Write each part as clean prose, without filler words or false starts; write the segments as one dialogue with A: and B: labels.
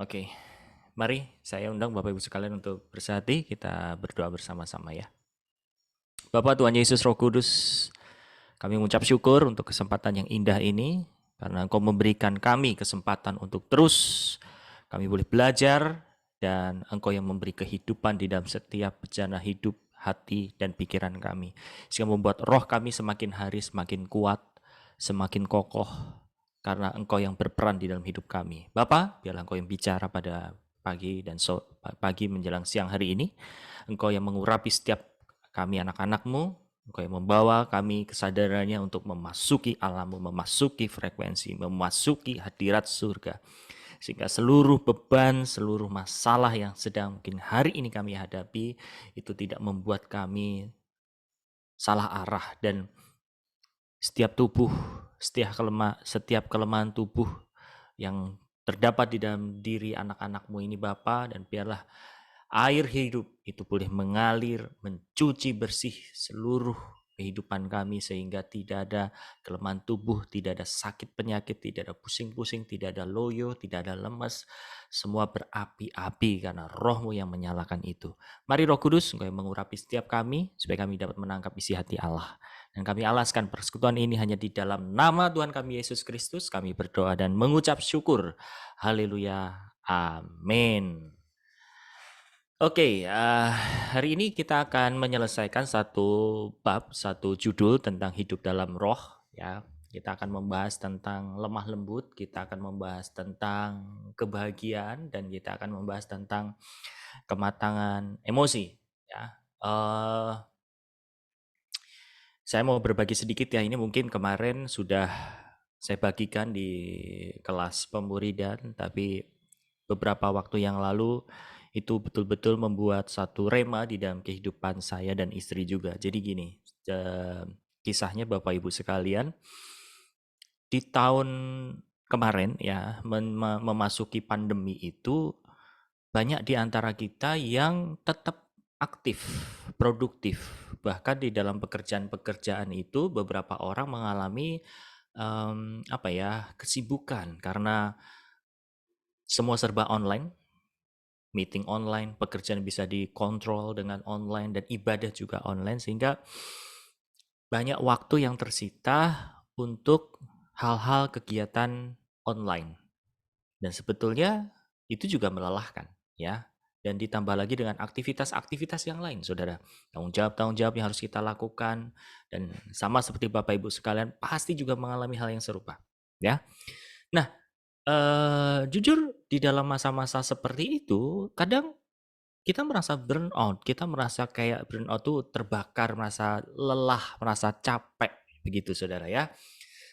A: Oke, mari saya undang Bapak Ibu sekalian untuk bersehati, kita berdoa bersama-sama ya. Bapak Tuhan Yesus Roh Kudus, kami mengucap syukur untuk kesempatan yang indah ini, karena Engkau memberikan kami kesempatan untuk terus kami boleh belajar, dan Engkau yang memberi kehidupan di dalam setiap bejana hidup, hati, dan pikiran kami. Sehingga membuat roh kami semakin hari semakin kuat, semakin kokoh, karena Engkau yang berperan di dalam hidup kami. Bapa, biarlah Engkau yang bicara pada pagi menjelang siang hari ini. Engkau yang mengurapi setiap kami anak-anak-Mu, Engkau yang membawa kami kesadarannya untuk memasuki alam-Mu, memasuki frekuensi, memasuki hadirat surga. Sehingga seluruh beban, seluruh masalah yang sedang mungkin hari ini kami hadapi, itu tidak membuat kami salah arah. Dan setiap tubuh, setiap kelemahan tubuh yang terdapat di dalam diri anak-anak-Mu ini Bapa, dan biarlah air hidup itu boleh mengalir, mencuci bersih seluruh kehidupan kami, sehingga tidak ada kelemahan tubuh, tidak ada sakit penyakit, tidak ada pusing-pusing, tidak ada loyo, tidak ada lemas. Semua berapi-api karena roh-Mu yang menyalakan itu. Mari Roh Kudus, Engkau yang mengurapi setiap kami, supaya kami dapat menangkap isi hati Allah. Dan kami alaskan persekutuan ini hanya di dalam nama Tuhan kami Yesus Kristus. Kami berdoa dan mengucap syukur. Haleluya. Amin. Oke, hari ini kita akan menyelesaikan satu bab, satu judul tentang hidup dalam roh, ya. Kita akan membahas tentang lemah lembut, kita akan membahas tentang kebahagiaan, dan kita akan membahas tentang kematangan emosi, ya. Saya mau berbagi sedikit ya, ini mungkin kemarin sudah saya bagikan di kelas pemuridan, tapi beberapa waktu yang lalu itu betul-betul membuat satu rema di dalam kehidupan saya dan istri juga. Jadi gini, kisahnya Bapak Ibu sekalian, di tahun kemarin ya, memasuki pandemi itu, banyak di antara kita yang tetap aktif, produktif. Bahkan di dalam pekerjaan-pekerjaan itu beberapa orang mengalami kesibukan karena semua serba online, meeting online, pekerjaan bisa dikontrol dengan online, dan ibadah juga online, sehingga banyak waktu yang tersita untuk hal-hal kegiatan online. Dan sebetulnya itu juga melelahkan, ya. Dan ditambah lagi dengan aktivitas-aktivitas yang lain, saudara. Tanggung jawab yang harus kita lakukan. Dan sama seperti Bapak Ibu sekalian, pasti juga mengalami hal yang serupa, ya. Nah, jujur di dalam masa-masa seperti itu, kadang kita merasa burnout, kita merasa kayak burnout tuh terbakar, merasa lelah, merasa capek, begitu saudara ya.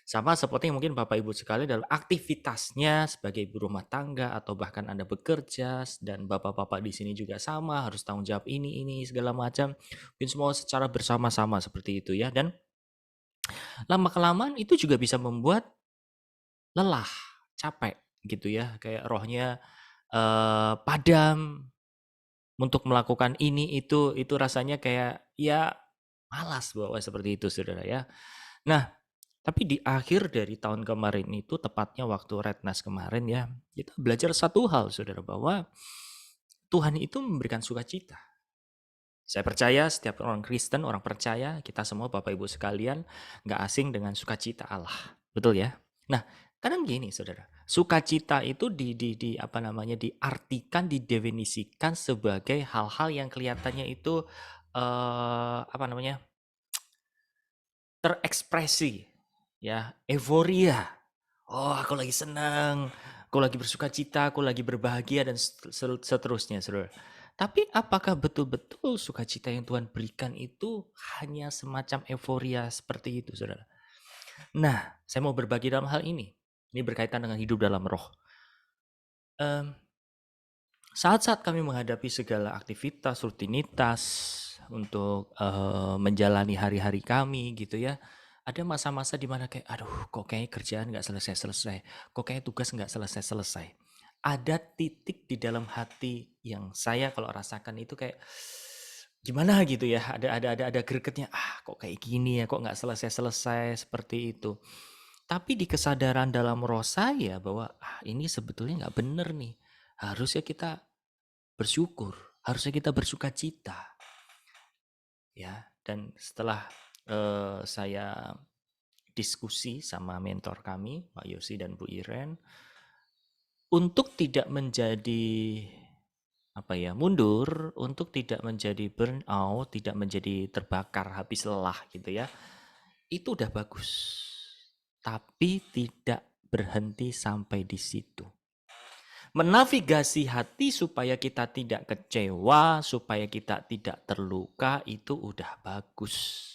A: Sama seperti mungkin Bapak Ibu sekalian dalam aktivitasnya sebagai ibu rumah tangga, atau bahkan Anda bekerja, dan Bapak-bapak di sini juga sama, harus tanggung jawab ini segala macam. Mungkin semua secara bersama-sama seperti itu ya. Dan lama-kelamaan itu juga bisa membuat lelah, capek gitu ya, kayak rohnya padam untuk melakukan ini itu rasanya kayak ya malas bahwa seperti itu saudara ya. Nah, tapi di akhir dari tahun kemarin itu, tepatnya waktu Retnas kemarin ya, kita belajar satu hal saudara, bahwa Tuhan itu memberikan sukacita. Saya percaya setiap orang Kristen, orang percaya, kita semua Bapak Ibu sekalian nggak asing dengan sukacita Allah. Betul ya? Nah, kadang gini saudara, sukacita itu diartikan, didefinisikan sebagai hal-hal yang kelihatannya itu terekspresi, ya, euforia. Oh, aku lagi senang, aku lagi bersukacita, aku lagi berbahagia, dan seterusnya, saudara. Tapi apakah betul-betul sukacita yang Tuhan berikan itu hanya semacam euforia seperti itu, saudara? Nah, saya mau berbagi dalam hal ini. Ini berkaitan dengan hidup dalam roh. Saat-saat kami menghadapi segala aktivitas, rutinitas untuk menjalani hari-hari kami gitu ya, ada masa-masa di mana kayak, aduh kok kayaknya kerjaan nggak selesai-selesai, kok kayaknya tugas nggak selesai-selesai. Ada titik di dalam hati yang saya kalau rasakan itu kayak gimana gitu ya, ada gregetnya, kok kayak gini ya, kok nggak selesai-selesai seperti itu. Tapi di kesadaran dalam roh saya bahwa ini sebetulnya nggak bener nih. Harusnya kita bersyukur, harusnya kita bersuka cita. Ya, dan setelah saya diskusi sama mentor kami, Pak Yosi dan Bu Iren, untuk tidak menjadi mundur, untuk tidak menjadi burnout, tidak menjadi terbakar habis lelah gitu ya. Itu udah bagus. Tapi tidak berhenti sampai di situ. Menavigasi hati supaya kita tidak kecewa, supaya kita tidak terluka, itu udah bagus.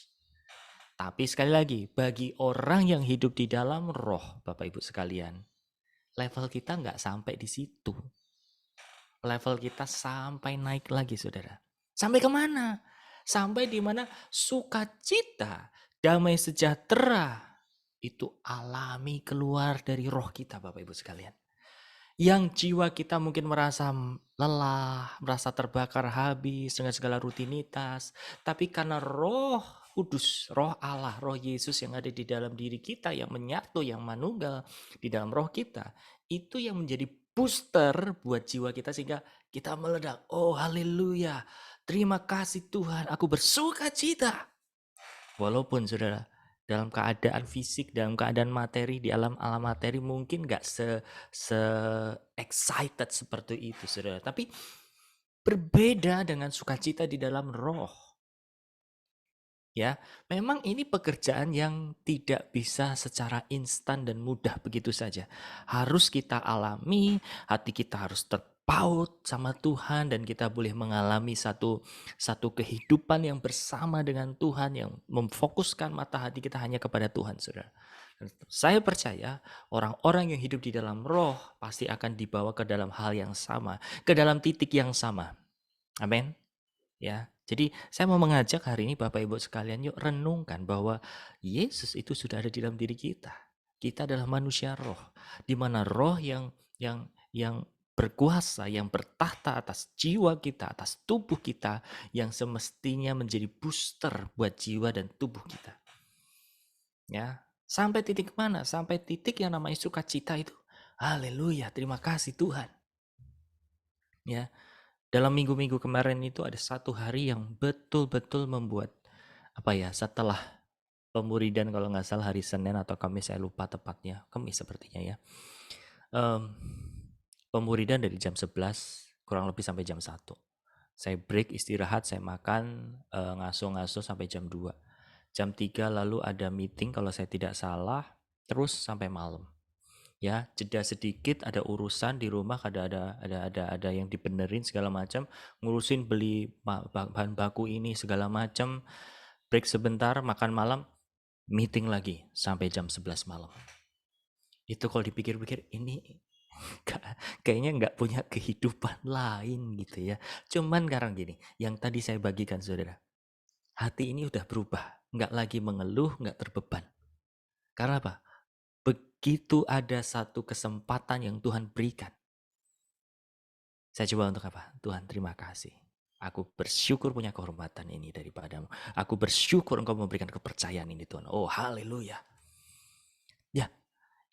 A: Tapi sekali lagi, bagi orang yang hidup di dalam roh, Bapak Ibu sekalian, level kita nggak sampai di situ. Level kita sampai naik lagi, saudara. Sampai kemana? Sampai di mana sukacita, damai sejahtera, itu alami keluar dari roh kita, Bapak Ibu sekalian. Yang jiwa kita mungkin merasa lelah, merasa terbakar habis dengan segala rutinitas. Tapi karena roh kudus, roh Allah, roh Yesus yang ada di dalam diri kita, yang menyatu, yang manunggal di dalam roh kita, itu yang menjadi booster buat jiwa kita sehingga kita meledak. Oh haleluya, terima kasih Tuhan, aku bersuka cita. Walaupun saudara, dalam keadaan fisik, dalam keadaan materi, di alam materi mungkin gak se excited seperti itu, saudara. Tapi berbeda dengan sukacita di dalam roh. Ya, memang ini pekerjaan yang tidak bisa secara instan dan mudah begitu saja. Harus kita alami, hati kita harus terpaut sama Tuhan dan kita boleh mengalami satu kehidupan yang bersama dengan Tuhan yang memfokuskan mata hati kita hanya kepada Tuhan, Saudara. Dan saya percaya orang-orang yang hidup di dalam roh pasti akan dibawa ke dalam hal yang sama, ke dalam titik yang sama. Amin. Ya, jadi saya mau mengajak hari ini Bapak Ibu sekalian, yuk renungkan bahwa Yesus itu sudah ada di dalam diri kita. Kita adalah manusia roh, di mana roh yang berkuasa, yang bertahta atas jiwa kita, atas tubuh kita, yang semestinya menjadi booster buat jiwa dan tubuh kita. Ya, sampai titik mana? Sampai titik yang namanya sukacita itu. Haleluya, terima kasih Tuhan. Ya, dalam minggu-minggu kemarin itu ada satu hari yang betul-betul membuat setelah pemuridan kalau nggak salah hari Senin atau Kamis, saya lupa tepatnya, Kamis sepertinya ya. Pemuridan dari jam 11 kurang lebih sampai jam 1. Saya break, istirahat, saya makan, ngasuh-ngasuh sampai jam 2. Jam 3 lalu ada meeting kalau saya tidak salah, terus sampai malam. Ya, jeda sedikit, ada urusan di rumah, ada yang dibenerin segala macam, ngurusin beli bahan baku ini segala macam, break sebentar, makan malam, meeting lagi sampai jam 11 malam. Itu kalau dipikir-pikir ini kayaknya nggak punya kehidupan lain gitu ya. Cuman sekarang gini, yang tadi saya bagikan saudara, hati ini udah berubah, nggak lagi mengeluh, nggak terbeban. Karena apa? Begitu ada satu kesempatan yang Tuhan berikan, saya coba untuk apa? Tuhan, terima kasih. Aku bersyukur punya kehormatan ini daripadamu. Aku bersyukur Engkau memberikan kepercayaan ini Tuhan. Oh haleluya. Ya,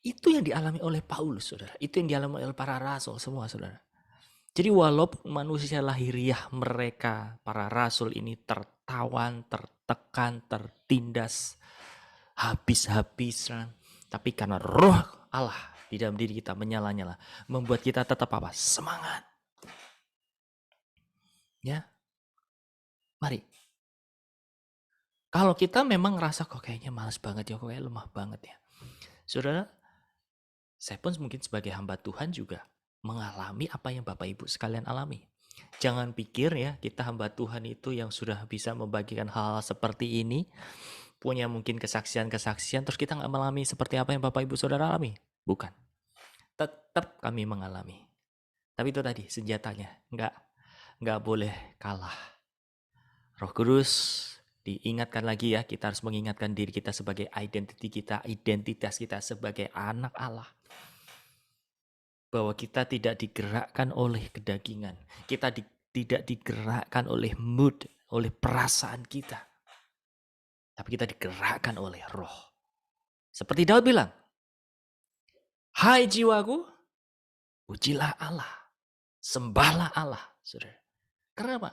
A: itu yang dialami oleh Paulus, saudara. Itu yang dialami oleh para rasul semua, saudara. Jadi walaupun manusia lahiriah mereka, para rasul ini tertawan, tertekan, tertindas, habis-habisan. Tapi karena roh Allah di dalam diri kita menyala-nyala, membuat kita tetap apa? Semangat. Ya, mari. Kalau kita memang ngerasa kok kayaknya malas banget ya, kok kayak lemah banget ya. Saudara, saya pun mungkin sebagai hamba Tuhan juga mengalami apa yang Bapak Ibu sekalian alami. Jangan pikir ya kita hamba Tuhan itu yang sudah bisa membagikan hal-hal seperti ini, punya mungkin kesaksian-kesaksian, terus kita nggak mengalami seperti apa yang Bapak Ibu Saudara alami. Bukan. Tetap kami mengalami. Tapi itu tadi senjatanya, nggak boleh kalah. Roh Kudus diingatkan lagi ya, kita harus mengingatkan diri kita sebagai identitas kita sebagai anak Allah. Bahwa kita tidak digerakkan oleh kedagingan. Kita tidak digerakkan oleh mood, oleh perasaan kita. Tapi kita digerakkan oleh roh. Seperti Daud bilang, hai jiwaku, pujilah Allah. Sembahlah Allah, saudara. Karena apa?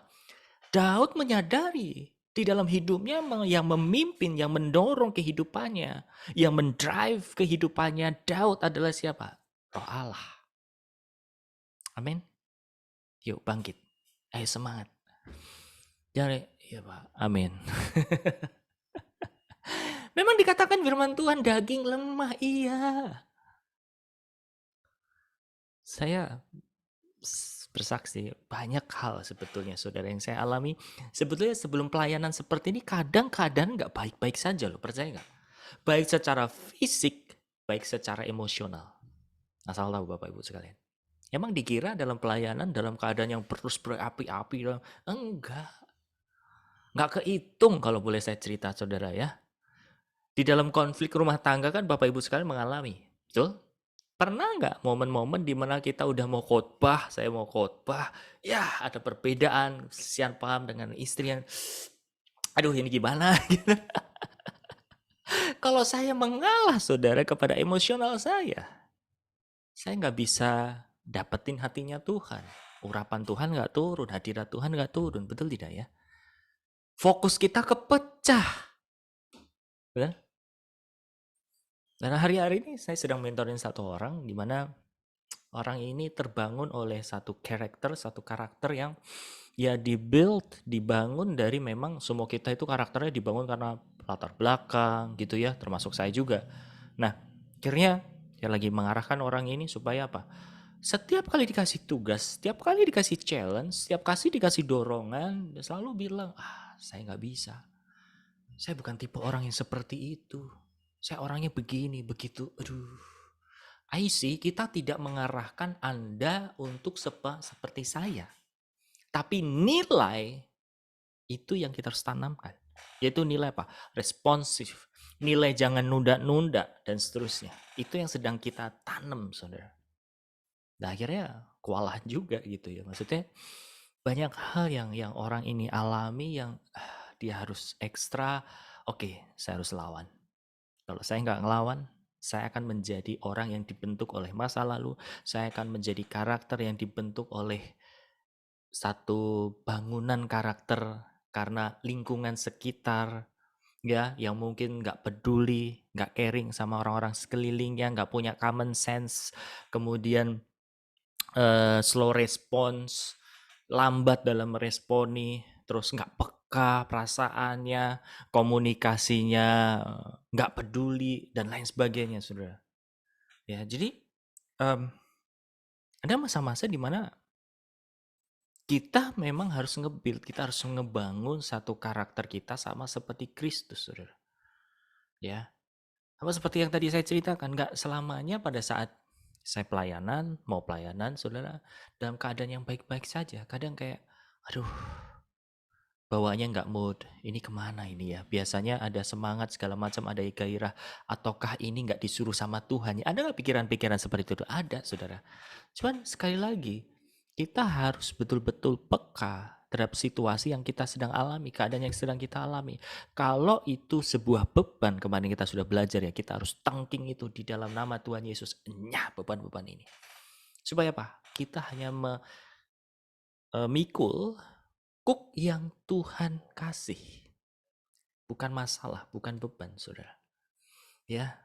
A: Daud menyadari di dalam hidupnya yang memimpin, yang mendorong kehidupannya, yang mendrive kehidupannya Daud adalah siapa? Roh Allah. Amin. Yuk bangkit. Ayo semangat. Jadi, ya Pak. Amin. Memang dikatakan firman Tuhan daging lemah, iya. Saya bersaksi banyak hal sebetulnya saudara yang saya alami. Sebetulnya sebelum pelayanan seperti ini kadang keadaan nggak baik-baik saja loh, percaya nggak? Baik secara fisik, baik secara emosional. Asal tahu Bapak Ibu sekalian. Emang dikira dalam pelayanan dalam keadaan yang terus berapi-api? Enggak. Nggak kehitung kalau boleh saya cerita saudara ya. Di dalam konflik rumah tangga kan Bapak Ibu sekalian mengalami. Betul? Pernah nggak momen-momen di mana kita udah mau khotbah, saya mau khotbah, ya ada perbedaan, sian paham dengan istri yang, aduh ini gimana gitu. Kalau saya mengalah saudara kepada emosional saya nggak bisa dapetin hatinya Tuhan. Urapan Tuhan nggak turun, hadirat Tuhan nggak turun, betul tidak ya? Fokus kita kepecah. Betul? Dan hari-hari ini saya sedang mentorin satu orang, di mana orang ini terbangun oleh satu karakter yang ya dibangun dari memang semua kita itu karakternya dibangun karena latar belakang gitu ya, termasuk saya juga. Nah, akhirnya ya lagi mengarahkan orang ini supaya apa? Setiap kali dikasih tugas, setiap kali dikasih challenge, setiap kali dikasih dorongan, dia selalu bilang, saya nggak bisa. Saya bukan tipe orang yang seperti itu. Saya orangnya begini, begitu. Aduh. Kita tidak mengarahkan Anda untuk seperti saya. Tapi nilai itu yang kita harus tanamkan. Yaitu nilai apa? Responsif. Nilai jangan nunda-nunda dan seterusnya. Itu yang sedang kita tanam, saudara. Nah akhirnya kewalahan juga gitu ya. Maksudnya banyak hal yang orang ini alami yang dia harus ekstra. Oke, saya harus lawan. Kalau saya nggak ngelawan, saya akan menjadi orang yang dibentuk oleh masa lalu. Saya akan menjadi karakter yang dibentuk oleh satu bangunan karakter karena lingkungan sekitar, ya, yang mungkin nggak peduli, nggak caring sama orang-orang sekelilingnya, nggak punya common sense, kemudian slow response, lambat dalam meresponi, terus nggak peka perasaannya, komunikasinya nggak peduli dan lain sebagainya, saudara. Ya, jadi ada masa-masa di mana kita memang harus kita harus ngebangun satu karakter kita sama seperti Kristus, saudara. Ya, sama seperti yang tadi saya ceritakan, nggak selamanya pada saat saya mau pelayanan, saudara, dalam keadaan yang baik-baik saja. Kadang kayak, aduh, bawaannya nggak mood, ini kemana ini ya? Biasanya ada semangat segala macam, ada gairah, ataukah ini nggak disuruh sama Tuhan? Ada nggak pikiran-pikiran seperti itu? Ada, saudara. Cuman sekali lagi, kita harus betul-betul peka terhadap situasi yang kita sedang alami, keadaan yang sedang kita alami. Kalau itu sebuah beban, kemarin kita sudah belajar ya, kita harus tangking itu di dalam nama Tuhan Yesus. Enyah beban-beban ini. Supaya apa? Kita hanya memikul kuk yang Tuhan kasih. Bukan masalah, bukan beban, saudara. Ya,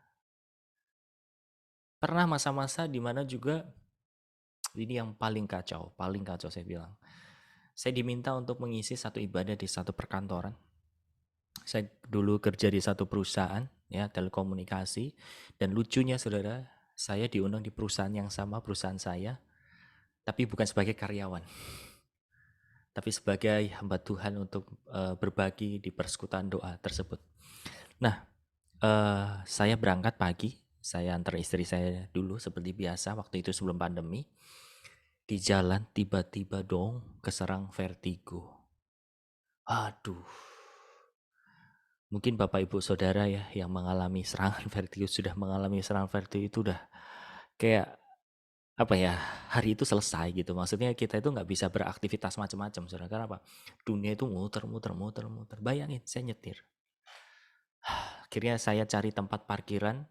A: pernah masa-masa di mana juga ini yang paling kacau saya bilang. Saya diminta untuk mengisi satu ibadah di satu perkantoran. Saya dulu kerja di satu perusahaan, ya, telekomunikasi. Dan lucunya, saudara, saya diundang di perusahaan yang sama, perusahaan saya, tapi bukan sebagai karyawan, tapi sebagai hamba Tuhan untuk berbagi di persekutuan doa tersebut. Nah, saya berangkat pagi, saya antar istri saya dulu seperti biasa waktu itu sebelum pandemi. Di jalan tiba-tiba dong keserang vertigo. Aduh. Mungkin Bapak Ibu Saudara ya yang mengalami serangan vertigo, sudah mengalami serangan vertigo itu udah kayak apa ya, hari itu selesai gitu. Maksudnya kita itu nggak bisa beraktivitas macam-macam, saudara. Karena apa? Dunia itu muter. Bayangin, saya nyetir. Akhirnya saya cari tempat parkiran,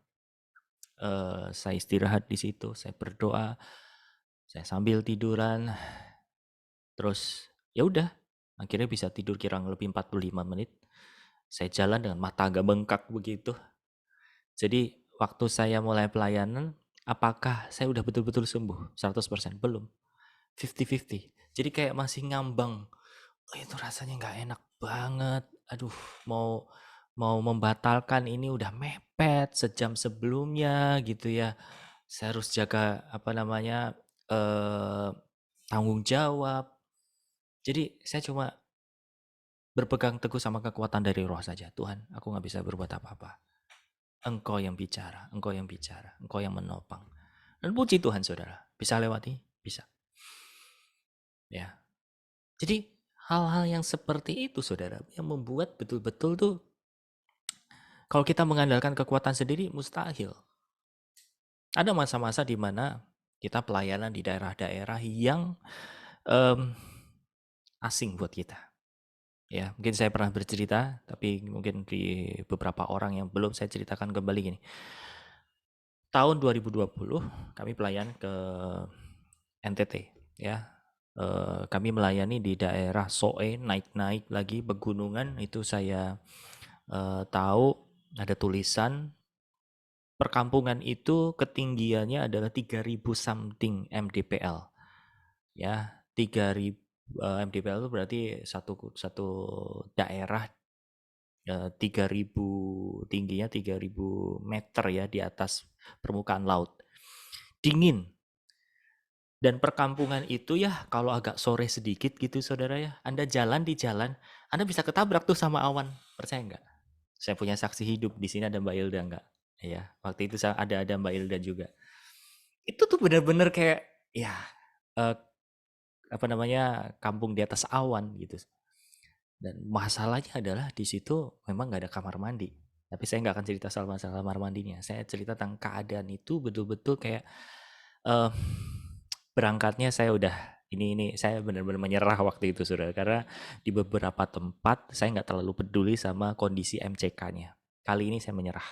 A: saya istirahat di situ, saya berdoa. Saya sambil tiduran, terus ya udah, akhirnya bisa tidur kurang lebih 45 menit. Saya jalan dengan mata agak bengkak begitu. Jadi waktu saya mulai pelayanan, apakah saya udah betul-betul sembuh? 100% belum. 50-50. Jadi kayak masih ngambang. Oh, itu rasanya nggak enak banget. Aduh, mau mau membatalkan ini udah mepet sejam sebelumnya gitu ya. Saya harus jaga apa namanya tanggung jawab. Jadi saya cuma berpegang teguh sama kekuatan dari Roh saja. Tuhan, aku nggak bisa berbuat apa-apa. Engkau yang bicara, Engkau yang bicara, Engkau yang menopang. Dan puji Tuhan, saudara, bisa lewati, bisa. Ya, jadi hal-hal yang seperti itu, saudara, yang membuat betul-betul tuh kalau kita mengandalkan kekuatan sendiri mustahil. Ada masa-masa di mana kita pelayanan di daerah-daerah yang em, asing buat kita. Ya, mungkin saya pernah bercerita, tapi mungkin di beberapa orang yang belum saya ceritakan kembali gini. Tahun 2020 kami pelayan ke NTT, ya. Kami melayani di daerah Soe, naik-naik lagi pegunungan itu saya tahu ada tulisan perkampungan itu ketinggiannya adalah 3.000 something mdpl. Ya, 3.000 mdpl itu berarti satu daerah 3.000 tingginya 3.000 meter ya di atas permukaan laut. Dingin. Dan perkampungan itu ya kalau agak sore sedikit gitu saudara ya, Anda jalan di jalan, Anda bisa ketabrak tuh sama awan. Percaya nggak? Saya punya saksi hidup di sini, ada Mbak Ilda nggak? Ya, waktu itu ada Mbak Ilda juga. Itu tuh benar-benar kayak ya eh, apa namanya kampung di atas awan gitu. Dan masalahnya adalah di situ memang nggak ada kamar mandi. Tapi saya nggak akan cerita soal masalah kamar mandinya. Saya cerita tentang keadaan itu betul-betul kayak eh, berangkatnya saya udah ini saya benar-benar menyerah waktu itu saudara karena di beberapa tempat saya nggak terlalu peduli sama kondisi MCK-nya. Kali ini saya menyerah.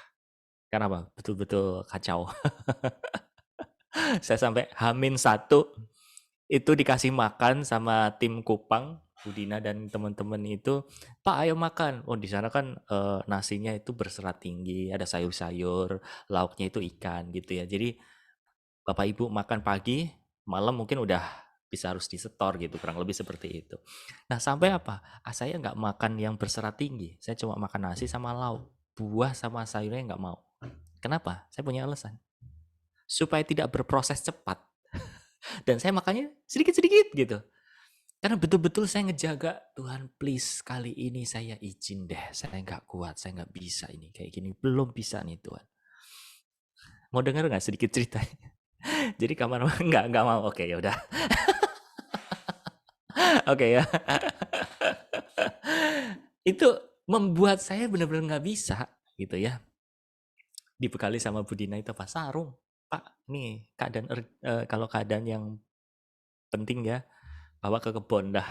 A: Karena apa? Betul-betul kacau. Saya sampai H-1 itu dikasih makan sama tim Kupang, Budina dan teman-teman itu, Pak ayo makan. Oh di sana kan nasinya itu berserat tinggi, ada sayur-sayur, lauknya itu ikan gitu ya. Jadi Bapak Ibu makan pagi, malam mungkin udah bisa harus disetor gitu, kurang lebih seperti itu. Nah sampai apa? Saya nggak makan yang berserat tinggi, saya cuma makan nasi sama lauk, buah sama sayurnya nggak mau. Kenapa? Saya punya alasan. Supaya tidak berproses cepat. Dan saya makannya sedikit-sedikit gitu. Karena betul-betul saya ngejaga, Tuhan please kali ini saya izin deh, saya nggak kuat, saya nggak bisa ini kayak gini, belum bisa nih Tuhan. Mau dengar nggak sedikit cerita? Jadi kamar nggak mau, oke ya udah, oke ya. Itu membuat saya benar-benar nggak bisa gitu ya. Dibekali sama Budina itu apa? Sarung. Pak, nih keadaan kalau keadaan yang penting ya, bawa ke kebun dah.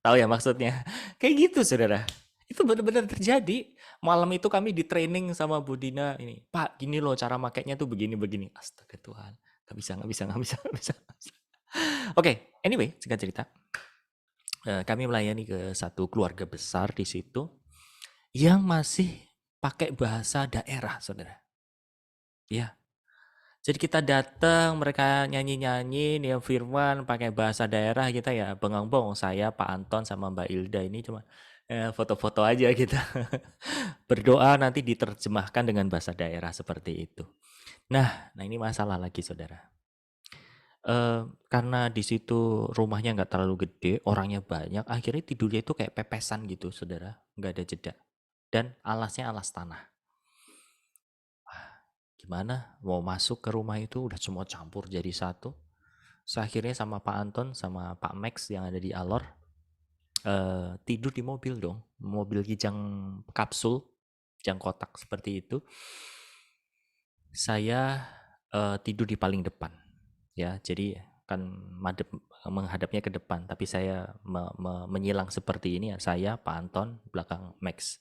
A: Tahu ya maksudnya? Kayak gitu, Saudara. Itu benar-benar terjadi. Malam itu kami di training sama Budina ini. Pak, gini loh cara makainya tuh begini-begini. Astaga Tuhan. Gak bisa, gak bisa, gak bisa, gak bisa. Oke, anyway, singkat cerita. Kami melayani ke satu keluarga besar di situ yang masih pakai bahasa daerah, Saudara. Ya, jadi kita datang, mereka nyanyi-nyanyi, nih firman pakai bahasa daerah kita ya bengong-bengong. Saya, Pak Anton sama Mbak Ilda ini cuma foto-foto aja kita. Berdoa nanti diterjemahkan dengan bahasa daerah seperti itu. Nah ini masalah lagi saudara. Karena di situ rumahnya nggak terlalu gede, orangnya banyak, akhirnya tidurnya itu kayak pepesan gitu saudara, nggak ada jeda. Dan alasnya alas tanah. Gimana mau masuk ke rumah itu udah semua campur jadi satu. So, akhirnya sama Pak Anton sama Pak Max yang ada di Alor tidur di mobil dong, mobil kijang kapsul, kijang kotak seperti itu. Saya tidur di paling depan, ya. Jadi kan menghadapnya ke depan, tapi saya menyilang seperti ini ya. Saya Pak Anton belakang Max.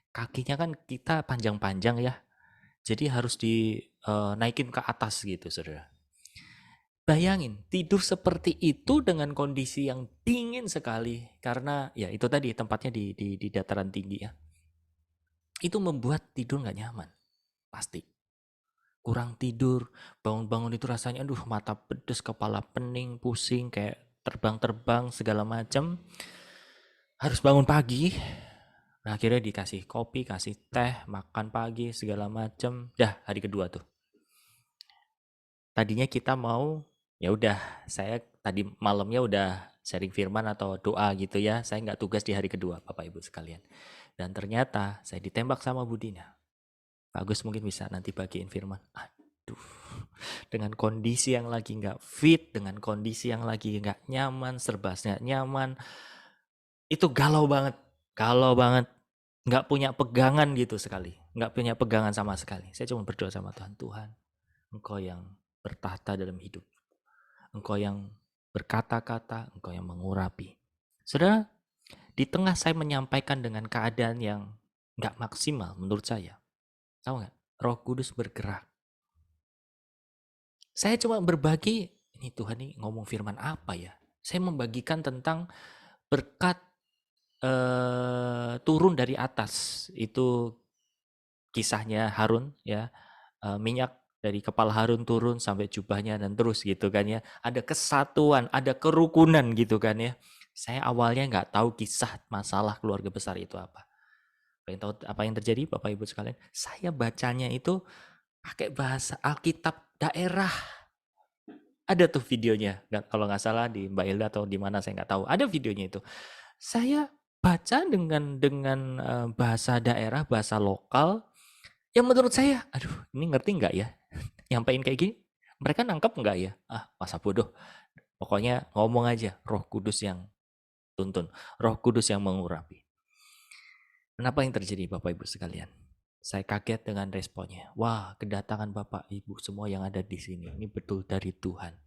A: Kakinya kan kita panjang-panjang ya, jadi harus dinaikin ke atas gitu, saudara. Bayangin, tidur seperti itu dengan kondisi yang dingin sekali. Karena ya itu tadi tempatnya di dataran tinggi ya. Itu membuat tidur nggak nyaman. Pasti. Kurang tidur, bangun-bangun itu rasanya aduh mata pedes, kepala pening, pusing, kayak terbang-terbang segala macam. Harus bangun pagi. Nah, akhirnya dikasih kopi, kasih teh, makan pagi segala macam. Dah hari kedua tuh. Tadinya kita mau ya udah saya tadi malamnya udah sharing firman atau doa gitu ya. Saya nggak tugas di hari kedua, Bapak Ibu sekalian. Dan ternyata saya ditembak sama Budina. Pak Agus mungkin bisa nanti bagiin firman. Aduh, dengan kondisi yang lagi nggak fit, dengan kondisi yang lagi nggak nyaman, serba nggak nyaman, itu galau banget, nggak punya pegangan gitu sekali, nggak punya pegangan sama sekali. Saya cuma berdoa sama Tuhan, Tuhan, Engkau yang bertahta dalam hidup, Engkau yang berkata-kata, Engkau yang mengurapi. Saudara, di tengah saya menyampaikan dengan keadaan yang nggak maksimal menurut saya, tahu nggak? Roh Kudus bergerak. Saya cuma berbagi, ini Tuhan nih ngomong firman apa ya? Saya membagikan tentang berkat turun dari atas. Itu kisahnya Harun ya. Minyak dari kepala Harun turun sampai jubahnya dan terus gitu kan ya. Ada kesatuan, ada kerukunan gitu kan ya. Saya awalnya nggak tahu kisah masalah keluarga besar itu apa. Pengen tahu apa yang terjadi Bapak Ibu sekalian? Saya bacanya itu pakai bahasa Alkitab daerah. Ada tuh videonya, kalau nggak salah di Mbak Hilda atau di mana saya nggak tahu. Ada videonya itu. Saya baca dengan bahasa daerah, bahasa lokal, yang menurut saya, aduh ini ngerti nggak ya? Nyampein kayak gini, mereka nangkep nggak ya? Masa bodoh. Pokoknya ngomong aja, Roh Kudus yang tuntun, Roh Kudus yang mengurapi. Kenapa yang terjadi Bapak Ibu sekalian? Saya kaget dengan responnya. Wah, kedatangan Bapak Ibu semua yang ada di sini, ini betul dari Tuhan.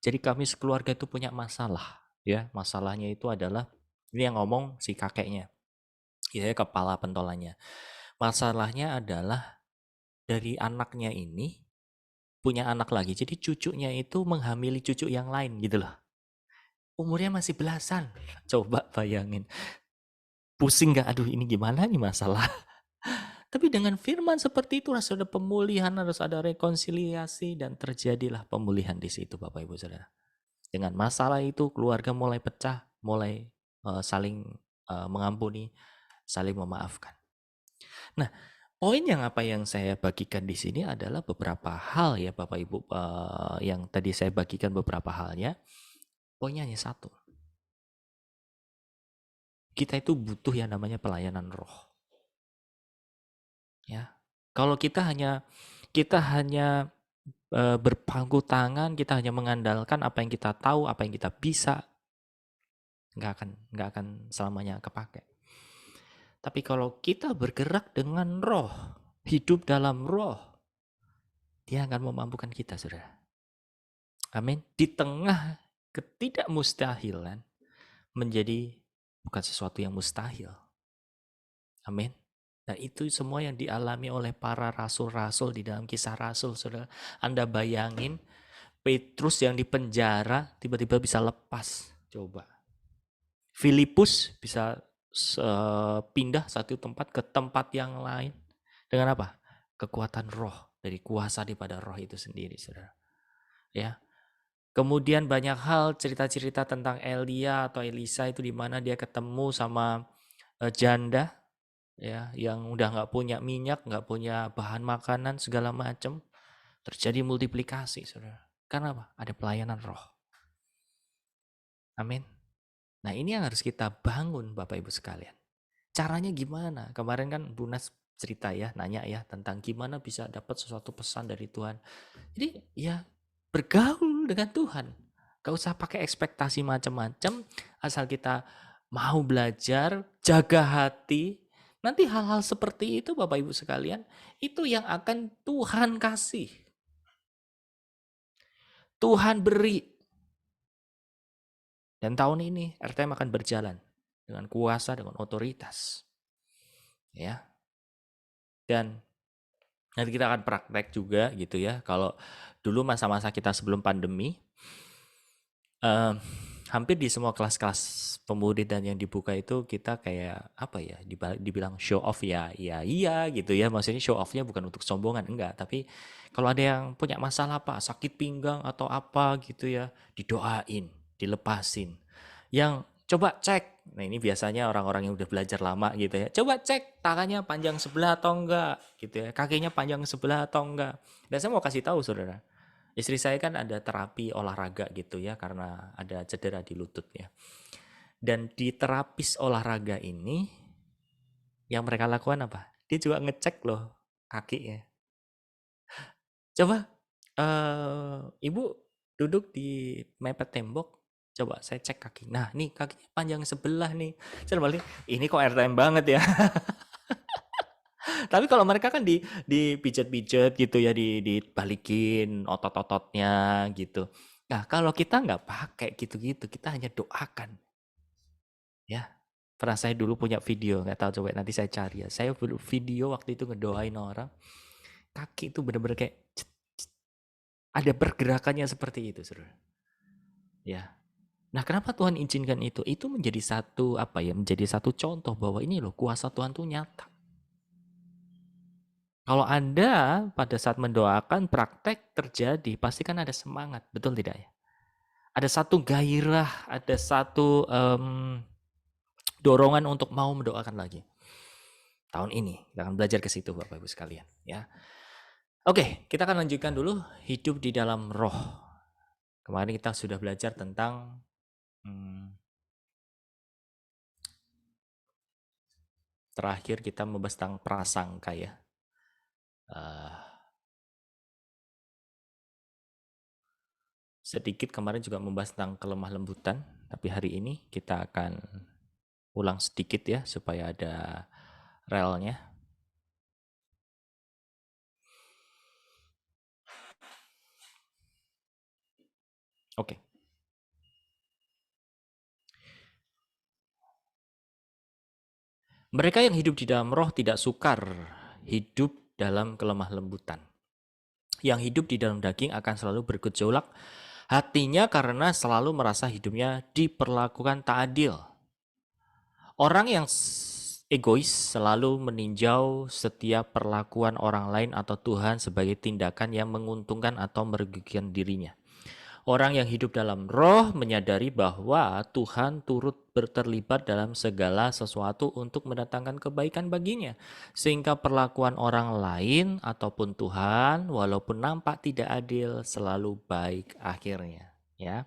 A: Jadi kami sekeluarga itu punya masalah, ya. Masalahnya itu adalah ini yang ngomong si kakeknya, ya kepala pentolannya. Masalahnya adalah dari anaknya ini punya anak lagi. Jadi cucunya itu menghamili cucu yang lain gitu loh. Umurnya masih belasan. Coba bayangin. Pusing gak? Aduh ini gimana nih masalah. Tapi dengan firman seperti itu harus ada pemulihan, harus ada rekonsiliasi dan terjadilah pemulihan di situ Bapak Ibu Saudara. Dengan masalah itu keluarga mulai pecah, mulai saling mengampuni, saling memaafkan. Nah, poin yang apa yang saya bagikan di sini adalah beberapa hal ya Bapak Ibu, yang tadi saya bagikan beberapa halnya. Poinnya hanya satu. Kita itu butuh yang namanya pelayanan roh. Ya. Kalau kita hanya berpangku tangan, kita hanya mengandalkan apa yang kita tahu, apa yang kita bisa, nggak akan selamanya kepake. Tapi kalau kita bergerak dengan roh, hidup dalam roh, dia akan memampukan kita, saudara. Amin. Di tengah ketidakmustahilan menjadi bukan sesuatu yang mustahil. Amin. Nah itu semua yang dialami oleh para rasul-rasul di dalam kisah rasul, saudara. Anda bayangin Petrus yang dipenjara tiba-tiba bisa lepas. Coba. Filipus bisa pindah satu tempat ke tempat yang lain. Dengan apa? Kekuatan roh. Dari kuasa daripada roh itu sendiri, saudara. Ya. Kemudian banyak hal cerita-cerita tentang Elia atau Elisa itu di mana dia ketemu sama janda ya yang udah nggak punya minyak, nggak punya bahan makanan segala macam. Terjadi multiplikasi, saudara. Karena apa? Ada pelayanan roh. Amin. Nah ini yang harus kita bangun Bapak Ibu sekalian. Caranya gimana? Kemarin kan Bu Nas cerita ya, nanya ya tentang gimana bisa dapat sesuatu pesan dari Tuhan. Jadi ya bergaul dengan Tuhan. Gak usah pakai ekspektasi macam-macam, asal kita mau belajar, jaga hati. Nanti hal-hal seperti itu Bapak Ibu sekalian, itu yang akan Tuhan kasih. Tuhan beri. Dan tahun ini RTM akan berjalan dengan kuasa, dengan otoritas. Ya. Dan nanti kita akan praktek juga gitu ya. Kalau Dulu masa-masa kita sebelum pandemi, Eee, hampir di semua kelas-kelas pemuridan yang dibuka itu kita kayak, apa ya, dibilang show off ya, ya iya gitu ya, maksudnya show off-nya bukan untuk sombongan, enggak. Tapi kalau ada yang punya masalah apa, sakit pinggang atau apa gitu ya, didoain, dilepasin. Yang coba cek, nah ini biasanya orang-orang yang udah belajar lama gitu ya, coba cek tangannya panjang sebelah atau enggak gitu ya, kakinya panjang sebelah atau enggak. Dan saya mau kasih tahu saudara, istri saya kan ada terapi olahraga gitu ya karena ada cedera di lutut ya. Dan di terapis olahraga ini yang mereka lakukan apa? Dia juga ngecek loh kakinya. Coba ibu duduk di mepet tembok, coba saya cek kaki. Nah, nih kakinya panjang sebelah nih. Saya balik, ini kok RTM banget ya. Tapi kalau mereka kan dipijat-pijat gitu ya, dibalikin otot-ototnya gitu. Nah, kalau kita nggak pakai gitu-gitu, kita hanya doakan ya. Pernah saya dulu punya video, nggak tahu coba nanti saya cari ya. Saya video waktu itu ngedoain orang, kaki itu bener-bener kayak ada pergerakannya seperti itu, Saudara. Ya. Nah, kenapa Tuhan izinkan itu? Itu menjadi satu apa ya? Menjadi satu contoh bahwa ini loh kuasa Tuhan tuh nyata. Kalau Anda pada saat mendoakan praktek terjadi, pasti kan ada semangat, betul tidak ya? Ada satu gairah, ada satu dorongan untuk mau mendoakan lagi. Tahun ini kita akan belajar ke situ Bapak Ibu sekalian ya. Oke, kita akan lanjutkan dulu hidup di dalam roh. Kemarin kita sudah belajar tentang terakhir kita membahas tentang prasangka ya. Sedikit kemarin juga membahas tentang kelemah lembutan, tapi hari ini kita akan ulang sedikit ya supaya ada relnya. Oke. Mereka yang hidup di dalam roh tidak sukar hidup dalam kelemah lembutan. Yang hidup di dalam daging akan selalu bergejolak hatinya karena selalu merasa hidupnya diperlakukan tak adil. Orang yang egois selalu meninjau setiap perlakuan orang lain atau Tuhan sebagai tindakan yang menguntungkan atau merugikan dirinya. Orang yang hidup dalam roh menyadari bahwa Tuhan turut terlibat dalam segala sesuatu untuk mendatangkan kebaikan baginya. Sehingga perlakuan orang lain ataupun Tuhan walaupun nampak tidak adil selalu baik akhirnya. Ya,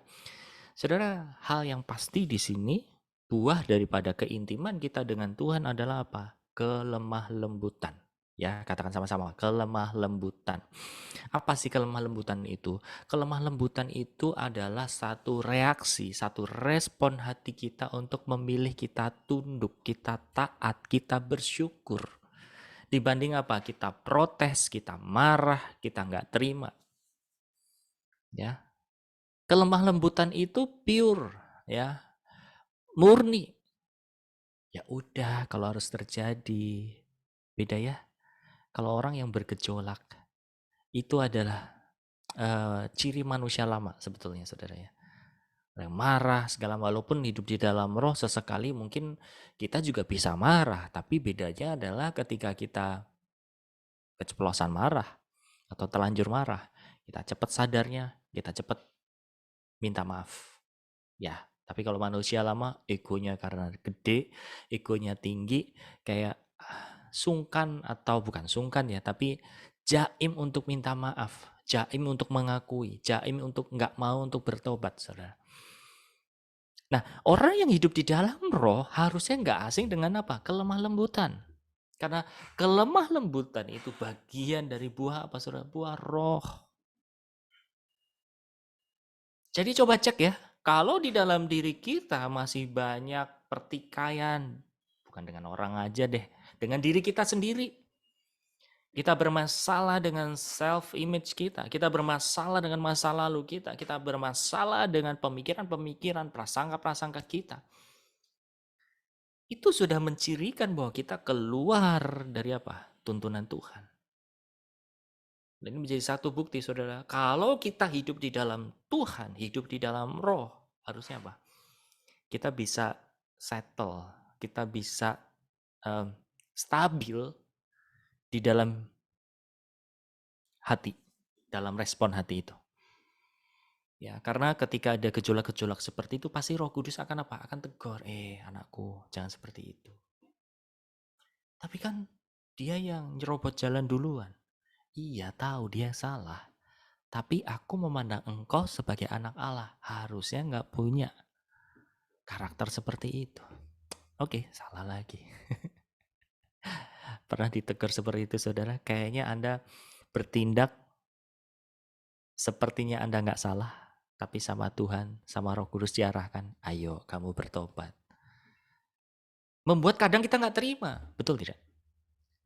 A: saudara, hal yang pasti di sini buah daripada keintiman kita dengan Tuhan adalah apa? Kelemah lembutan. Ya, katakan sama-sama, kelemah lembutan. Apa sih kelemah lembutan itu? Kelemah lembutan itu adalah satu reaksi, satu respon hati kita untuk memilih kita tunduk, kita taat, kita bersyukur. Dibanding apa? Kita protes, kita marah, kita nggak terima. Ya, kelemah lembutan itu pure, ya, murni. Ya udah, kalau harus terjadi, beda ya. Kalau orang yang bergejolak, itu adalah ciri manusia lama sebetulnya saudara ya. Yang marah segala walaupun hidup di dalam roh sesekali mungkin kita juga bisa marah, tapi bedanya adalah ketika kita keceplosan marah atau terlanjur marah, kita cepat sadarnya, kita cepat minta maaf. Ya, tapi kalau manusia lama egonya karena gede, egonya tinggi, kayak sungkan atau bukan sungkan ya, tapi jaim untuk minta maaf, jaim untuk mengakui, jaim untuk nggak mau untuk bertobat, saudara. Nah, orang yang hidup di dalam roh harusnya nggak asing dengan apa? Kelemah lembutan. Karena kelemah lembutan itu bagian dari buah apa, saudara? Buah roh. Jadi coba cek ya, kalau di dalam diri kita masih banyak pertikaian, bukan dengan orang aja deh, dengan diri kita sendiri. Kita bermasalah dengan self image kita bermasalah dengan masa lalu kita bermasalah dengan pemikiran-pemikiran, prasangka-prasangka kita. Itu sudah mencirikan bahwa kita keluar dari apa? Tuntunan Tuhan. Dan ini menjadi satu bukti, saudara. Kalau kita hidup di dalam Tuhan, hidup di dalam roh, harusnya apa? Kita bisa settle, kita bisa stabil di dalam hati, dalam respon hati itu. Ya, karena ketika ada gejolak-gejolak seperti itu, pasti Roh Kudus akan apa? Akan tegur, anakku, jangan seperti itu. Tapi kan dia yang nyerobot jalan duluan. Iya, tahu dia salah. Tapi aku memandang engkau sebagai anak Allah. Harusnya nggak punya karakter seperti itu. Oke, salah lagi. Pernah ditegur seperti itu, saudara? Kayaknya Anda bertindak sepertinya Anda nggak salah. Tapi sama Tuhan, sama Roh Kudus diarahkan. Ayo, kamu bertobat. Membuat kadang kita nggak terima. Betul tidak?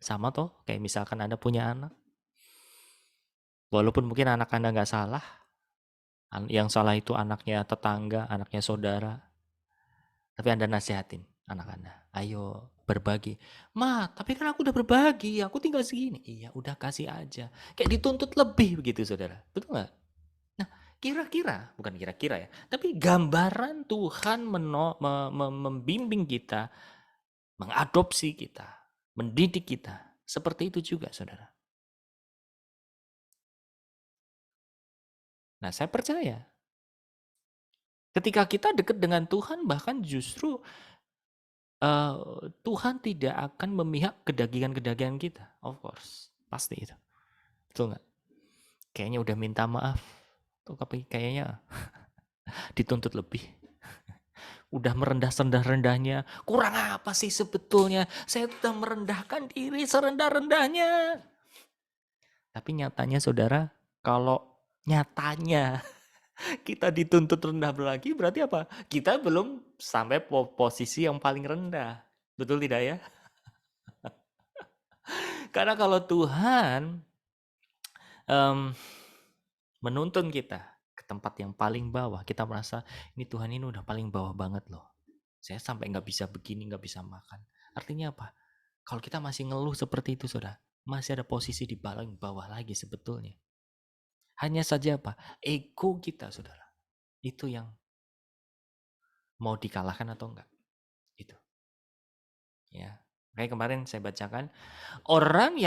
A: Sama toh, kayak misalkan Anda punya anak. Walaupun mungkin anak Anda nggak salah. Yang salah itu anaknya tetangga, anaknya saudara. Tapi Anda nasihatin anak Anda. Ayo berbagi. Ma, tapi kan aku udah berbagi. Aku tinggal segini. Iya, udah kasih aja. Kayak dituntut lebih begitu, saudara. Betul nggak? Nah, kira-kira, bukan kira-kira ya. Tapi gambaran Tuhan membimbing kita, mengadopsi kita, mendidik kita. Seperti itu juga, saudara. Nah, saya percaya ketika kita dekat dengan Tuhan, bahkan justru Tuhan tidak akan memihak kedagingan-kedagingan kita, of course, pasti itu, betul nggak? Kayaknya udah minta maaf, tapi kayaknya dituntut lebih. Udah merendah serendah-rendahnya, kurang apa sih sebetulnya? Saya sudah merendahkan diri serendah-rendahnya. Tapi nyatanya saudara, kalau nyatanya kita dituntut rendah lagi, berarti apa? Kita belum sampai posisi yang paling rendah. Betul tidak ya? Karena kalau Tuhan menuntun kita ke tempat yang paling bawah, kita merasa ini Tuhan ini udah paling bawah banget loh. Saya sampai nggak bisa begini, nggak bisa makan. Artinya apa? Kalau kita masih ngeluh seperti itu, saudara, masih ada posisi di paling bawah lagi sebetulnya. Hanya saja apa? Ego kita, saudara. Itu yang mau dikalahkan atau enggak. Itu. Ya. Kayak kemarin saya bacakan, orang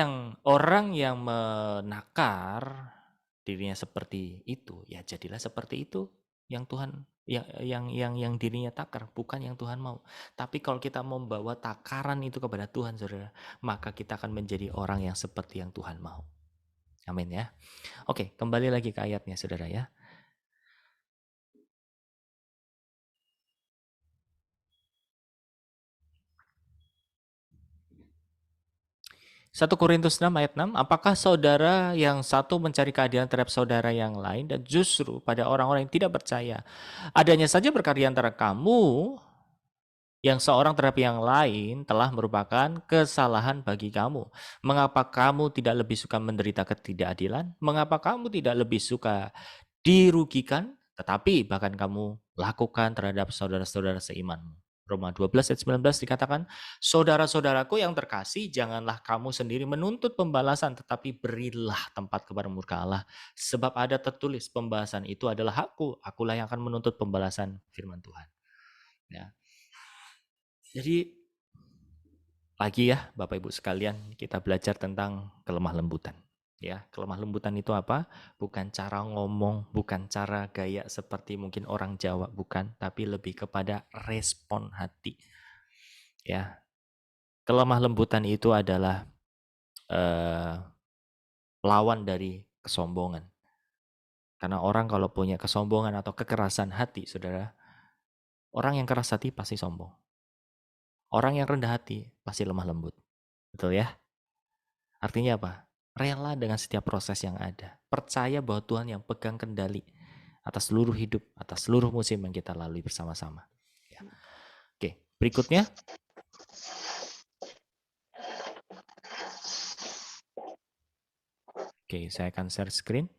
A: yang menakar dirinya seperti itu, ya jadilah seperti itu yang Tuhan yang dirinya takar, bukan yang Tuhan mau. Tapi kalau kita membawa takaran itu kepada Tuhan, saudara, maka kita akan menjadi orang yang seperti yang Tuhan mau. Amin ya. Oke, kembali lagi ke ayatnya, saudara ya. 1 Korintus 6 ayat 6, apakah saudara yang satu mencari keadilan terhadap saudara yang lain dan justru pada orang-orang yang tidak percaya? Adanya saja perkara antara kamu yang seorang terhadap yang lain telah merupakan kesalahan bagi kamu. Mengapa kamu tidak lebih suka menderita ketidakadilan? Mengapa kamu tidak lebih suka dirugikan? Tetapi bahkan kamu lakukan terhadap saudara-saudara seimanmu. Roma 12 ayat 19 dikatakan, saudara-saudaraku yang terkasih, janganlah kamu sendiri menuntut pembalasan, tetapi berilah tempat kepada murka Allah. Sebab ada tertulis, pembalasan itu adalah hakku, akulah yang akan menuntut pembalasan, firman Tuhan. Ya. Jadi lagi ya Bapak Ibu sekalian, kita belajar tentang kelemah lembutan. Ya, kelemah lembutan itu apa? Bukan cara ngomong, bukan cara gaya seperti mungkin orang Jawa, bukan, tapi lebih kepada respon hati. Ya, kelemah lembutan itu adalah lawan dari kesombongan. Karena orang kalau punya kesombongan atau kekerasan hati, saudara, orang yang keras hati pasti sombong. Orang yang rendah hati pasti lemah lembut. Betul ya? Artinya apa? Rela dengan setiap proses yang ada. Percaya bahwa Tuhan yang pegang kendali atas seluruh hidup, atas seluruh musim yang kita lalui bersama-sama. Ya. Oke, berikutnya. Oke, saya akan share screen.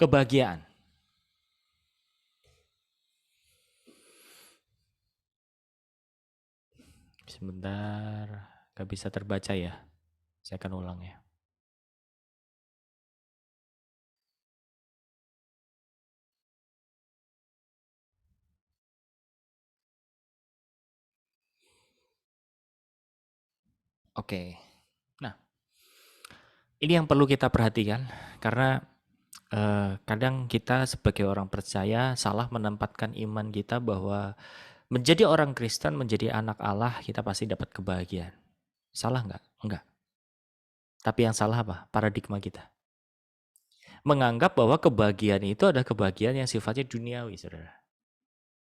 A: Kebahagiaan. sebentar. Gak bisa terbaca ya. Saya akan ulang ya. Oke. Nah, ini yang perlu kita perhatikan karena kadang kita sebagai orang percaya salah menempatkan iman kita bahwa menjadi orang Kristen, menjadi anak Allah, kita pasti dapat kebahagiaan. Salah nggak? Enggak. Tapi yang salah apa? Paradigma kita. Menganggap bahwa kebahagiaan itu adalah kebahagiaan yang sifatnya duniawi, saudara.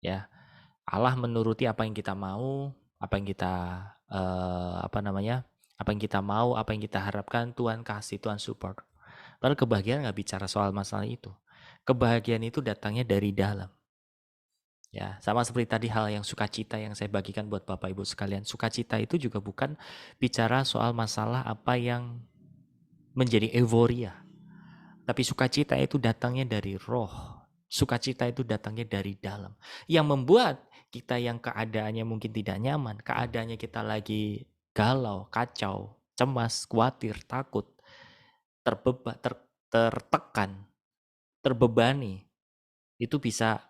A: Ya, Allah menuruti apa yang kita mau, apa yang kita apa yang kita mau, apa yang kita harapkan, Tuhan kasih, Tuhan support. Padahal kebahagiaan nggak bicara soal masalah itu. Kebahagiaan itu datangnya dari dalam. Ya, sama seperti tadi hal yang sukacita yang saya bagikan buat Bapak Ibu sekalian. Sukacita itu juga bukan bicara soal masalah apa yang menjadi euforia. Tapi sukacita itu datangnya dari roh. Sukacita itu datangnya dari dalam. Yang membuat kita yang keadaannya mungkin tidak nyaman, keadaannya kita lagi galau, kacau, cemas, khawatir, takut, tertekan, terbebani, itu bisa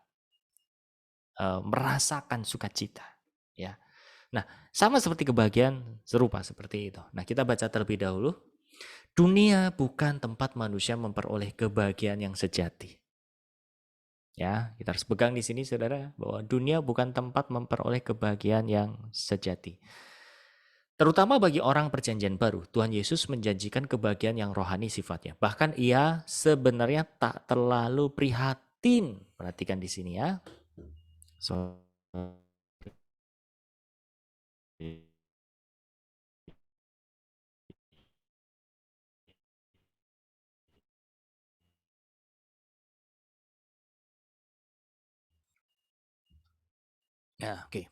A: merasakan sukacita. Ya. Nah, sama seperti kebahagiaan serupa seperti itu. Nah, kita baca terlebih dahulu. Dunia bukan tempat manusia memperoleh kebahagiaan yang sejati. Ya, kita harus pegang di sini saudara bahwa dunia bukan tempat memperoleh kebahagiaan yang sejati. Terutama bagi orang perjanjian baru, Tuhan Yesus menjanjikan kebahagiaan yang rohani sifatnya. Bahkan ia sebenarnya tak terlalu prihatin. Perhatikan di sini ya. Ya, oke.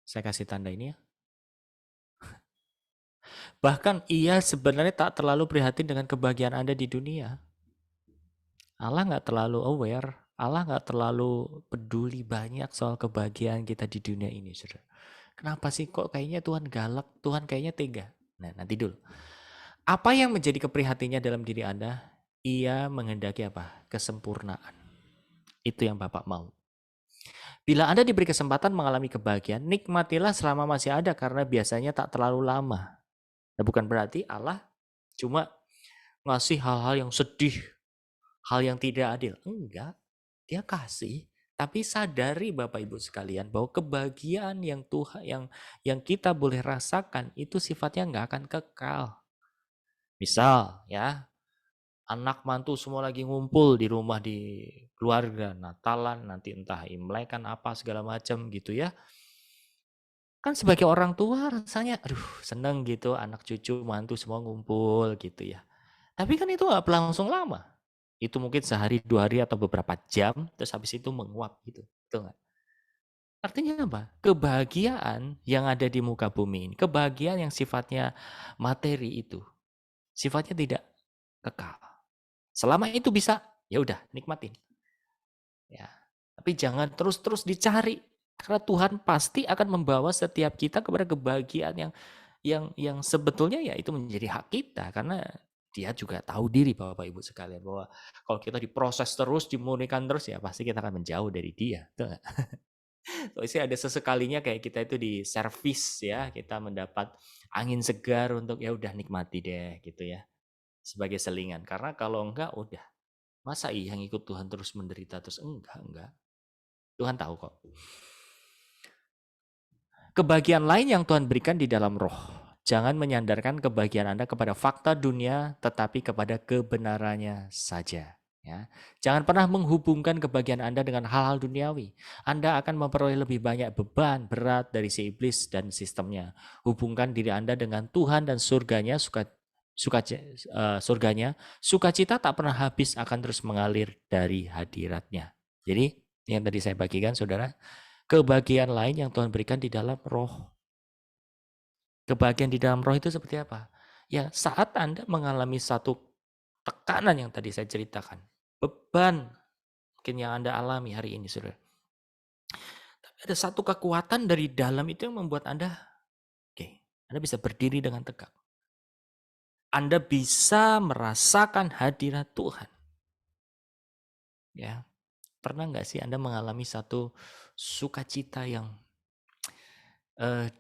A: Saya kasih tanda ini ya. Bahkan ia sebenarnya tak terlalu prihatin dengan kebahagiaan Anda di dunia. Allah nggak terlalu aware, Allah nggak terlalu peduli banyak soal kebahagiaan kita di dunia ini, saudara. Kenapa sih kok kayaknya Tuhan galak, Tuhan kayaknya tega? Nah, nanti dulu. Apa yang menjadi keprihatinnya dalam diri Anda? Ia menghendaki apa? Kesempurnaan. Itu yang Bapak mau. Bila Anda diberi kesempatan mengalami kebahagiaan, nikmatilah selama masih ada karena biasanya tak terlalu lama. Nah, bukan berarti Allah cuma ngasih hal-hal yang sedih, hal yang tidak adil. Enggak, dia kasih. Tapi sadari Bapak Ibu sekalian bahwa kebahagiaan yang Tuhan yang kita boleh rasakan itu sifatnya nggak akan kekal. Misal ya, anak mantu semua lagi ngumpul di rumah di keluarga, Natalan, nanti entah Imlek kan apa segala macam gitu ya. Kan sebagai orang tua rasanya aduh seneng gitu anak cucu mantu semua ngumpul gitu ya. Tapi kan itu nggak berlangsung lama. Itu mungkin sehari, 2 hari, atau beberapa jam, terus habis itu menguap gitu. Betul nggak? Artinya apa? Kebahagiaan yang ada di muka bumi ini, kebahagiaan yang sifatnya materi itu, sifatnya tidak kekal. Selama itu bisa, ya udah nikmatin. Ya. Tapi jangan terus-terus dicari. Karena Tuhan pasti akan membawa setiap kita kepada kebahagiaan yang sebetulnya ya itu menjadi hak kita karena dia juga tahu diri Bapak Ibu sekalian bahwa kalau kita diproses terus, dimurnikan terus ya pasti kita akan menjauh dari dia. Betul nggak? Sih ada sesekalinya kayak kita itu di servis ya, kita mendapat angin segar untuk ya udah nikmati deh gitu ya. Sebagai selingan. Karena kalau enggak udah masa iya yang ikut Tuhan terus menderita terus enggak. Tuhan tahu kok. Kebahagiaan lain yang Tuhan berikan di dalam roh. Jangan menyandarkan kebahagiaan Anda kepada fakta dunia, tetapi kepada kebenarannya saja. Ya. Jangan pernah menghubungkan kebahagiaan Anda dengan hal-hal duniawi. Anda akan memperoleh lebih banyak beban berat dari si iblis dan sistemnya. Hubungkan diri Anda dengan Tuhan dan surganya, surganya. Sukacita tak pernah habis, akan terus mengalir dari hadiratnya. Jadi yang tadi saya bagikan saudara, kebahagiaan lain yang Tuhan berikan di dalam roh. Kebahagiaan di dalam roh itu seperti apa? Ya saat Anda mengalami satu tekanan yang tadi saya ceritakan, beban mungkin yang Anda alami hari ini, saudara. Ada satu kekuatan dari dalam itu yang membuat Anda, Anda bisa berdiri dengan tegak. Anda bisa merasakan hadirat Tuhan. Ya, pernah nggak sih Anda mengalami satu sukacita yang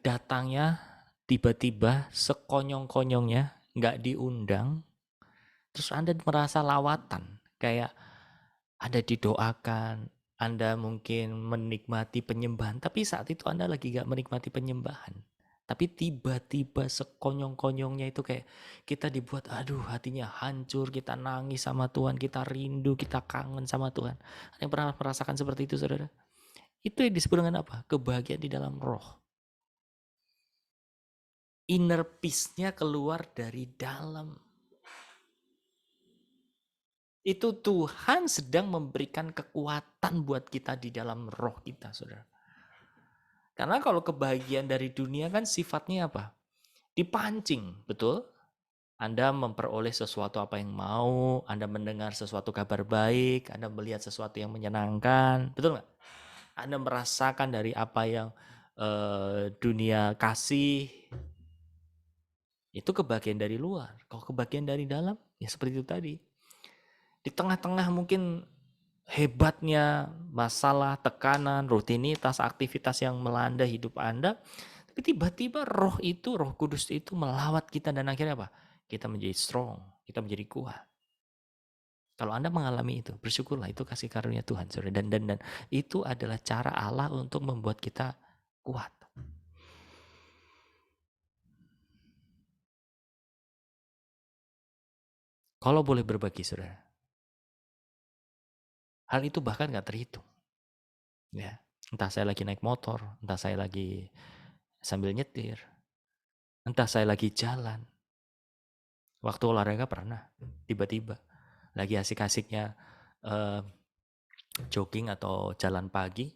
A: datangnya tiba-tiba sekonyong-konyongnya, nggak diundang, terus Anda merasa lawatan, kayak Anda didoakan, Anda mungkin menikmati penyembahan, tapi saat itu Anda lagi nggak menikmati penyembahan. Tapi tiba-tiba sekonyong-konyongnya itu kayak kita dibuat, aduh hatinya hancur, kita nangis sama Tuhan, kita rindu, kita kangen sama Tuhan. Ada yang pernah merasakan seperti itu, saudara? Itu yang disebut dengan apa? Kebahagiaan di dalam roh. Inner peace-nya keluar dari dalam. Itu Tuhan sedang memberikan kekuatan buat kita di dalam roh kita, saudara. Karena kalau kebahagiaan dari dunia kan sifatnya apa? Dipancing, betul? Anda memperoleh sesuatu apa yang mau, Anda mendengar sesuatu kabar baik, Anda melihat sesuatu yang menyenangkan, betul nggak? Anda merasakan dari apa yang dunia kasih, itu kebahagiaan dari luar. Kalau kebahagiaan dari dalam, ya seperti itu tadi. Di tengah-tengah mungkin hebatnya masalah, tekanan, rutinitas, aktivitas yang melanda hidup Anda, tapi tiba-tiba roh itu, roh kudus itu melawat kita dan akhirnya apa? Kita menjadi strong, kita menjadi kuat. Kalau Anda mengalami itu, bersyukurlah, itu kasih karunia Tuhan, saudara. Dan itu adalah cara Allah untuk membuat kita kuat. Kalau boleh berbagi, saudara, hal itu bahkan nggak terhitung. Ya, entah saya lagi naik motor, entah saya lagi sambil nyetir, entah saya lagi jalan. Waktu olahraga pernah, tiba-tiba lagi asik-asiknya jogging atau jalan pagi,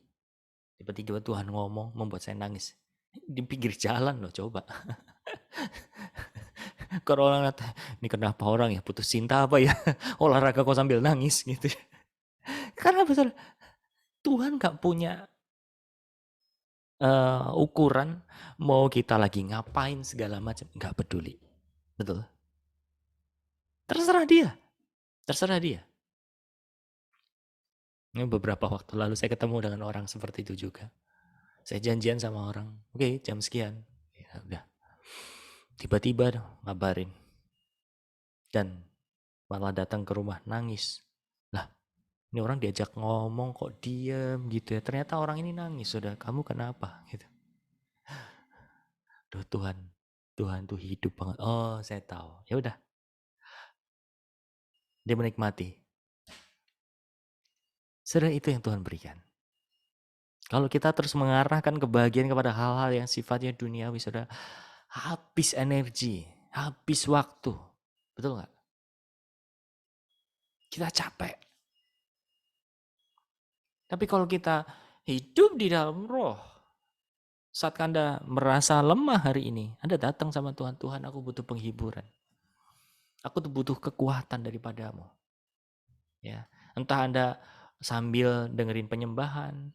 A: tiba-tiba Tuhan ngomong membuat saya nangis. Di pinggir jalan loh, coba. Kalau orang kata, ini kenapa orang ya putus cinta apa ya? Olahraga kok sambil nangis gitu. Karena betul, Tuhan gak punya ukuran mau kita lagi ngapain segala macam, gak peduli. Betul. Terserah dia. Terserah dia. Ini beberapa waktu lalu saya ketemu dengan orang seperti itu juga. Saya janjian sama orang, oke, jam sekian. Ya udah. Tiba-tiba ngabarin. Dan malah datang ke rumah nangis. Lah, ini orang diajak ngomong kok diem gitu ya. Ternyata orang ini nangis, sudah. Kamu kenapa? Gitu. Duh Tuhan, Tuhan tuh hidup banget. Oh, saya tahu. Ya udah, dia menikmati. Sudah, itu yang Tuhan berikan. Kalau kita terus mengarahkan kebahagiaan kepada hal-hal yang sifatnya duniawi, sudah habis energi, habis waktu. Betul nggak? Kita capek. Tapi kalau kita hidup di dalam roh, saat Anda merasa lemah hari ini, Anda datang sama Tuhan, Tuhan aku butuh penghiburan. Aku tuh butuh kekuatan daripadamu. Ya, entah Anda sambil dengerin penyembahan,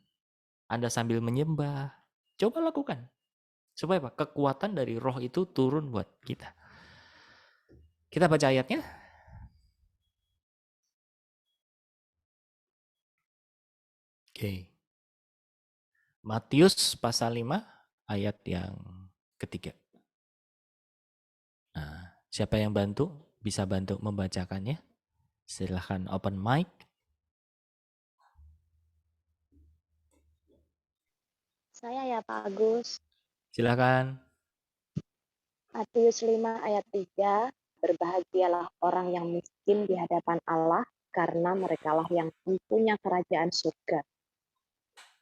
A: Anda sambil menyembah, coba lakukan. Supaya apa? Kekuatan dari roh itu turun buat kita. Kita baca ayatnya. Oke. Matius pasal 5 ayat yang ketiga. Nah, siapa yang bantu? Bisa bantu membacakannya? Silahkan open mic.
B: Saya ya Pak Agus.
A: Silahkan.
B: Matius 5 ayat 3, berbahagialah orang yang miskin di hadapan Allah, karena merekalah yang mempunyai kerajaan surga.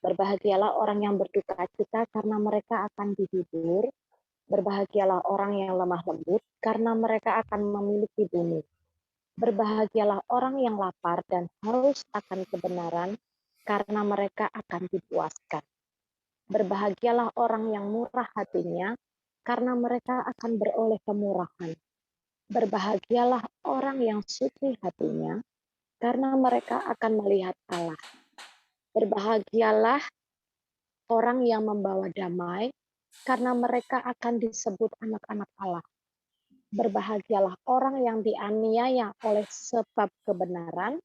B: Berbahagialah orang yang berduka cita, karena mereka akan dihibur. Berbahagialah orang yang lemah lembut, karena mereka akan memiliki bumi. Berbahagialah orang yang lapar dan haus akan kebenaran, karena mereka akan dipuaskan. Berbahagialah orang yang murah hatinya, karena mereka akan beroleh kemurahan. Berbahagialah orang yang suci hatinya, karena mereka akan melihat Allah. Berbahagialah orang yang membawa damai, karena mereka akan disebut anak-anak Allah. Berbahagialah orang yang dianiaya oleh sebab kebenaran,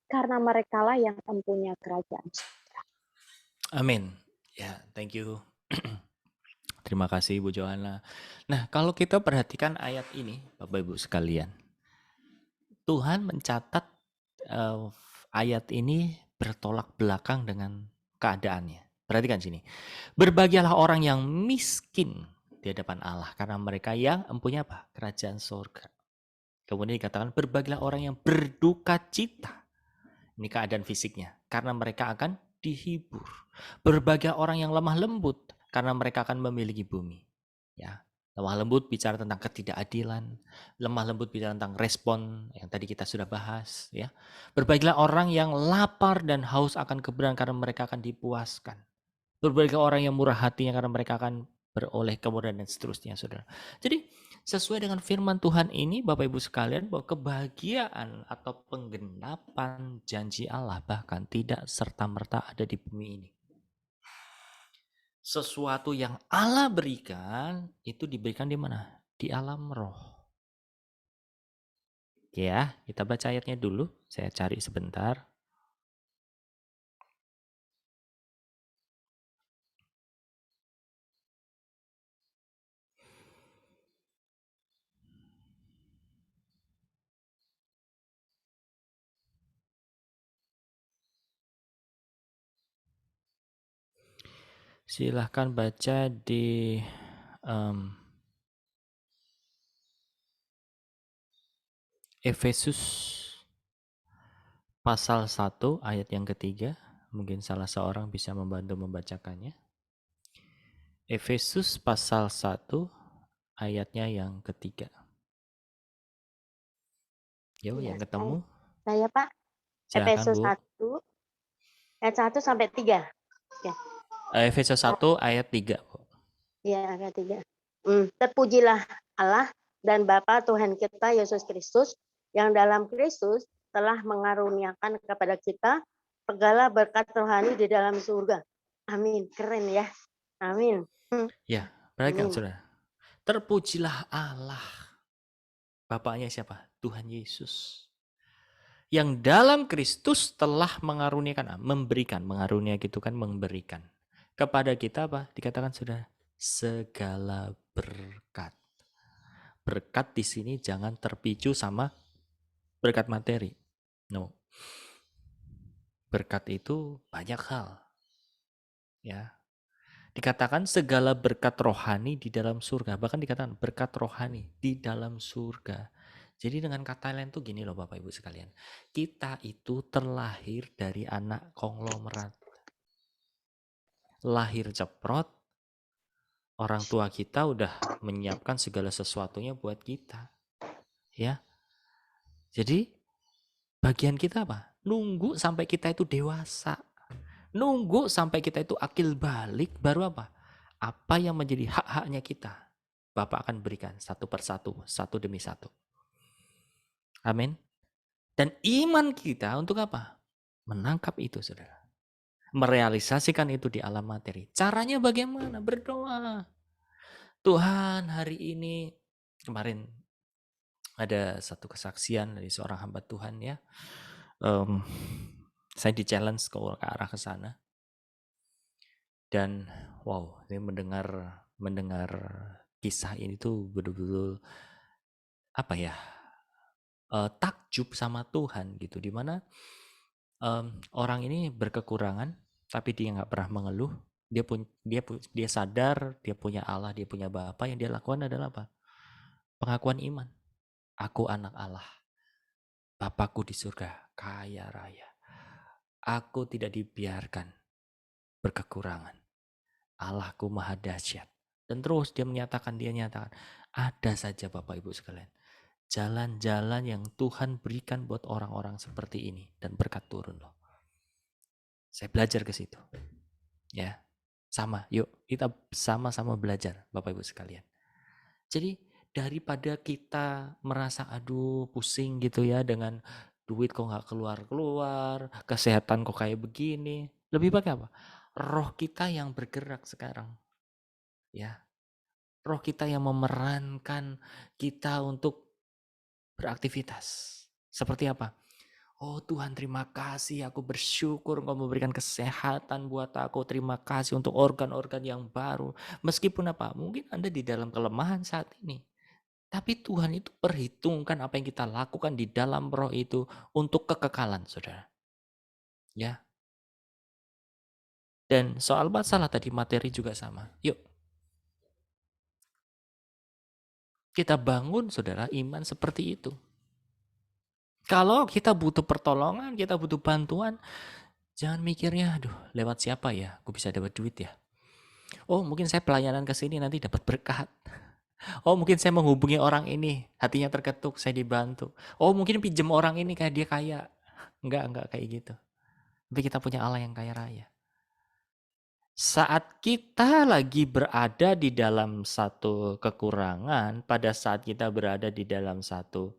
B: karena merekalah yang mempunyai kerajaan surga.
A: Amin. Ya, thank you. Terima kasih Bu Johanna. Nah, kalau kita perhatikan ayat ini, Bapak Ibu sekalian, Tuhan mencatat ayat ini bertolak belakang dengan keadaannya. Perhatikan sini. Berbahagialah orang yang miskin di hadapan Allah, karena mereka yang mempunyai apa? Kerajaan surga. Kemudian dikatakan berbahagialah orang yang berduka cita. Ini keadaan fisiknya, karena mereka akan dihibur. Berbahagia orang yang lemah lembut, karena mereka akan memiliki bumi. Ya, lemah lembut bicara tentang ketidakadilan, lemah lembut bicara tentang respon yang tadi kita sudah bahas. Ya, berbahagialah orang yang lapar dan haus akan kebenaran, karena mereka akan dipuaskan. Berbahagialah orang yang murah hatinya, karena mereka akan beroleh kemudahan dan seterusnya, saudara. Jadi sesuai dengan firman Tuhan ini, Bapak Ibu sekalian, bahwa kebahagiaan atau penggenapan janji Allah bahkan tidak serta-merta ada di bumi ini. Sesuatu yang Allah berikan, itu diberikan di mana? Di alam roh. Ya, kita baca ayatnya dulu. Saya cari sebentar. Silahkan baca di Efesus pasal 1 ayat yang ketiga. Mungkin salah seorang bisa membantu membacakannya. Efesus pasal 1 ayatnya yang ketiga. Yo,
B: Ya,
A: yang ketemu.
B: saya Pak,
A: Silakan
B: Efesus
A: Bu.
B: 1, ayat 1 sampai 3. Ya,
A: Efesus 1 ayat 3. Bu.
B: ya ayat 3. Terpujilah Allah dan Bapa Tuhan kita Yesus Kristus, yang dalam Kristus telah mengaruniakan kepada kita segala berkat rohani di dalam surga. Amin. Keren ya. Amin.
A: Ya, perhatikan
B: Amin.
A: Saudara. Terpujilah Allah. Bapaknya siapa? Tuhan Yesus. Yang dalam Kristus telah mengaruniakan, memberikan, mengarunia gitu kan, memberikan. Kepada kita apa? Dikatakan Saudara, segala berkat. Berkat di sini jangan terpicu sama berkat materi. No. Berkat itu banyak hal. Ya. Dikatakan segala berkat rohani di dalam surga. Bahkan dikatakan berkat rohani di dalam surga. Jadi dengan kata lain tuh gini loh Bapak Ibu sekalian. Kita itu terlahir dari anak konglomerat. Lahir ceprot, orang tua kita udah menyiapkan segala sesuatunya buat kita. Ya. Jadi bagian kita apa? Nunggu sampai kita itu dewasa. Nunggu sampai kita itu akil balik, baru apa? Apa yang menjadi hak-haknya kita, Bapak akan berikan satu persatu, satu demi satu. Amin. Dan iman kita untuk apa? Menangkap itu, saudara. Merealisasikan itu di alam materi. Caranya bagaimana? Berdoa. Tuhan, hari ini, kemarin ada satu kesaksian dari seorang hamba Tuhan ya. Saya di-challenge ke arah ke sana. Dan wow, saya mendengar kisah ini tuh betul-betul apa ya? Takjub sama Tuhan gitu, dimana orang ini berkekurangan tapi dia nggak pernah mengeluh. Dia sadar dia punya Allah, dia punya Bapa, yang dia lakukan adalah apa? Pengakuan iman. Aku anak Allah. Bapakku di surga kaya raya. Aku tidak dibiarkan berkekurangan. Allahku maha dahsyat. Dan terus dia nyatakan, ada saja Bapak Ibu sekalian, jalan-jalan yang Tuhan berikan buat orang-orang seperti ini, dan berkat turun loh. Saya belajar ke situ. Ya. Sama, yuk kita sama-sama belajar Bapak Ibu sekalian. Jadi daripada kita merasa aduh pusing gitu ya dengan duit kok nggak keluar-keluar, kesehatan kok kayak begini, lebih baik apa? roh kita yang bergerak sekarang. Ya, roh kita yang memerankan kita untuk beraktivitas. Seperti apa? Oh Tuhan, terima kasih, aku bersyukur Engkau memberikan kesehatan buat aku. Terima kasih untuk organ-organ yang baru. Meskipun apa? Mungkin Anda di dalam kelemahan saat ini. Tapi Tuhan itu perhitungkan apa yang kita lakukan di dalam roh itu untuk kekekalan, saudara. Ya. Dan soal masalah tadi materi juga sama. Yuk, kita bangun, saudara, iman seperti itu. Kalau kita butuh pertolongan, kita butuh bantuan, jangan mikirnya, aduh, lewat siapa ya? Aku bisa dapat duit ya. Oh, mungkin saya pelayanan ke sini nanti dapat berkat. Oh, mungkin saya menghubungi orang ini, hatinya terketuk, saya dibantu. Oh, mungkin pinjem orang ini kayak dia kaya. Enggak kayak gitu. Tapi kita punya Allah yang kaya raya. Saat kita lagi berada di dalam satu kekurangan, pada saat kita berada di dalam satu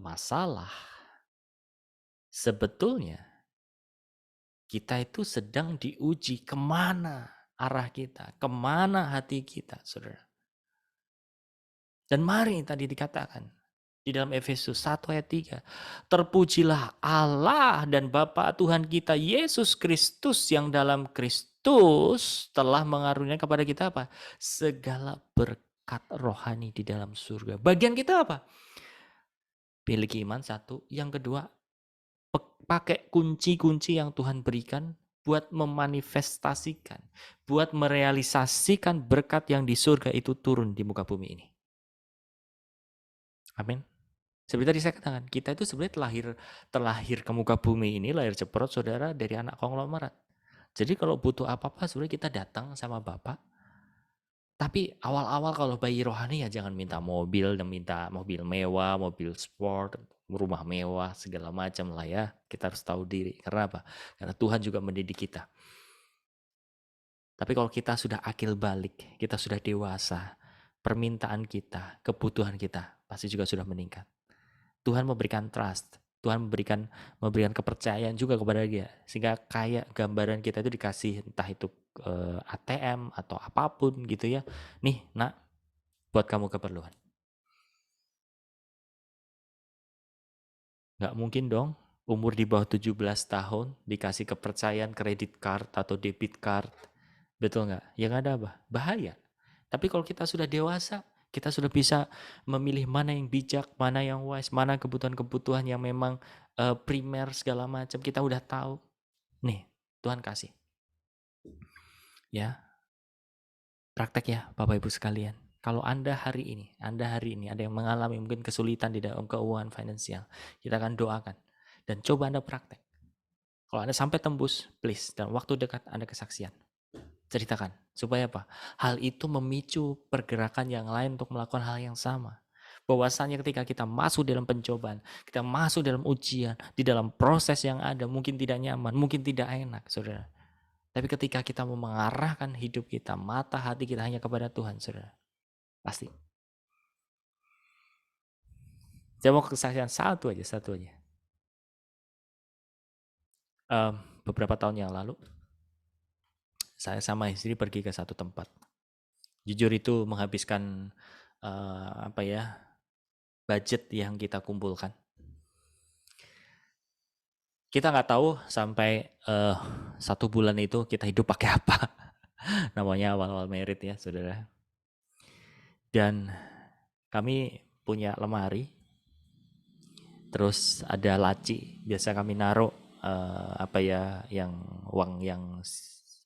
A: masalah, sebetulnya kita itu sedang diuji kemana arah kita, kemana hati kita, saudara. Dan mari tadi dikatakan di dalam Efesus 1 ayat 3, terpujilah Allah dan Bapa Tuhan kita Yesus Kristus yang dalam Kristus telah mengaruniakan kepada kita apa? Segala berkat rohani di dalam surga. Bagian kita apa? Miliki iman satu, yang kedua pakai kunci-kunci yang Tuhan berikan buat memanifestasikan, buat merealisasikan berkat yang di surga itu turun di muka bumi ini. Amin. Seperti tadi saya katakan, kita itu sebenarnya terlahir ke muka bumi ini, lahir ceprot, saudara, dari anak konglomerat. Jadi kalau butuh apa-apa, sebenarnya kita datang sama Bapak. Tapi awal-awal kalau bayi rohani ya jangan minta mobil, dan minta mobil mewah, mobil sport, rumah mewah, segala macam lah ya. Kita harus tahu diri. Karena apa? Karena Tuhan juga mendidik kita. Tapi kalau kita sudah akil balik, kita sudah dewasa, permintaan kita, kebutuhan kita pasti juga sudah meningkat. Tuhan memberikan trust, Tuhan memberikan kepercayaan juga kepada dia, sehingga kayak gambaran kita itu dikasih entah itu ATM atau apapun gitu ya. Nih, nak, buat kamu keperluan. Nggak mungkin dong umur di bawah 17 tahun dikasih kepercayaan kredit card atau debit card. Betul nggak? Yang ada apa? Bahaya. Tapi kalau kita sudah dewasa, kita sudah bisa memilih mana yang bijak, mana yang wise, mana kebutuhan-kebutuhan yang memang primer segala macam. Kita udah tahu. Nih, Tuhan kasih. Ya, praktek ya Bapak Ibu sekalian. Kalau Anda hari ini ada yang mengalami mungkin kesulitan di dalam keuangan finansial, kita akan doakan. Dan coba Anda praktek. Kalau Anda sampai tembus, please, dalam waktu dekat Anda kesaksian. Ceritakan. Supaya apa? Hal itu memicu pergerakan yang lain untuk melakukan hal yang sama. Bahwasannya ketika kita masuk dalam pencobaan, kita masuk dalam ujian, di dalam proses yang ada, mungkin tidak nyaman, mungkin tidak enak, saudara. Tapi ketika kita mau mengarahkan hidup kita, mata hati kita hanya kepada Tuhan, saudara. Pasti. Saya mau kesaksian satu aja. Beberapa tahun yang lalu, saya sama istri pergi ke satu tempat. Jujur itu menghabiskan budget yang kita kumpulkan. Kita nggak tahu sampai 1 bulan itu kita hidup pakai apa. Namanya awal-awal merit ya, saudara. Dan kami punya lemari, terus ada laci. Biasa kami naruh yang uang yang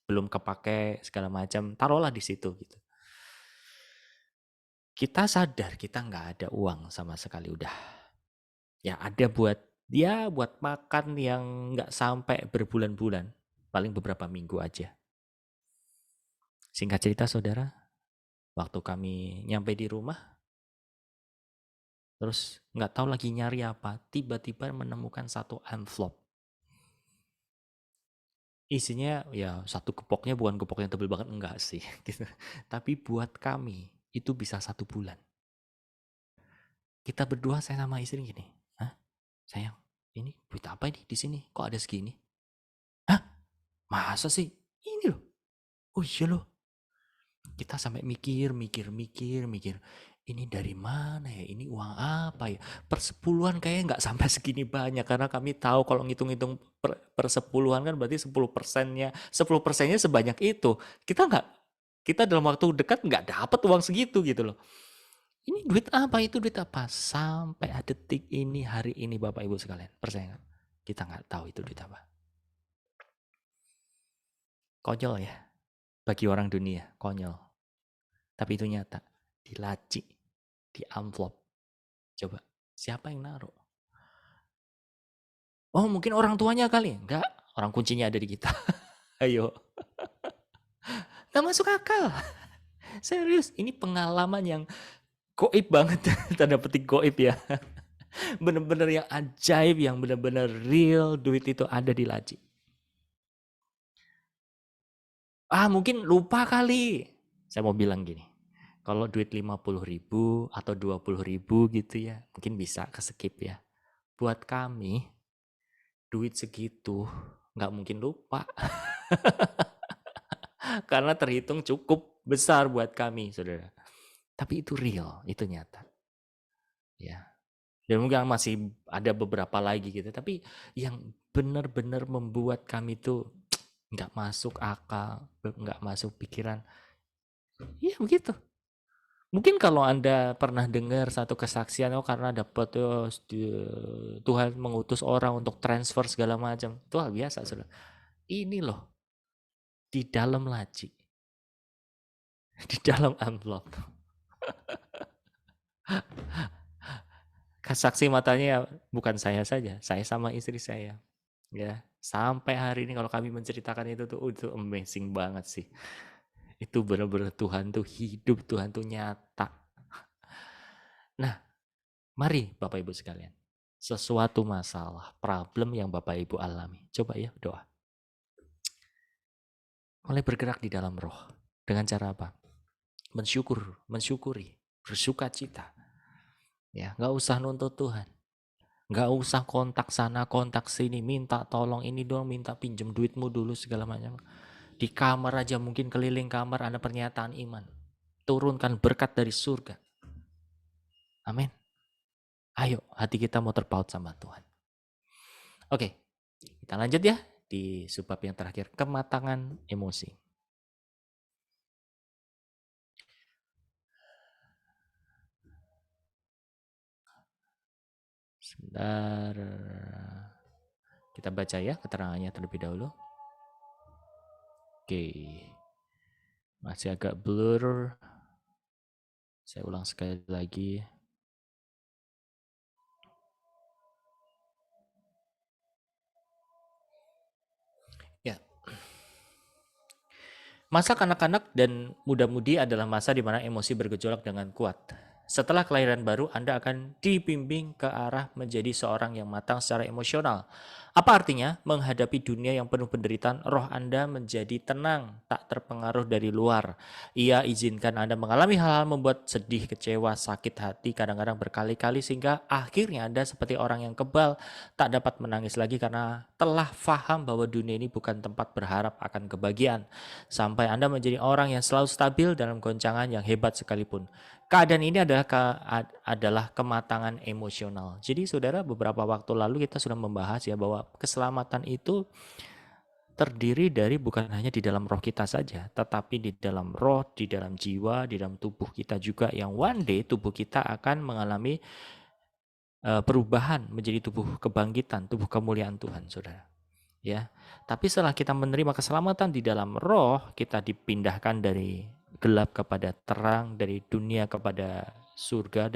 A: belum kepake segala macam, taruhlah di situ gitu. Kita sadar kita nggak ada uang sama sekali udah. Ya ada buat makan yang nggak sampai berbulan-bulan, paling beberapa minggu aja. Singkat cerita saudara, waktu kami nyampe di rumah, terus nggak tahu lagi nyari apa, tiba-tiba menemukan satu envelope. Isinya ya satu gepoknya bukan gepok yang tebel banget, enggak sih. Gitu. Tapi buat kami itu bisa 1 bulan. Kita berdua, saya sama istri gini, hah sayang, ini duit apa ini di sini? Kok ada segini? Hah? Masa sih? Ini loh. Oh iya loh. Kita sampai mikir. Ini dari mana ya? Ini uang apa ya? Persepuluhan kayaknya nggak sampai segini banyak. Karena kami tahu kalau ngitung-ngitung persepuluhan kan berarti 10%-nya. 10%-nya sebanyak itu. Kita dalam waktu dekat nggak dapat uang segitu gitu loh. Ini duit apa? Itu duit apa? Sampai detik ini, hari ini Bapak Ibu sekalian. Percaya nggak? Kita nggak tahu itu duit apa. Konyol ya. Bagi orang dunia, konyol. Tapi itu nyata. Di laci, di amplop. Coba, siapa yang naruh? Oh, mungkin orang tuanya kali. Enggak, orang kuncinya ada di kita. Ayo. Nggak masuk akal. Serius, ini pengalaman yang goib banget. Tanda petik goib ya. Bener-bener yang ajaib, yang bener-bener real. Duit itu ada di laci. Mungkin lupa kali. Saya mau bilang gini. Kalau duit 50.000 atau 20.000 gitu ya, mungkin bisa ke-skip ya. Buat kami, duit segitu nggak mungkin lupa. Karena terhitung cukup besar buat kami, saudara. Tapi itu real, itu nyata. Ya. Dan mungkin masih ada beberapa lagi gitu. Tapi yang benar-benar membuat kami tuh nggak masuk akal, nggak masuk pikiran. Iya begitu. Mungkin kalau Anda pernah dengar satu kesaksian, karena dapat Tuhan mengutus orang untuk transfer segala macam. Itu hal biasa, saudara. Ini loh, di dalam laci. Di dalam amplop. Saksi matanya bukan saya saja, saya sama istri saya. Ya, sampai hari ini kalau kami menceritakan itu amazing banget sih. Itu benar-benar Tuhan tuh hidup, Tuhan tuh nyata. Nah, mari Bapak Ibu sekalian. Sesuatu masalah, problem yang Bapak Ibu alami. Coba ya doa. Mulai bergerak di dalam roh. Dengan cara apa? Mensyukuri, bersuka cita. Ya, nggak usah nuntut Tuhan. Nggak usah kontak sana, kontak sini, minta tolong ini dong, minta pinjem duitmu dulu segala macam. Di kamar aja mungkin keliling kamar ada pernyataan iman. Turunkan berkat dari surga. Amin. Ayo, hati kita mau terpaut sama Tuhan. Oke, kita lanjut ya di subbab yang terakhir, kematangan emosi. Sebentar. Kita baca ya keterangannya terlebih dahulu. Oke. Masih agak blur. Saya ulang sekali lagi. Ya. Masa kanak-kanak dan muda-mudi adalah masa di mana emosi bergejolak dengan kuat. Setelah kelahiran baru, Anda akan dibimbing ke arah menjadi seorang yang matang secara emosional. Apa artinya? Menghadapi dunia yang penuh penderitaan, roh Anda menjadi tenang, tak terpengaruh dari luar. Ia izinkan Anda mengalami hal-hal membuat sedih, kecewa, sakit hati, kadang-kadang berkali-kali, sehingga akhirnya Anda seperti orang yang kebal, tak dapat menangis lagi karena telah faham bahwa dunia ini bukan tempat berharap akan kebahagiaan. Sampai Anda menjadi orang yang selalu stabil dalam goncangan yang hebat sekalipun. Keadaan ini adalah kematangan emosional. Jadi saudara, beberapa waktu lalu kita sudah membahas ya bahwa keselamatan itu terdiri dari bukan hanya di dalam roh kita saja, tetapi di dalam roh, di dalam jiwa, di dalam tubuh kita juga, yang one day tubuh kita akan mengalami perubahan menjadi tubuh kebangkitan, tubuh kemuliaan Tuhan, saudara. Ya, tapi setelah kita menerima keselamatan di dalam roh, kita dipindahkan dari gelap kepada terang, dari dunia kepada surga,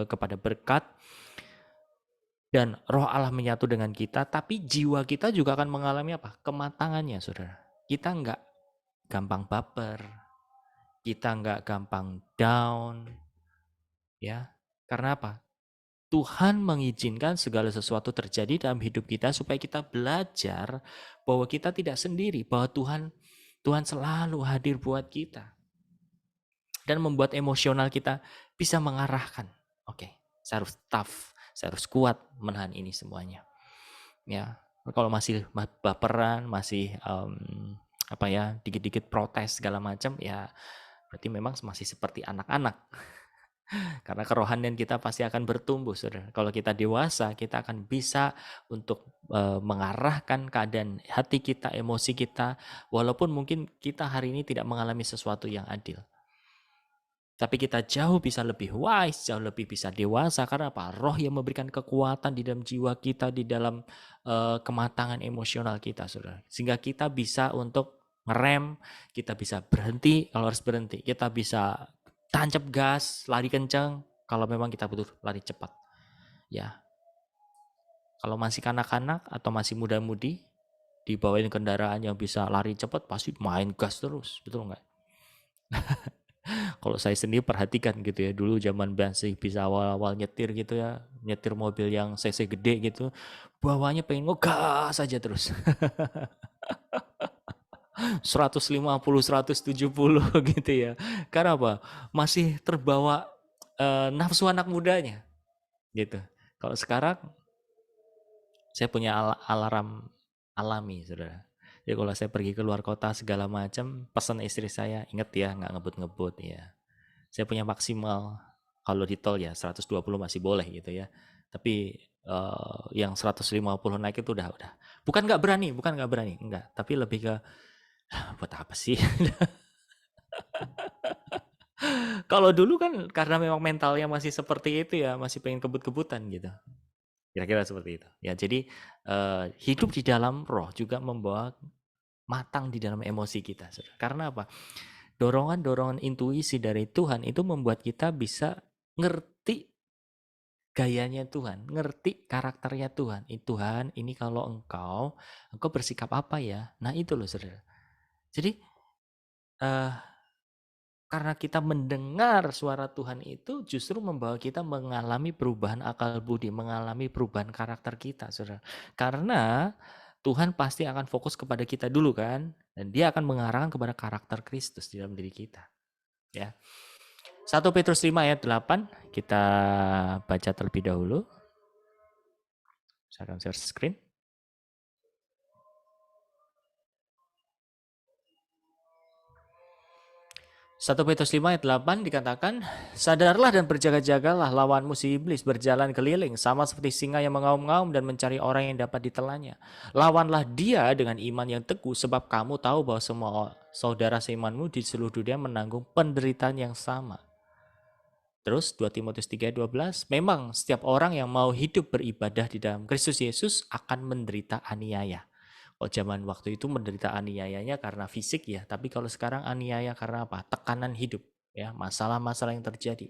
A: kepada berkat, dan roh Allah menyatu dengan kita. Tapi jiwa kita juga akan mengalami apa? Kematangannya, saudara. Kita nggak gampang baper, kita nggak gampang down, ya. Karena apa? Tuhan mengizinkan segala sesuatu terjadi dalam hidup kita supaya kita belajar bahwa kita tidak sendiri, bahwa Tuhan selalu hadir buat kita dan membuat emosional kita bisa mengarahkan. Oke, saya harus tough, saya harus kuat menahan ini semuanya. Ya, kalau masih baperan, masih apa ya, dikit-dikit protes segala macam, ya berarti memang masih seperti anak-anak. Karena kerohanian kita pasti akan bertumbuh, Saudara. Kalau kita dewasa, kita akan bisa untuk mengarahkan keadaan hati kita, emosi kita, walaupun mungkin kita hari ini tidak mengalami sesuatu yang adil. Tapi kita jauh bisa lebih wise, jauh lebih bisa dewasa. Karena apa? Roh yang memberikan kekuatan di dalam jiwa kita, di dalam kematangan emosional kita, Saudara. Sehingga kita bisa untuk ngerem, kita bisa berhenti kalau harus berhenti. Kita bisa tancap gas, lari kencang kalau memang kita butuh lari cepat. Ya, kalau masih kanak-kanak atau masih muda-mudi, dibawain kendaraan yang bisa lari cepat, pasti main gas terus, betul nggak? Kalau saya sendiri perhatikan gitu ya, dulu zaman masih bisa awal-awal nyetir gitu ya, nyetir mobil yang cc gede gitu, bawahnya pengen ngegas aja terus. 150, 170 gitu ya. Karena apa? Masih terbawa nafsu anak mudanya gitu. Kalau sekarang saya punya alarm alami, Saudara. Jadi kalau saya pergi ke luar kota segala macam, pesan istri saya, ingat ya nggak ngebut-ngebut ya. Saya punya maksimal kalau di tol ya 120 masih boleh gitu ya. Tapi yang 150 naik itu udah. Bukan nggak berani, enggak. Tapi lebih ke buat apa sih? Kalau dulu kan karena memang mentalnya masih seperti itu ya, masih pengen kebut-kebutan gitu. Kira-kira seperti itu. Ya, jadi hidup di dalam roh juga membawa matang di dalam emosi kita. Saudara. Karena apa? Dorongan-dorongan intuisi dari Tuhan itu membuat kita bisa ngerti gayanya Tuhan, ngerti karakternya Tuhan. Tuhan, ini kalau engkau bersikap apa ya? Nah itu loh saudara. Jadi karena kita mendengar suara Tuhan itu justru membawa kita mengalami perubahan akal budi, mengalami perubahan karakter kita, saudara. Karena Tuhan pasti akan fokus kepada kita dulu kan, dan Dia akan mengarahkan kepada karakter Kristus di dalam diri kita. Ya, 1 Petrus 5 ayat 8 kita baca terlebih dahulu. Saya akan share screen. 1 Petrus 5 ayat 8 dikatakan, sadarlah dan berjaga-jagalah lawanmu si iblis berjalan keliling sama seperti singa yang mengaum-ngaum dan mencari orang yang dapat ditelannya. Lawanlah dia dengan iman yang teguh sebab kamu tahu bahwa semua saudara seimanmu di seluruh dunia menanggung penderitaan yang sama. Terus 2 Timotius 3 ayat 12, memang setiap orang yang mau hidup beribadah di dalam Kristus Yesus akan menderita aniaya. Oh, zaman waktu itu menderita aniayanya karena fisik ya, tapi kalau sekarang aniaya karena apa? Tekanan hidup, ya, masalah-masalah yang terjadi.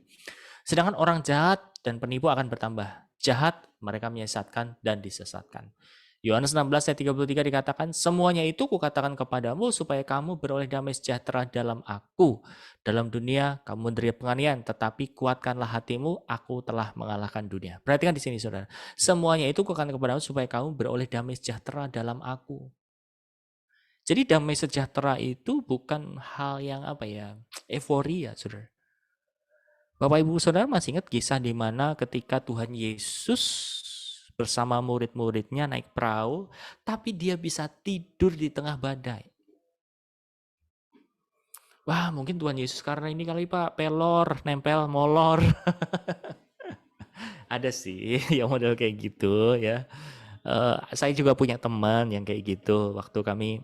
A: Sedangkan orang jahat dan penipu akan bertambah jahat, mereka menyesatkan dan disesatkan. Yohanes 16 ayat 33 dikatakan, semuanya itu kukatakan kepadamu supaya kamu beroleh damai sejahtera dalam aku. Dalam dunia kamu menderita penganiayaan, tetapi kuatkanlah hatimu, aku telah mengalahkan dunia. Perhatikan di sini saudara, semuanya itu kukatakan kepadamu supaya kamu beroleh damai sejahtera dalam aku. Jadi damai sejahtera itu bukan hal yang apa ya, euforia saudara. Bapak Ibu Saudara masih ingat kisah di mana ketika Tuhan Yesus bersama murid-muridnya naik perahu, tapi dia bisa tidur di tengah badai. Wah, mungkin Tuhan Yesus karena ini kali Pak, pelor, nempel, molor. Ada sih yang model kayak gitu ya. Saya juga punya teman yang kayak gitu. Waktu kami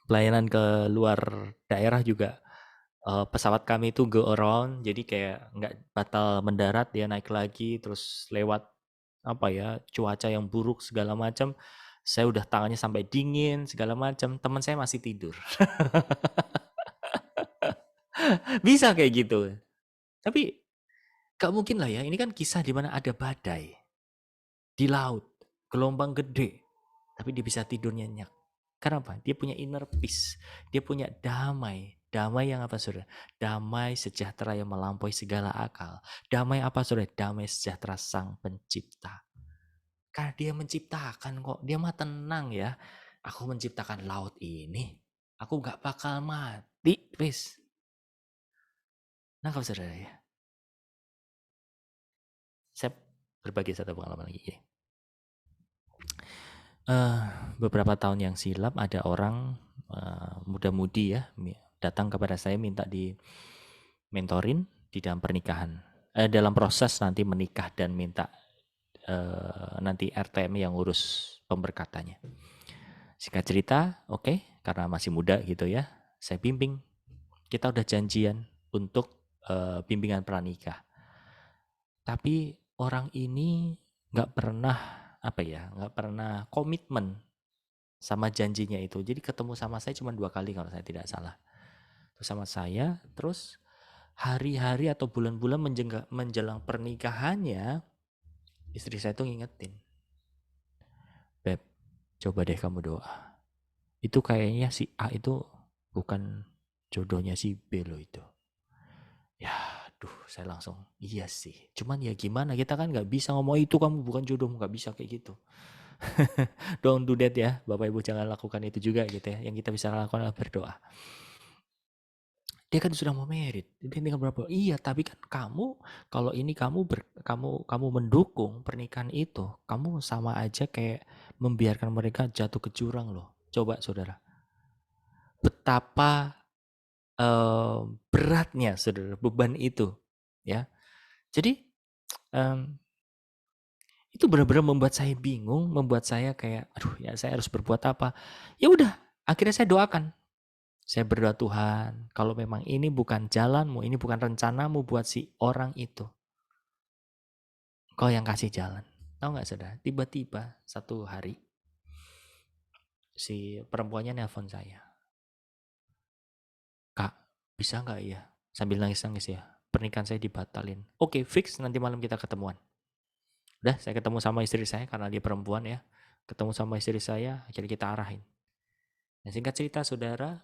A: pelayanan ke luar daerah juga pesawat kami itu go around, jadi kayak nggak batal mendarat, dia naik lagi, terus lewat apa ya cuaca yang buruk segala macam. Saya udah tangannya sampai dingin segala macam, teman saya masih tidur. Bisa kayak gitu. Tapi gak mungkin lah ya, ini kan kisah di mana ada badai di laut, gelombang gede, tapi dia bisa tidur nyenyak. Kenapa? Dia punya inner peace, dia punya damai. Damai yang apa saudara? Damai sejahtera yang melampaui segala akal. Damai apa saudara? Damai sejahtera sang pencipta. Karena dia menciptakan kok, dia mah tenang ya. Aku menciptakan laut ini, aku gak bakal mati, please. Nah kalau saudara ya, saya berbagi satu pengalaman lagi. Beberapa tahun yang silam ada orang muda-mudi ya datang kepada saya minta di mentorin di dalam pernikahan, dalam proses nanti menikah dan minta nanti RTM yang urus pemberkatannya. Singkat cerita, oke, karena masih muda gitu ya, saya bimbing. Kita udah janjian untuk bimbingan pranikah. Tapi orang ini nggak pernah nggak pernah komitmen sama janjinya itu. Jadi ketemu sama saya cuma 2 kali kalau saya tidak salah. Terus sama saya, terus hari-hari atau bulan-bulan menjelang pernikahannya, istri saya tuh ngingetin, Beb, coba deh kamu doa. Itu kayaknya si A itu bukan jodohnya si B loh itu. Ya, saya langsung, iya sih. Cuman ya gimana, kita kan nggak bisa ngomong itu kamu bukan jodohmu, nggak bisa kayak gitu. Don't do that ya, Bapak Ibu jangan lakukan itu juga gitu ya. Yang kita bisa lakukan adalah berdoa. Dia kan sudah mau merit, dia tinggal berapa? Iya, tapi kan kamu kalau ini kamu mendukung pernikahan itu, kamu sama aja kayak membiarkan mereka jatuh ke jurang loh. Coba saudara, betapa beratnya saudara beban itu, ya. Jadi itu benar-benar membuat saya bingung, membuat saya kayak, aduh ya saya harus berbuat apa? Ya udah, akhirnya saya doakan. Saya berdoa, Tuhan, kalau memang ini bukan jalanmu, ini bukan rencanamu buat si orang itu, Kau yang kasih jalan. Tahu nggak saudara? Tiba-tiba satu hari si perempuannya nelpon saya, Kak, bisa nggak ya? Sambil nangis-nangis ya, pernikahan saya dibatalin. Oke, fix nanti malam kita ketemuan. Udah, saya ketemu sama istri saya karena dia perempuan ya. Ketemu sama istri saya, akhirnya kita arahin. Nah, singkat cerita saudara,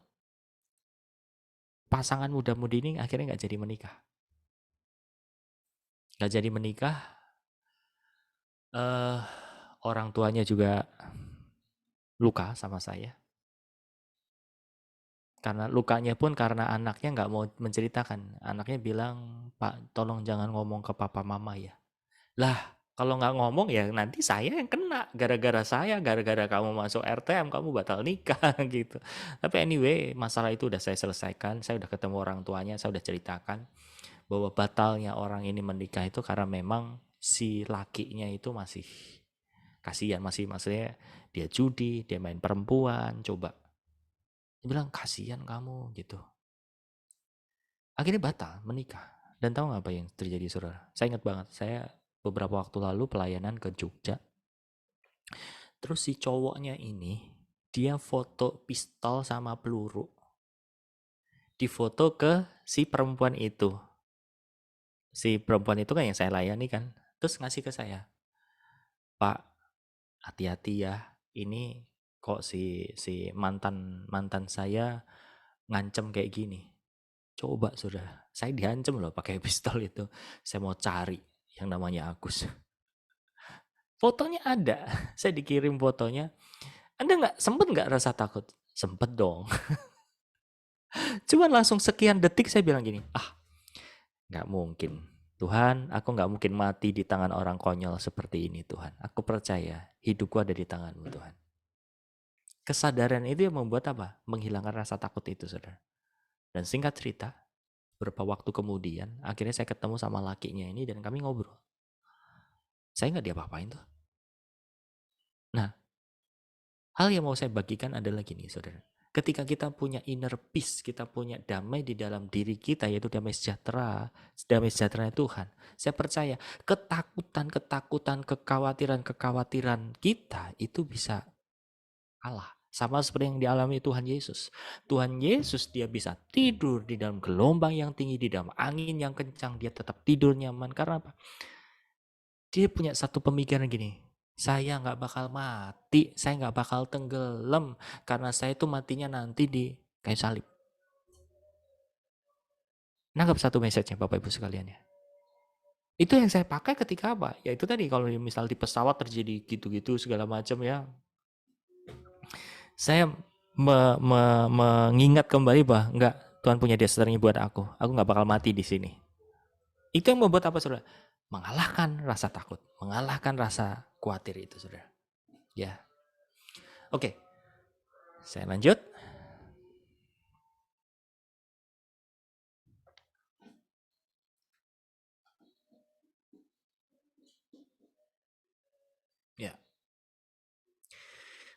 A: pasangan muda-mudi ini akhirnya nggak jadi menikah. Nggak jadi menikah, orang tuanya juga luka sama saya. Karena lukanya pun karena anaknya nggak mau menceritakan. Anaknya bilang, Pak tolong jangan ngomong ke papa mama ya. Lah, kalau nggak ngomong ya nanti saya yang kena. Gara-gara saya, gara-gara kamu masuk RTM, kamu batal nikah gitu. Tapi anyway, masalah itu udah saya selesaikan. Saya udah ketemu orang tuanya, saya udah ceritakan bahwa batalnya orang ini menikah itu karena memang si lakinya itu masih kasihan, maksudnya dia judi, dia main perempuan, coba. Dia bilang kasihan kamu gitu. Akhirnya batal menikah. Dan tahu nggak apa yang terjadi saudara? Saya ingat banget, saya beberapa waktu lalu pelayanan ke Jogja. Terus si cowoknya ini, dia foto pistol sama peluru. Difoto ke si perempuan itu. Si perempuan itu kan yang saya layani kan. Terus ngasih ke saya, Pak, hati-hati ya. Ini kok si mantan saya ngancem kayak gini. Coba sudah, saya diancam loh pakai pistol itu. Saya mau cari yang namanya Agus. Fotonya ada, saya dikirim fotonya. Anda sempet nggak rasa takut? Sempet dong. Cuman langsung sekian detik saya bilang gini, nggak mungkin. Tuhan, aku nggak mungkin mati di tangan orang konyol seperti ini Tuhan. Aku percaya hidupku ada di tangan-Mu Tuhan. Kesadaran itu yang membuat apa? Menghilangkan rasa takut itu saudara. Dan singkat cerita, beberapa waktu kemudian, akhirnya saya ketemu sama lakinya ini dan kami ngobrol. Saya nggak diapa-apain tuh. Nah, hal yang mau saya bagikan adalah gini saudara. Ketika kita punya inner peace, kita punya damai di dalam diri kita, yaitu damai sejahtera Tuhan. Saya percaya ketakutan, kekhawatiran kita itu bisa kalah. Sama seperti yang dialami Tuhan Yesus. Tuhan Yesus dia bisa tidur di dalam gelombang yang tinggi, di dalam angin yang kencang, dia tetap tidur nyaman. Karena apa? Dia punya satu pemikiran gini, saya nggak bakal mati, saya nggak bakal tenggelam, karena saya itu matinya nanti di kayu salib. Nangkap satu message-nya Bapak Ibu sekalian ya. Itu yang saya pakai ketika apa? Ya itu tadi kalau misal di pesawat terjadi gitu-gitu segala macam ya. Saya mengingat kembali bahwa enggak, Tuhan punya destiny buat aku. Aku nggak bakal mati di sini. Itu yang membuat apa saudara? Mengalahkan rasa takut, mengalahkan rasa khawatir itu saudara. Ya, oke. Saya lanjut.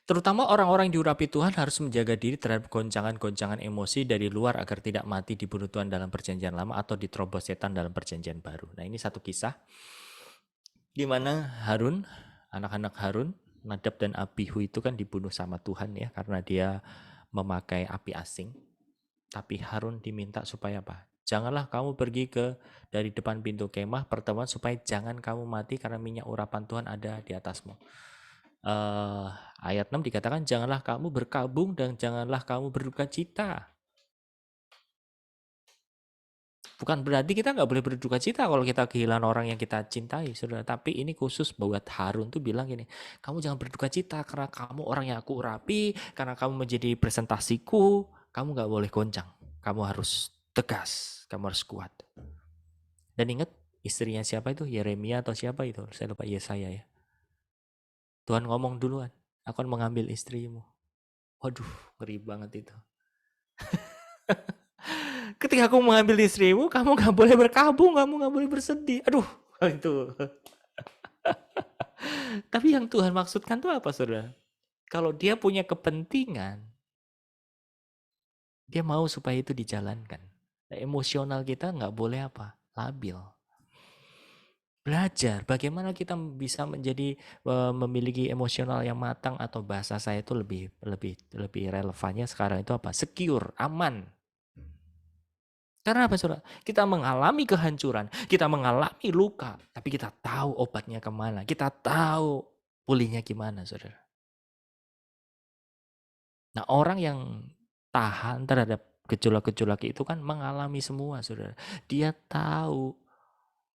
A: Terutama orang-orang yang diurapi Tuhan harus menjaga diri terhadap goncangan-goncangan emosi dari luar agar tidak mati dibunuh Tuhan dalam perjanjian lama atau diterobos setan dalam perjanjian baru. Nah, ini satu kisah di mana Harun, anak-anak Harun, Nadab dan Abihu itu kan dibunuh sama Tuhan ya karena dia memakai api asing. Tapi Harun diminta supaya apa? Janganlah kamu pergi dari depan pintu kemah pertemuan supaya jangan kamu mati karena minyak urapan Tuhan ada di atasmu. Ayat 6 dikatakan janganlah kamu berkabung dan janganlah kamu berduka cita. Bukan berarti kita nggak boleh berduka cita kalau kita kehilangan orang yang kita cintai, saudara. Tapi ini khusus buat Harun tuh bilang gini, kamu jangan berduka cita karena kamu orang yang aku urapi, karena kamu menjadi presentasiku, kamu nggak boleh goncang. Kamu harus tegas, kamu harus kuat. Dan ingat, istrinya siapa itu? Yeremia atau siapa itu? Saya lupa, Yesaya ya. Tuhan ngomong duluan, aku akan mengambil istrimu. Waduh, ngeri banget itu. Ketika aku mengambil istrimu, kamu gak boleh berkabung, kamu gak boleh bersedih. Aduh, itu. Tapi yang Tuhan maksudkan itu apa, saudara? Kalau dia punya kepentingan, dia mau supaya itu dijalankan. Nah, emosional kita gak boleh apa? Labil. Belajar bagaimana kita bisa menjadi memiliki emosional yang matang, atau bahasa saya itu lebih relevannya sekarang itu apa? Secure, aman. Karena apa, saudara? Kita mengalami kehancuran, kita mengalami luka, tapi kita tahu obatnya kemana, kita tahu pulihnya gimana, saudara. Nah, orang yang tahan terhadap gejolak-gejolak itu kan mengalami semua, saudara. Dia tahu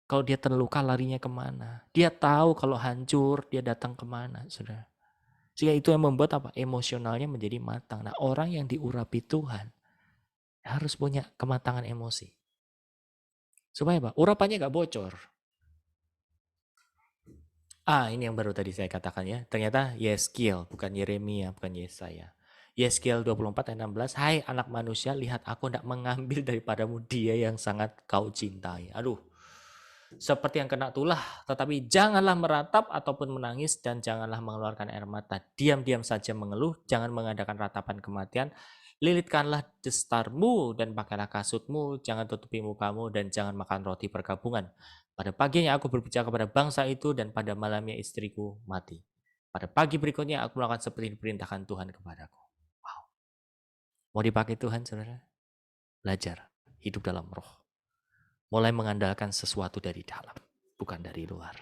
A: kalau dia terluka larinya kemana. Dia tahu kalau hancur dia datang kemana, saudara. Sehingga itu yang membuat apa? Emosionalnya menjadi matang. Nah, orang yang diurapi Tuhan harus punya kematangan emosi. Supaya apa? Urapannya gak bocor. Ini yang baru tadi saya katakan ya. Ternyata Yeskiel, bukan Yeremia, bukan Yesaya. Yeskiel 24 ayat 16, hai anak manusia, lihat aku hendak mengambil daripadamu dia yang sangat kau cintai. Aduh, seperti yang kena tulah, tetapi janganlah meratap ataupun menangis dan janganlah mengeluarkan air mata. Diam-diam saja mengeluh, jangan mengadakan ratapan kematian. Lilitkanlah destarmu dan pakailah kasutmu, jangan tutupi mukamu dan jangan makan roti perkabungan. Pada paginya aku berbicara kepada bangsa itu dan pada malamnya istriku mati. Pada pagi berikutnya aku melakukan seperti diperintahkan Tuhan kepadaku. Wow. Mau dipakai Tuhan, saudara? Belajar hidup dalam roh. Mulai mengandalkan sesuatu dari dalam, bukan dari luar.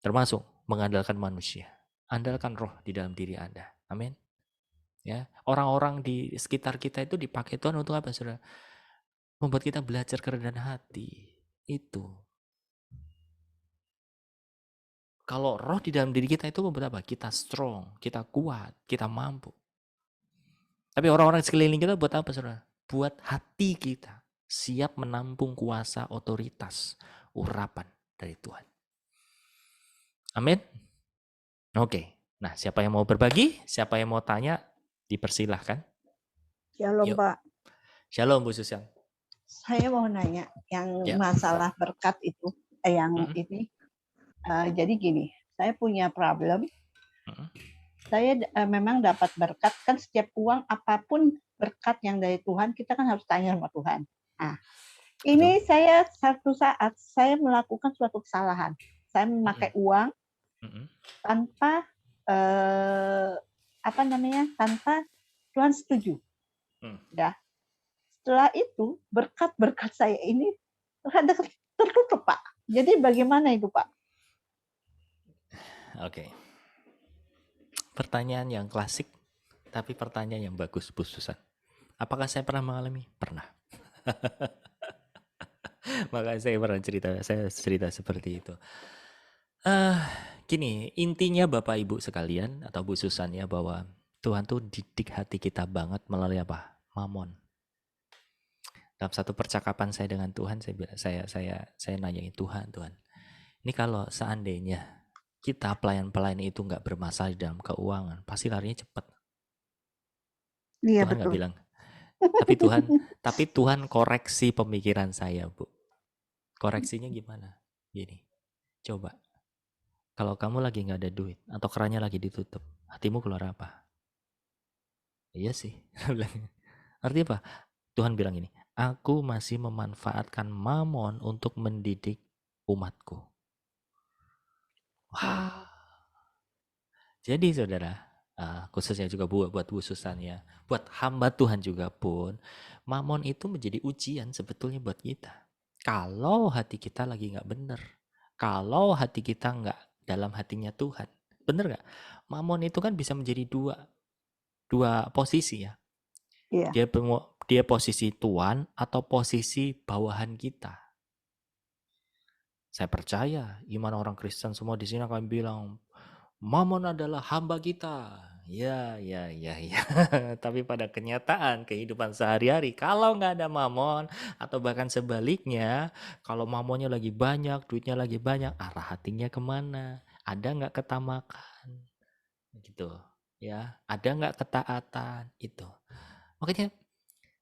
A: Termasuk mengandalkan manusia. Andalkan roh di dalam diri Anda. Amin. Ya, orang-orang di sekitar kita itu dipakai Tuhan untuk apa, saudara? Membuat kita belajar kerendahan hati. Itu. Kalau roh di dalam diri kita itu membuat apa? Kita strong, kita kuat, kita mampu. Tapi orang-orang sekeliling kita buat apa, saudara? Buat hati kita siap menampung kuasa, otoritas, urapan dari Tuhan. Amin. Oke. Nah, siapa yang mau berbagi? Siapa yang mau tanya? Dipersilahkan.
C: Shalom,
A: Yuk.
C: Pak.
A: Shalom, Bu Susan.
C: Saya mau nanya yang
A: Ya.
C: masalah berkat itu, yang ini. Jadi gini, saya punya problem. Saya memang dapat berkat, kan setiap uang apapun berkat yang dari Tuhan, kita kan harus tanya sama Tuhan. Nah, ini saya satu saat saya melakukan suatu kesalahan. Saya memakai uang tanpa tanpa Tuhan setuju. Ya. Setelah itu berkat-berkat saya ini tertutup, Pak. Jadi bagaimana itu, Pak?
A: Oke. Pertanyaan yang klasik, tapi pertanyaan yang bagus, Bu Susan. Apakah saya pernah mengalami? Pernah. Makanya saya cerita seperti itu. Gini, intinya Bapak Ibu sekalian atau Bu Susan ya, bahwa Tuhan tuh didik hati kita banget melalui apa? Mamon. Dalam satu percakapan saya dengan Tuhan, saya nanyain Tuhan, ini kalau seandainya kita pelayan-pelayan itu nggak bermasalah di dalam keuangan, pasti larinya cepat.
C: Iya,
A: Tuhan nggak bilang. Tapi Tuhan koreksi pemikiran saya, Bu. Koreksinya gimana? Gini, coba. Kalau kamu lagi nggak ada duit atau kerannya lagi ditutup, hatimu keluar apa? Iya sih. Artinya apa? Tuhan bilang ini, aku masih memanfaatkan mamon untuk mendidik umatku. Wah. Jadi saudara, khususnya juga buat khususannya, buat hamba Tuhan juga pun, mamon itu menjadi ujian sebetulnya buat kita. Kalau hati kita lagi nggak bener, kalau hati kita nggak dalam hatinya Tuhan, bener nggak? Mamon itu kan bisa menjadi dua posisi ya.
C: Iya.
A: Dia posisi tuan atau posisi bawahan kita. Saya percaya iman orang Kristen semua di sini akan bilang, Mamon adalah hamba kita. Ya. Tapi pada kenyataan kehidupan sehari-hari, kalau nggak ada mamon, atau bahkan sebaliknya, kalau mamonnya lagi banyak, duitnya lagi banyak, arah hatinya kemana? Ada nggak ketamakan? Gitu. Ya, ada nggak ketaatan? Itu. Makanya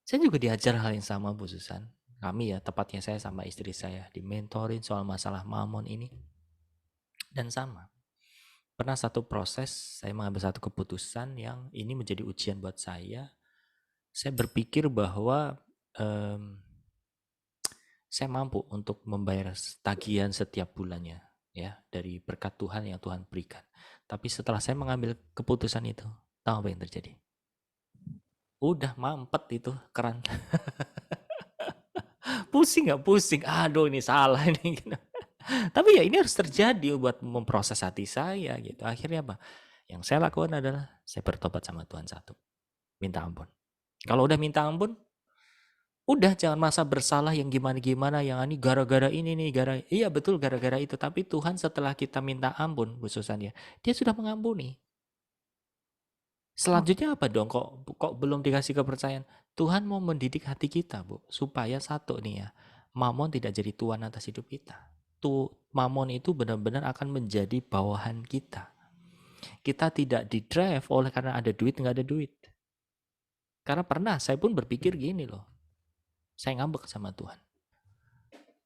A: saya juga diajar hal yang sama, Bu Susan. Kami ya, tepatnya saya sama istri saya, dimentorin soal masalah mamon ini. Dan sama. Pernah satu proses, saya mengambil satu keputusan yang ini menjadi ujian buat saya. Saya berpikir bahwa saya mampu untuk membayar tagihan setiap bulannya, ya, dari berkat Tuhan yang Tuhan berikan. Tapi setelah saya mengambil keputusan itu, tahu apa yang terjadi? Udah mampet itu keran. Pusing nggak pusing? Aduh ini salah ini. Tapi ya ini harus terjadi buat memproses hati saya gitu. Akhirnya apa? Yang saya lakukan adalah saya bertobat sama Tuhan satu. Minta ampun. Kalau udah minta ampun, udah jangan masa bersalah yang gimana-gimana, yang ini gara-gara ini nih, iya betul gara-gara itu. Tapi Tuhan setelah kita minta ampun, Bu Susan ya, Dia sudah mengampuni. Selanjutnya apa dong? Kok belum dikasih kepercayaan? Tuhan mau mendidik hati kita, Bu, supaya satu nih ya, mamon tidak jadi tuan atas hidup kita. Mamon itu benar-benar akan menjadi bawahan kita. Kita tidak di-drive oleh karena ada duit, nggak ada duit. Karena pernah saya pun berpikir gini loh, saya ngambek sama Tuhan.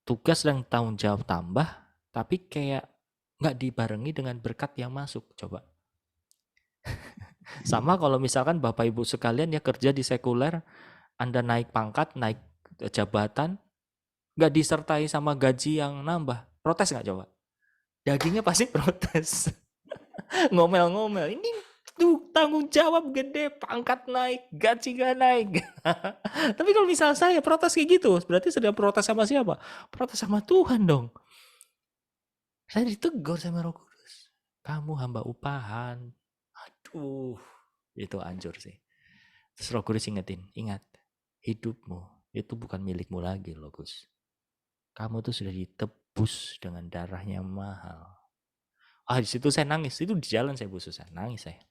A: Tugas dan tanggung jawab tambah, tapi kayak nggak dibarengi dengan berkat yang masuk. Coba. Sama kalau misalkan Bapak Ibu sekalian ya kerja di sekuler, Anda naik pangkat, naik jabatan, nggak disertai sama gaji yang nambah. Protes nggak coba? Dagingnya pasti protes. Ngomel-ngomel. Ini tuh tanggung jawab gede, pangkat naik, gaji gak naik. Tapi kalau misal saya protes kayak gitu, berarti sedang protes sama siapa? Protes sama Tuhan dong. Saya ditegur sama Roh Kudus. Kamu hamba upahan. Aduh, itu hancur sih. Terus Roh Kudus ingetin, ingat, hidupmu itu bukan milikmu lagi loh Gus. Kamu tuh sudah ditebus dengan darahnya mahal. Di situ saya nangis. Itu di jalan saya Bu Susan, nangis saya.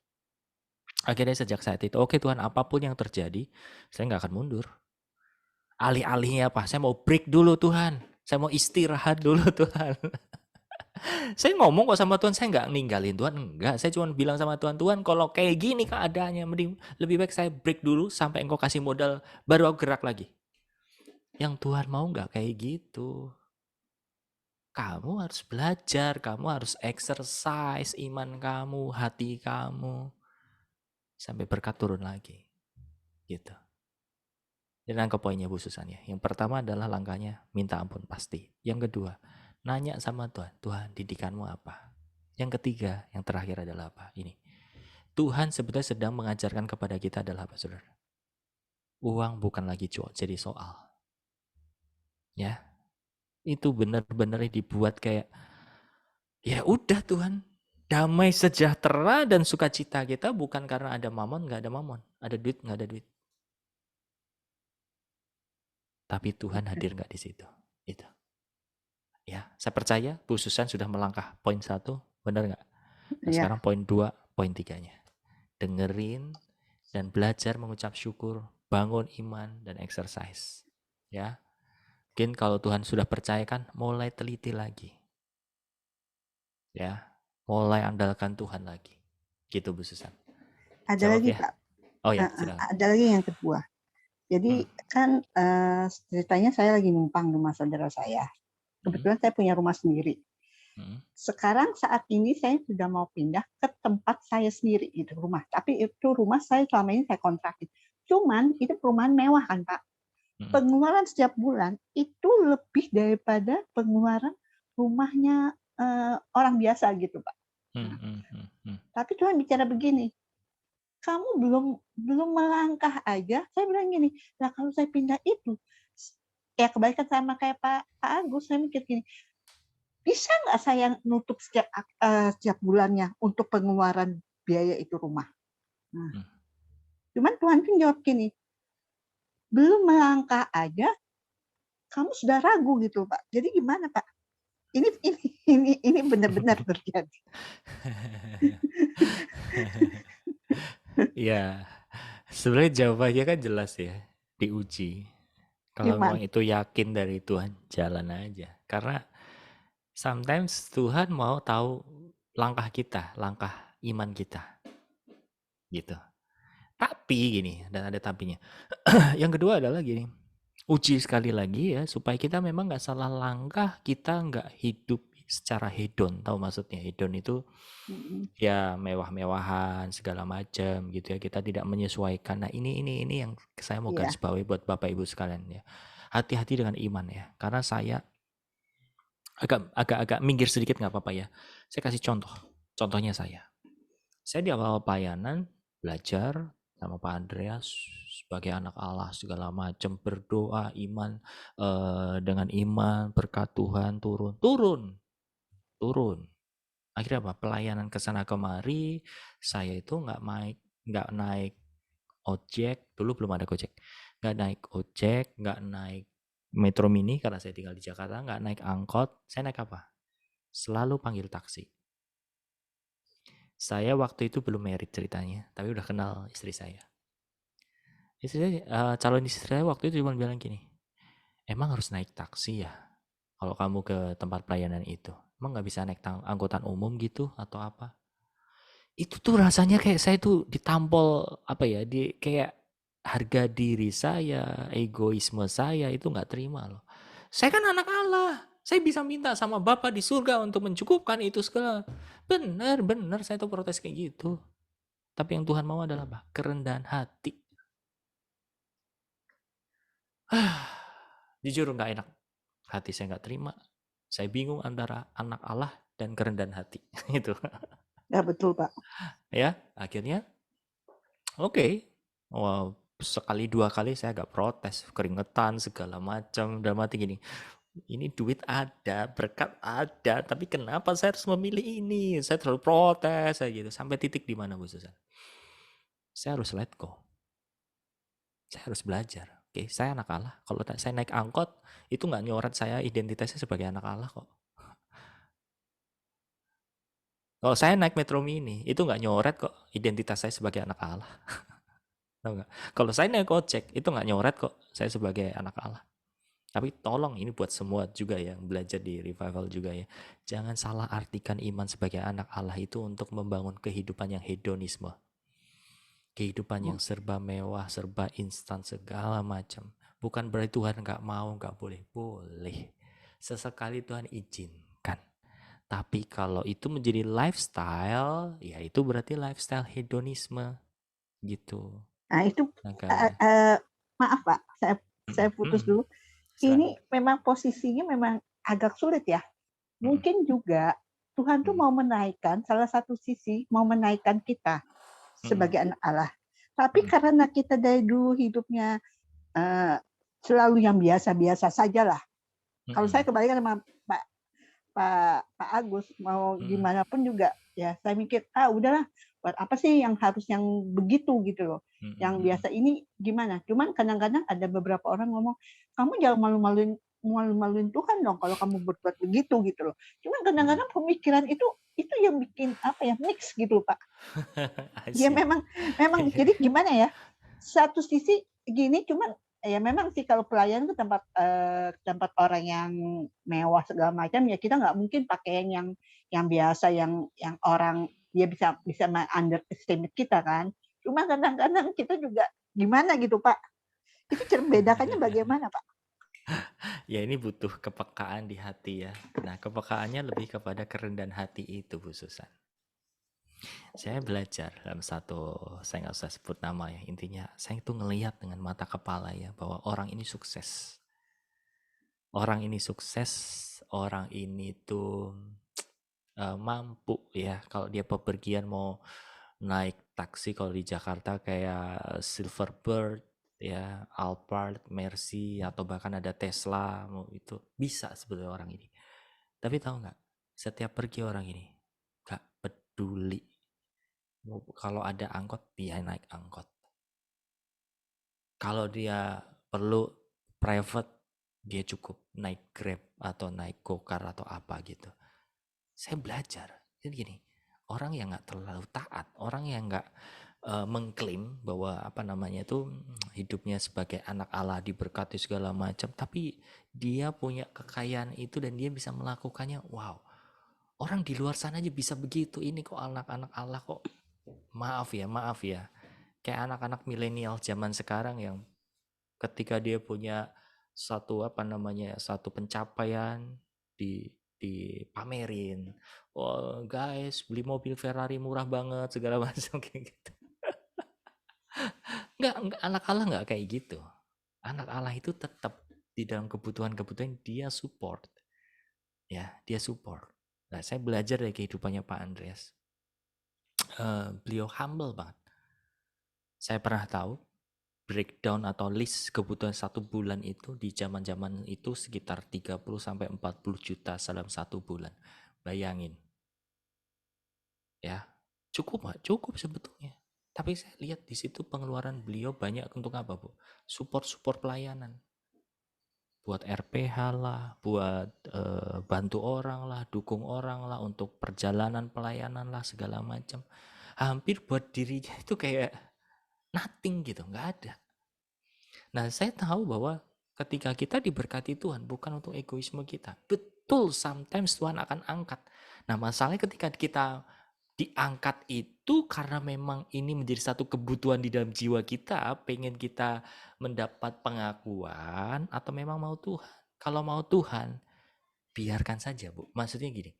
A: Akhirnya sejak saat itu, oke Tuhan, apapun yang terjadi, saya nggak akan mundur. Alih-alihnya apa? Saya mau break dulu Tuhan. Saya mau istirahat dulu Tuhan. Saya ngomong kok sama Tuhan, saya nggak ninggalin Tuhan, enggak. Saya cuma bilang sama Tuhan, Tuhan kalau kayak gini keadaannya, mending lebih baik saya break dulu sampai Engkau kasih modal, baru aku gerak lagi. Yang Tuhan mau nggak kayak gitu. Kamu harus belajar, kamu harus exercise iman kamu, hati kamu. Sampai berkat turun lagi. Gitu. Dan nangkep poinnya Bu Susan ya. Yang pertama adalah langkahnya minta ampun pasti. Yang kedua, nanya sama Tuhan, Tuhan didikanmu apa? Yang ketiga, yang terakhir adalah apa? Ini. Tuhan sebetulnya sedang mengajarkan kepada kita adalah apa, saudara? Uang bukan lagi jadi soal. Ya. Itu benar-benar dibuat kayak, ya udah Tuhan, damai sejahtera dan sukacita kita bukan karena ada mamon, nggak ada mamon. Ada duit, nggak ada duit. Tapi Tuhan hadir nggak di situ. Itu. Ya, saya percaya Bu Susan sudah melangkah poin 1, benar nggak? Nah, sekarang poin 2, poin 3-nya. Dengerin dan belajar mengucap syukur, bangun iman dan exercise. Ya. Mungkin kalau Tuhan sudah percayakan, mulai teliti lagi. Ya, mulai andalkan Tuhan lagi. Gitu Bu Susan.
C: Ada
A: Jawab
C: lagi
A: ya?
C: Pak.
A: Oh ya, silakan.
C: Ada lagi yang kedua. Jadi kan ceritanya saya lagi numpang rumah saudara saya. Kebetulan saya punya rumah sendiri.
A: Mhm.
C: Sekarang saat ini saya sudah mau pindah ke tempat saya sendiri itu rumah. Tapi itu rumah saya selama ini saya kontrakin. Cuman itu perumahan mewah kan Pak.
A: Mhm.
C: Pengeluaran setiap bulan itu lebih daripada pengeluaran rumahnya orang biasa gitu Pak. Tapi Tuhan bicara begini, kamu belum melangkah aja. Saya bilang gini, nah kalau saya pindah itu, ya kebaikan sama kayak Pak Agus, saya mikir gini, bisa nggak saya nutup setiap bulannya untuk pengeluaran biaya itu rumah. Nah, cuman Tuhan pun jawab gini, belum melangkah aja, kamu sudah ragu gitu Pak. Jadi gimana Pak? Ini benar-benar terjadi.
A: Ya, sebenarnya jawabannya kan jelas ya, diuji. Kalau
C: Gimana?
A: memang itu yakin dari Tuhan, jalan aja. Karena sometimes Tuhan mau tahu langkah kita, langkah iman kita. Gitu. Tapi gini, dan ada tapinya. Yang kedua adalah gini, uji sekali lagi ya, supaya kita memang nggak salah langkah, kita nggak hidup secara hedon. Tahu maksudnya hedon itu ya mewah-mewahan segala macam gitu ya, kita tidak menyesuaikan. Nah ini yang saya mau garis bawahi buat Bapak Ibu sekalian ya, hati-hati dengan iman ya, karena saya agak minggir sedikit nggak apa-apa ya, saya kasih contohnya saya di awal pelayanan belajar sama Pak Andreas sebagai anak Allah segala macam, berdoa iman, dengan iman berkat Tuhan turun. Akhirnya apa? Pelayanan ke sana kemari, saya itu nggak naik ojek, dulu belum ada Gojek. Nggak naik ojek, nggak naik Metro Mini karena saya tinggal di Jakarta, nggak naik angkot. Saya naik apa? Selalu panggil taksi. Saya waktu itu belum married ceritanya, tapi udah kenal istri saya. Calon istri saya waktu itu cuma bilang gini, emang harus naik taksi ya kalau kamu ke tempat pelayanan itu? Emang nggak bisa naik angkutan umum gitu atau apa? Itu tuh rasanya kayak saya tuh ditampol apa ya, kayak harga diri saya, egoisme saya itu nggak terima loh. Saya kan anak Allah, saya bisa minta sama Bapa di surga untuk mencukupkan itu segala. Benar saya tuh protes kayak gitu. Tapi yang Tuhan mau adalah apa? Kerendahan hati. Jujur nggak enak, hati saya nggak terima. Saya bingung antara anak Allah dan kerendahan hati. Itu.
C: Ya betul Pak.
A: Ya, akhirnya oke. Wow, sekali dua kali saya agak protes, keringetan segala macam. Dalam hati gini, ini duit ada, berkat ada, tapi kenapa saya harus memilih ini? Saya terlalu protes, saya gitu. Sampai titik di mana Bu Susan? Saya harus let go. Saya harus belajar. Oke, saya anak Allah. Kalau saya naik angkot, itu nggak nyoret saya identitasnya sebagai anak Allah kok. Kalau saya naik Metro Mini, itu nggak nyoret kok identitas saya sebagai anak Allah. Tahu nggak? Kalau saya naik ojek, itu nggak nyoret kok saya sebagai anak Allah. Tapi tolong ini buat semua juga ya, belajar di revival juga ya. Jangan salah artikan iman sebagai anak Allah itu untuk membangun kehidupan yang hedonisme. Kehidupan yang serba mewah, serba instan, segala macam. Bukan berarti Tuhan nggak mau, nggak boleh. Boleh. Sesekali Tuhan izinkan. Tapi kalau itu menjadi lifestyle, ya itu berarti lifestyle hedonisme. Gitu.
C: Nah itu, maaf Pak, saya putus dulu. Ini memang posisinya memang agak sulit ya. Mungkin juga Tuhan tuh mau menaikkan, salah satu sisi mau menaikkan kita sebagai anak Allah. Tapi karena kita dari dulu hidupnya selalu yang biasa-biasa sajalah. Kalau saya kebalikan sama Pak Agus, mau gimana pun juga ya saya mikir, udahlah, buat apa sih yang harus yang begitu gitu loh. Yang biasa ini gimana? Cuman kadang-kadang ada beberapa orang ngomong, kamu jangan malu-maluin Tuhan dong kalau kamu berbuat begitu gitu loh. Cuman kadang-kadang pemikiran itu yang bikin apa ya, mix gitu Pak. Ya memang jadi gimana ya? Satu sisi gini, cuman ya memang sih kalau pelayan itu tempat orang yang mewah segala macam, ya kita nggak mungkin pakai yang biasa, yang orang dia bisa underestimate kita kan. Cuma kadang-kadang kita juga gimana gitu Pak. Itu bedakannya bagaimana Pak?
A: Ya ini butuh kepekaan di hati ya. Nah kepekaannya lebih kepada kerendahan hati itu Bu Susan. Saya belajar dalam satu, saya nggak usah sebut nama ya, intinya saya itu ngelihat dengan mata kepala ya bahwa orang ini sukses. Orang ini sukses, orang ini tuh mampu ya kalau dia bepergian mau naik taksi kalau di Jakarta kayak Silverbird ya, Alphard, Mercy atau bahkan ada Tesla mau itu bisa sebetulnya orang ini. Tapi tahu nggak? Setiap pergi orang ini nggak peduli. Kalau ada angkot dia naik angkot. Kalau dia perlu private dia cukup naik Grab atau naik Gokar atau apa gitu. Saya belajar. Jadi gini, orang yang nggak terlalu taat, orang yang nggak mengklaim bahwa apa namanya itu hidupnya sebagai anak Allah diberkati segala macam, tapi dia punya kekayaan itu dan dia bisa melakukannya. Wow, orang di luar sana aja bisa begitu. Ini kok anak-anak Allah kok maaf ya, kayak anak-anak milenial zaman sekarang yang ketika dia punya satu apa namanya satu pencapaian dipamerin. Oh guys, beli mobil Ferrari murah banget segala macam kayak gitu. Enggak, anak Allah nggak kayak gitu. Anak Allah itu tetap di dalam kebutuhan-kebutuhan dia support. Ya, dia support. Nah, saya belajar dari kehidupannya Pak Andreas. Beliau humble banget. Saya pernah tahu breakdown atau list kebutuhan 1 bulan itu di zaman-zaman itu sekitar 30 sampai 40 juta dalam 1 bulan. Bayangin. Ya, cukup Pak, cukup sebetulnya. Tapi saya lihat di situ pengeluaran beliau banyak untuk apa, Bu? Support pelayanan. Buat RPH lah, buat bantu orang lah, dukung orang lah, untuk perjalanan pelayanan lah, segala macam. Hampir buat dirinya itu kayak nothing gitu, nggak ada. Nah, saya tahu bahwa ketika kita diberkati Tuhan bukan untuk egoisme kita. Betul, sometimes Tuhan akan angkat. Nah, masalahnya ketika kita diangkat itu karena memang ini menjadi satu kebutuhan di dalam jiwa kita, pengen kita mendapat pengakuan atau memang mau Tuhan. Kalau mau Tuhan, biarkan saja, Bu. Maksudnya gini,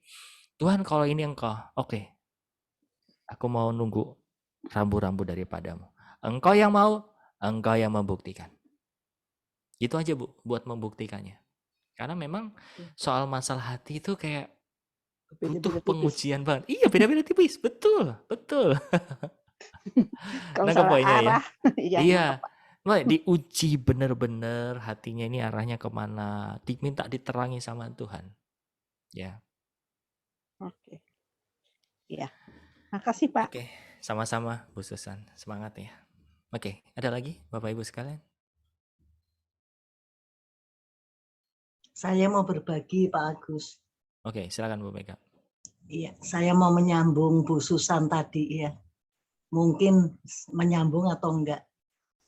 A: Tuhan kalau ini engkau, oke, aku mau nunggu rambu-rambu daripadamu. Engkau yang mau, engkau yang membuktikan. Itu aja Bu, buat membuktikannya. Karena memang soal masalah hati itu kayak butuh
C: Beda-beda tipis.
A: pengujian banget. Iya, beda-beda tipis. Betul, betul.
C: Kalau
A: Nangkep
C: salah
A: poinnya ya?
C: arah, ya
A: Iya.
C: nangkep, Pak.
A: Nah, diuji bener-bener hatinya ini arahnya kemana. Diminta diterangi sama Tuhan. Ya.
C: Oke. Iya. Makasih, Pak.
A: Oke, sama-sama Bu Susan. Semangat ya. Oke, ada lagi Bapak Ibu sekalian?
D: Saya mau berbagi, Pak Agus.
A: Oke, silakan Bu Mega.
D: Iya, saya mau menyambung Bu Susan tadi ya. Mungkin menyambung atau enggak.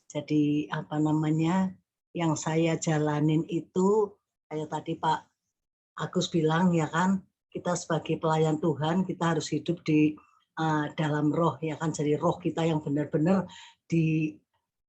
D: Jadi apa namanya, yang saya jalanin itu kayak tadi Pak Agus bilang ya kan, kita sebagai pelayan Tuhan kita harus hidup di dalam roh ya kan. Jadi roh kita yang benar-benar di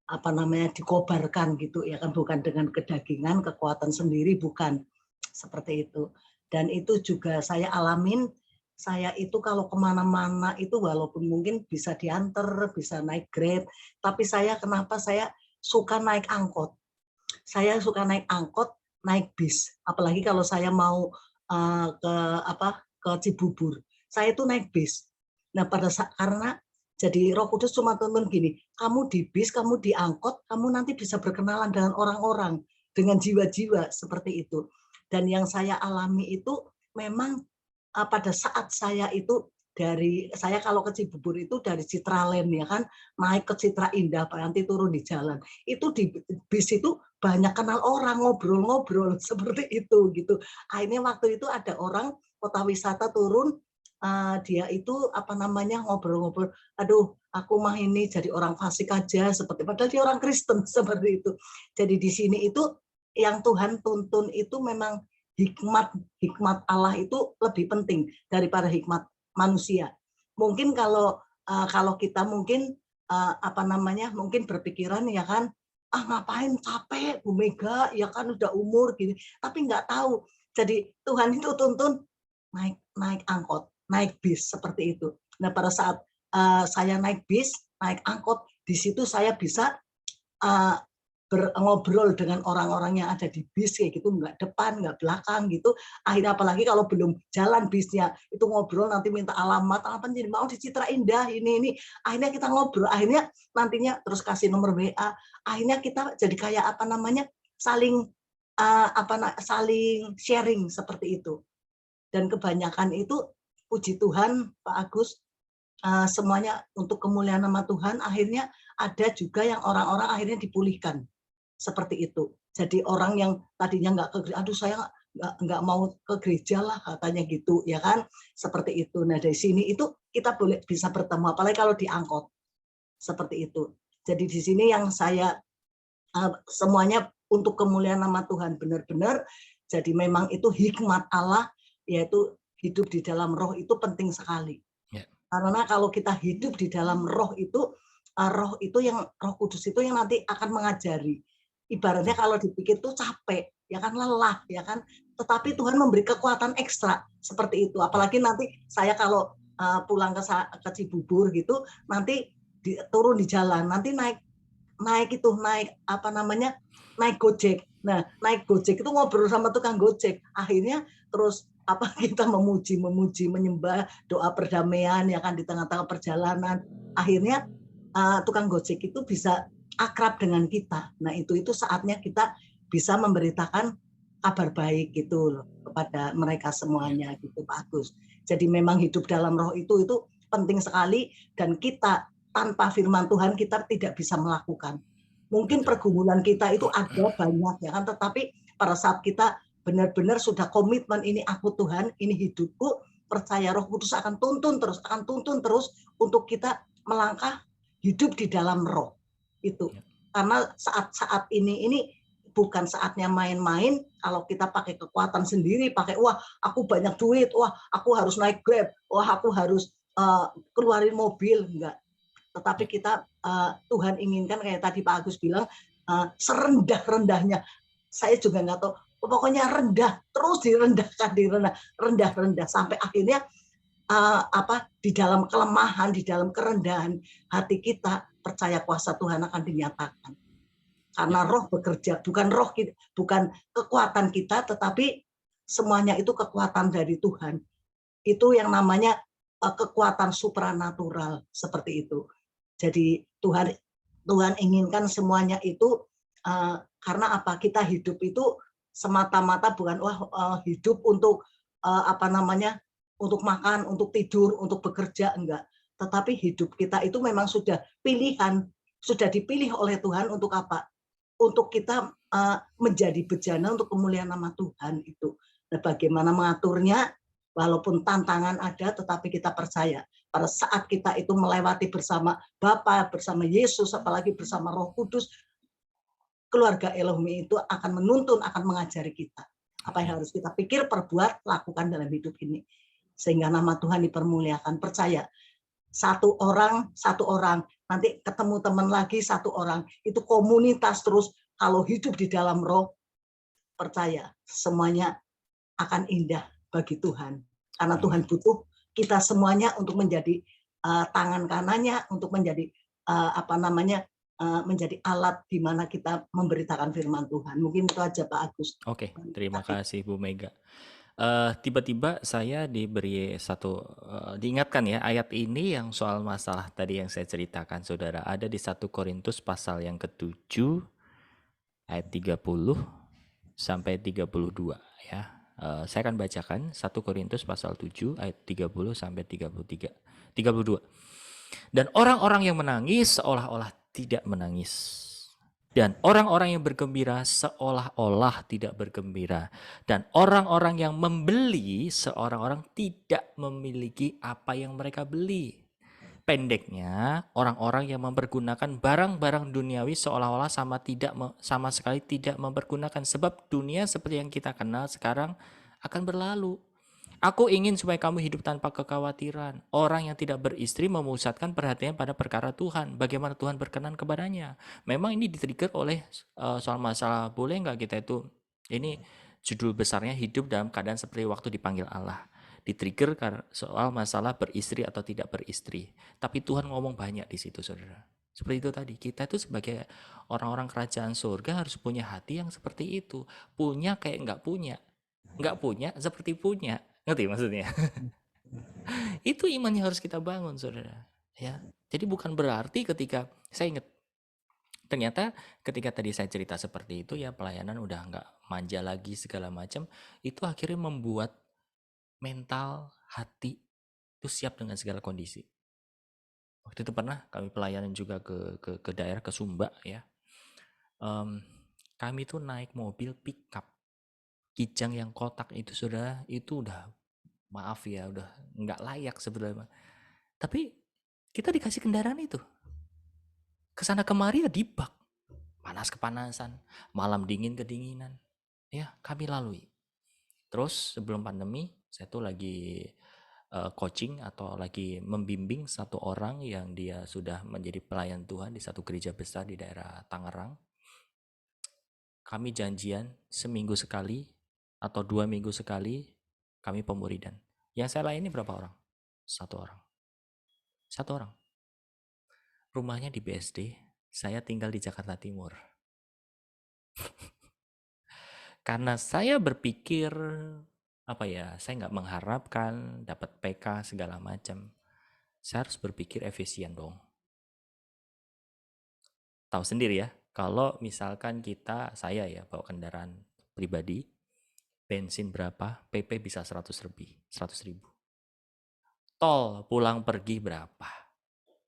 D: apa namanya dikobarkan gitu ya kan, bukan dengan kedagingan, kekuatan sendiri, bukan seperti itu. Dan itu juga saya alamin. Saya itu kalau kemana-mana itu walaupun mungkin bisa diantar, bisa naik Grab, tapi saya kenapa saya suka naik angkot. Saya suka naik angkot, naik bis. Apalagi kalau saya mau ke Cibubur, saya itu naik bis. Nah pada saat karena jadi Roh Kudus cuma tuntun gini, kamu di bis, kamu di angkot, kamu nanti bisa berkenalan dengan orang-orang, dengan jiwa-jiwa seperti itu. Dan yang saya alami itu memang pada saat saya itu saya kalau ke Cibubur itu dari Citraland ya kan, naik ke Citra Indah, nanti turun di jalan. Itu di bis itu banyak kenal orang, ngobrol-ngobrol seperti itu gitu. Akhirnya waktu itu ada orang kota wisata turun, dia itu apa namanya ngobrol-ngobrol, aduh aku mah ini jadi orang fasik aja, seperti padahal dia orang Kristen seperti itu. Jadi di sini itu yang Tuhan tuntun itu memang hikmat Allah itu lebih penting daripada hikmat manusia. Mungkin kalau kita mungkin apa namanya mungkin berpikiran ya kan, ngapain capek Bu Mega, ya kan udah umur gini, tapi nggak tahu. Jadi Tuhan itu tuntun naik angkot, naik bis seperti itu. Nah pada saat saya naik bis, naik angkot, di situ saya bisa ngobrol dengan orang-orang yang ada di bis kayak gitu, nggak depan, nggak belakang gitu. Akhirnya apalagi kalau belum jalan bisnya, itu ngobrol nanti minta alamat, apa jadi mau di Citra Indah ini. Akhirnya kita ngobrol, akhirnya nantinya terus kasih nomor WA. Akhirnya kita jadi kayak saling saling sharing seperti itu. Dan kebanyakan itu puji Tuhan Pak Agus, semuanya untuk kemuliaan nama Tuhan. Akhirnya ada juga yang orang-orang akhirnya dipulihkan seperti itu. Jadi orang yang tadinya nggak ke gereja, aduh saya nggak mau ke gereja lah katanya gitu, ya kan, seperti itu. Nah dari sini itu kita bisa bertemu, apalagi kalau diangkut seperti itu. Jadi di sini yang saya semuanya untuk kemuliaan nama Tuhan benar-benar. Jadi memang itu hikmat Allah, yaitu hidup di dalam roh itu penting sekali. Karena kalau kita hidup di dalam roh itu yang Roh Kudus itu yang nanti akan mengajari. Ibaratnya kalau dipikir tuh capek, ya kan, lelah, ya kan. Tetapi Tuhan memberi kekuatan ekstra seperti itu. Apalagi nanti saya kalau pulang ke Cibubur gitu, nanti turun di jalan, nanti naik Gojek. Nah, naik Gojek itu ngobrol sama tukang Gojek. Akhirnya terus kita memuji, menyembah, doa perdamaian ya kan di tengah-tengah perjalanan. Akhirnya tukang Gojek itu bisa akrab dengan kita. Nah, itu saatnya kita bisa memberitakan kabar baik gitu loh kepada mereka semuanya gitu Pak Agus. Jadi memang hidup dalam roh itu penting sekali, dan kita tanpa firman Tuhan kita tidak bisa melakukan. Mungkin pergumulan kita itu ada banyak ya kan, tetapi pada saat kita benar-benar sudah komitmen, ini aku Tuhan, ini hidupku, percaya Roh Kudus akan tuntun terus untuk kita melangkah hidup di dalam roh itu. Karena saat-saat ini bukan saatnya main-main. Kalau kita pakai kekuatan sendiri, pakai wah aku banyak duit, wah aku harus naik Grab, wah aku harus keluarin mobil, enggak. Tetapi kita Tuhan inginkan kayak tadi Pak Agus bilang, serendah-rendahnya. Saya juga nggak tahu, pokoknya rendah, terus direndahkan, rendah sampai akhirnya di dalam kelemahan, di dalam kerendahan hati kita, percaya kuasa Tuhan akan dinyatakan. Karena roh bekerja, bukan kekuatan kita, tetapi semuanya itu kekuatan dari Tuhan. Itu yang namanya kekuatan supranatural seperti itu. Jadi Tuhan inginkan semuanya itu karena apa? Kita hidup itu semata-mata bukan hidup untuk untuk makan, untuk tidur, untuk bekerja, enggak. Tetapi hidup kita itu memang sudah pilihan, sudah dipilih oleh Tuhan untuk apa? Untuk kita menjadi bejana untuk kemuliaan nama Tuhan itu. Nah, bagaimana mengaturnya? Walaupun tantangan ada, tetapi kita percaya pada saat kita itu melewati bersama Bapa, bersama Yesus, apalagi bersama Roh Kudus, keluarga Elohim itu akan menuntun, akan mengajari kita apa yang harus kita pikir, perbuat, lakukan dalam hidup ini, sehingga nama Tuhan dipermuliakan. Percaya, satu orang, nanti ketemu teman lagi, satu orang, itu komunitas terus. Kalau hidup di dalam roh, percaya semuanya akan indah bagi Tuhan, karena Tuhan butuh kita semuanya untuk menjadi tangan kanannya, untuk menjadi menjadi alat di mana kita memberitakan firman Tuhan. Mungkin itu aja Pak Agus.
A: Oke, terima kasih Bu Mega. Tiba-tiba saya diberi diingatkan ya, ayat ini yang soal masalah tadi yang saya ceritakan saudara, ada di 1 Korintus pasal yang ke-7 ayat 30 sampai 32 ya. Saya akan bacakan 1 Korintus pasal 7 ayat 30 sampai 32. Dan orang-orang yang menangis seolah-olah tidak menangis. Dan orang-orang yang bergembira seolah-olah tidak bergembira. Dan orang-orang yang membeli seorang-orang tidak memiliki apa yang mereka beli. Pendeknya, orang-orang yang mempergunakan barang-barang duniawi seolah-olah sama sekali tidak mempergunakan. Sebab dunia seperti yang kita kenal sekarang akan berlalu. Aku ingin supaya kamu hidup tanpa kekhawatiran. Orang yang tidak beristri memusatkan perhatiannya pada perkara Tuhan. Bagaimana Tuhan berkenan kepadanya. Memang ini di-trigger oleh soal masalah boleh nggak kita itu, ini judul besarnya hidup dalam keadaan seperti waktu dipanggil Allah. Di-trigger soal masalah beristri atau tidak beristri. Tapi Tuhan ngomong banyak di situ, saudara. Seperti itu tadi, kita itu sebagai orang-orang kerajaan surga harus punya hati yang seperti itu. Punya kayak nggak punya. Nggak punya seperti punya. Ngerti maksudnya? Itu iman yang harus kita bangun, saudara. Ya, jadi bukan berarti ketika saya ingat, ternyata ketika tadi saya cerita seperti itu ya pelayanan udah nggak manja lagi segala macam, itu akhirnya membuat mental hati itu siap dengan segala kondisi. Waktu itu pernah kami pelayanan juga ke daerah ke Sumba ya. Kami tuh naik mobil pickup Kijang yang kotak itu, saudara, itu udah maaf ya udah nggak layak sebenarnya. Tapi kita dikasih kendaraan itu. Kesana kemari ya dibak. Panas kepanasan, malam dingin kedinginan. Ya, kami lalui. Terus sebelum pandemi, saya tuh lagi coaching atau lagi membimbing satu orang yang dia sudah menjadi pelayan Tuhan di satu gereja besar di daerah Tangerang. Kami janjian seminggu sekali atau 2 minggu sekali kami pemuridan. Yang saya layani berapa orang? 1 orang. 1 orang. Rumahnya di BSD, saya tinggal di Jakarta Timur. Karena saya berpikir, saya nggak mengharapkan dapat PK segala macam. Saya harus berpikir efisien dong. Tahu sendiri ya, kalau misalkan saya ya bawa kendaraan pribadi, bensin berapa, PP bisa 100 ribu. Tol pulang pergi berapa?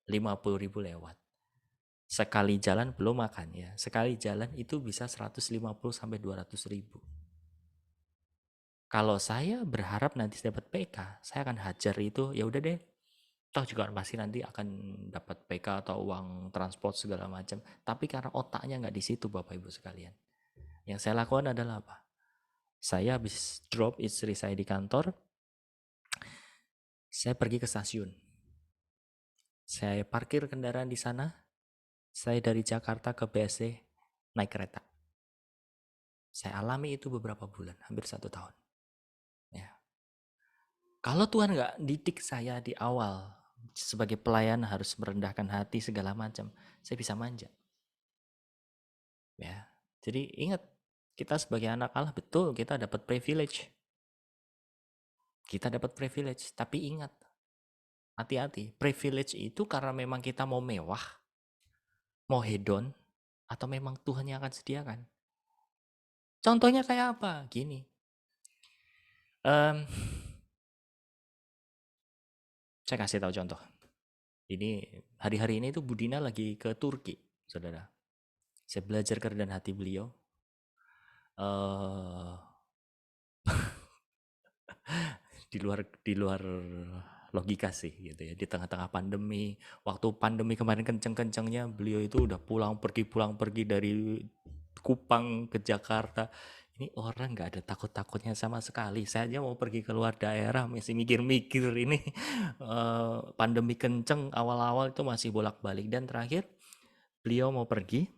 A: 50.000 lewat. Sekali jalan belum makan ya. Sekali jalan itu bisa 150 sampai 200 ribu. Kalau saya berharap nanti dapat PK, saya akan hajar itu, ya udah deh. Toh juga pasti nanti akan dapat PK atau uang transport segala macam. Tapi karena otaknya nggak di situ, Bapak Ibu sekalian. Yang saya lakukan adalah apa? Saya habis drop istri saya di kantor, saya pergi ke stasiun. Saya parkir kendaraan di sana. Saya dari Jakarta ke BSD naik kereta. Saya alami itu beberapa bulan, hampir 1 tahun. Ya. Kalau Tuhan nggak didik saya di awal sebagai pelayan harus merendahkan hati segala macam, saya bisa manja. Ya, jadi ingat, kita sebagai anak Allah betul kita dapat privilege. Kita dapat privilege, tapi ingat, hati-hati, privilege itu karena memang kita mau mewah, mau hedon, atau memang Tuhan yang akan sediakan. Contohnya kayak apa? Gini. Saya kasih tahu contoh. Ini hari-hari ini tuh Budina lagi ke Turki, saudara. Saya belajar kerendahan hati beliau. Di luar logika sih gitu ya. Di tengah-tengah pandemi, waktu pandemi kemarin kenceng-kencengnya beliau itu udah pulang pergi dari Kupang ke Jakarta. Ini orang nggak ada takut-takutnya sama sekali. Saya aja mau pergi keluar daerah masih mikir-mikir ini pandemi kenceng awal-awal itu masih bolak-balik. Dan terakhir beliau mau pergi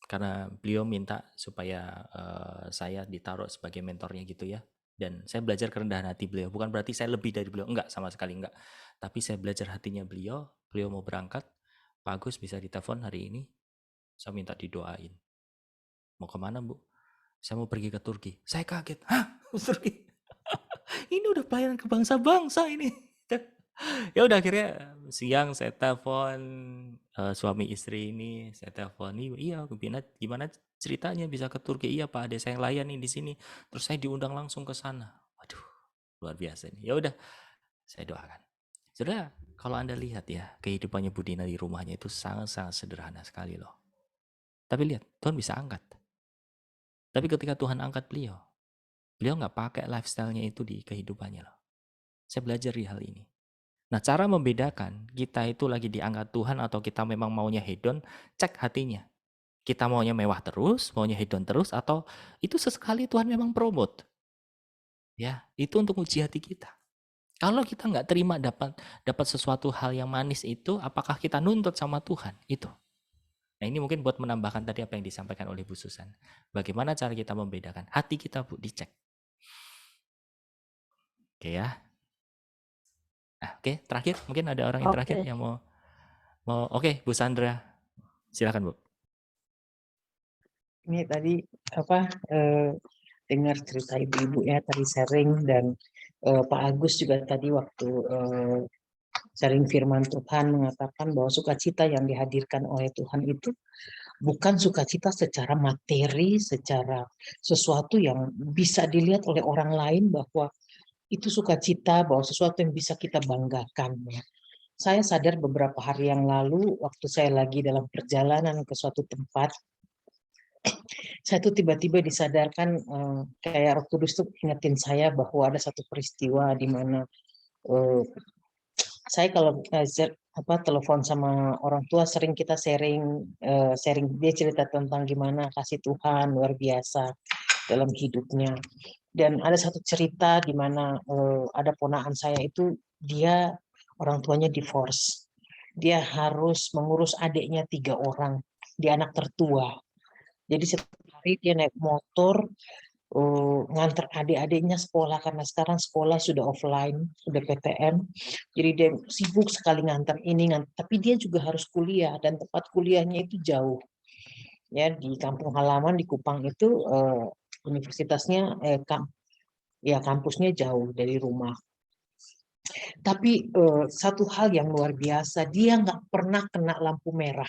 A: karena beliau minta supaya saya ditaruh sebagai mentornya gitu ya. Dan saya belajar kerendahan hati beliau. Bukan berarti saya lebih dari beliau, enggak, sama sekali enggak. Tapi saya belajar hatinya beliau. Beliau mau berangkat, Pak Agus bisa ditelepon hari ini. Saya minta didoain. Mau kemana, Bu? Saya mau pergi ke Turki. Saya kaget. Hah? Turki? Ini udah pelayanan ke bangsa-bangsa ini. Ya udah akhirnya siang saya telepon suami istri ini. Saya telepon, iya gimana ceritanya bisa ke Turki? Iya Pak, ada saya yang layani di sini. Terus saya diundang langsung ke sana. Waduh, luar biasa ini. Ya udah, saya doakan. Saudara, kalau Anda lihat ya, kehidupannya Budina di rumahnya itu sangat-sangat sederhana sekali loh. Tapi lihat, Tuhan bisa angkat. Tapi ketika Tuhan angkat beliau nggak pakai lifestyle-nya itu di kehidupannya loh. Saya belajar di hal ini. Nah, cara membedakan kita itu lagi diangkat Tuhan atau kita memang maunya hedon, cek hatinya. Kita maunya mewah terus, maunya hedon terus, atau itu sesekali Tuhan memang promote. Ya, itu untuk uji hati kita. Kalau kita nggak terima dapat sesuatu hal yang manis itu, apakah kita nuntut sama Tuhan? Itu. Nah, ini mungkin buat menambahkan tadi apa yang disampaikan oleh Bu Susan. Bagaimana cara kita membedakan? Hati kita, Bu, dicek. Oke ya. Nah, oke, terakhir mungkin ada orang yang terakhir
B: Oke.
A: yang mau oke, Bu Sandra. Silakan, Bu.
E: Ini tadi dengar cerita ibu-ibu ya tadi sharing, dan Pak Agus juga tadi waktu sharing firman Tuhan mengatakan bahwa sukacita yang dihadirkan oleh Tuhan itu bukan sukacita secara materi, secara sesuatu yang bisa dilihat oleh orang lain bahwa itu sukacita, bahwa sesuatu yang bisa kita banggakan. Ya. Saya sadar beberapa hari yang lalu waktu saya lagi dalam perjalanan ke suatu tempat, saya tuh tiba-tiba disadarkan kayak Roh Kudus tuh ingetin saya bahwa ada satu peristiwa di mana saya kalau telepon sama orang tua sering kita sharing dia cerita tentang gimana kasih Tuhan luar biasa dalam hidupnya. Dan ada satu cerita di mana ada ponakan saya itu dia orang tuanya divorce. Dia harus mengurus adiknya 3 orang. Dia anak tertua. Jadi setiap hari dia naik motor nganter adik-adiknya sekolah karena sekarang sekolah sudah offline, sudah PTM. Jadi dia sibuk sekali nganter ini, tapi dia juga harus kuliah dan tempat kuliahnya itu jauh. Ya, di kampung halaman di Kupang itu universitasnya kampusnya jauh dari rumah. Tapi satu hal yang luar biasa, dia nggak pernah kena lampu merah.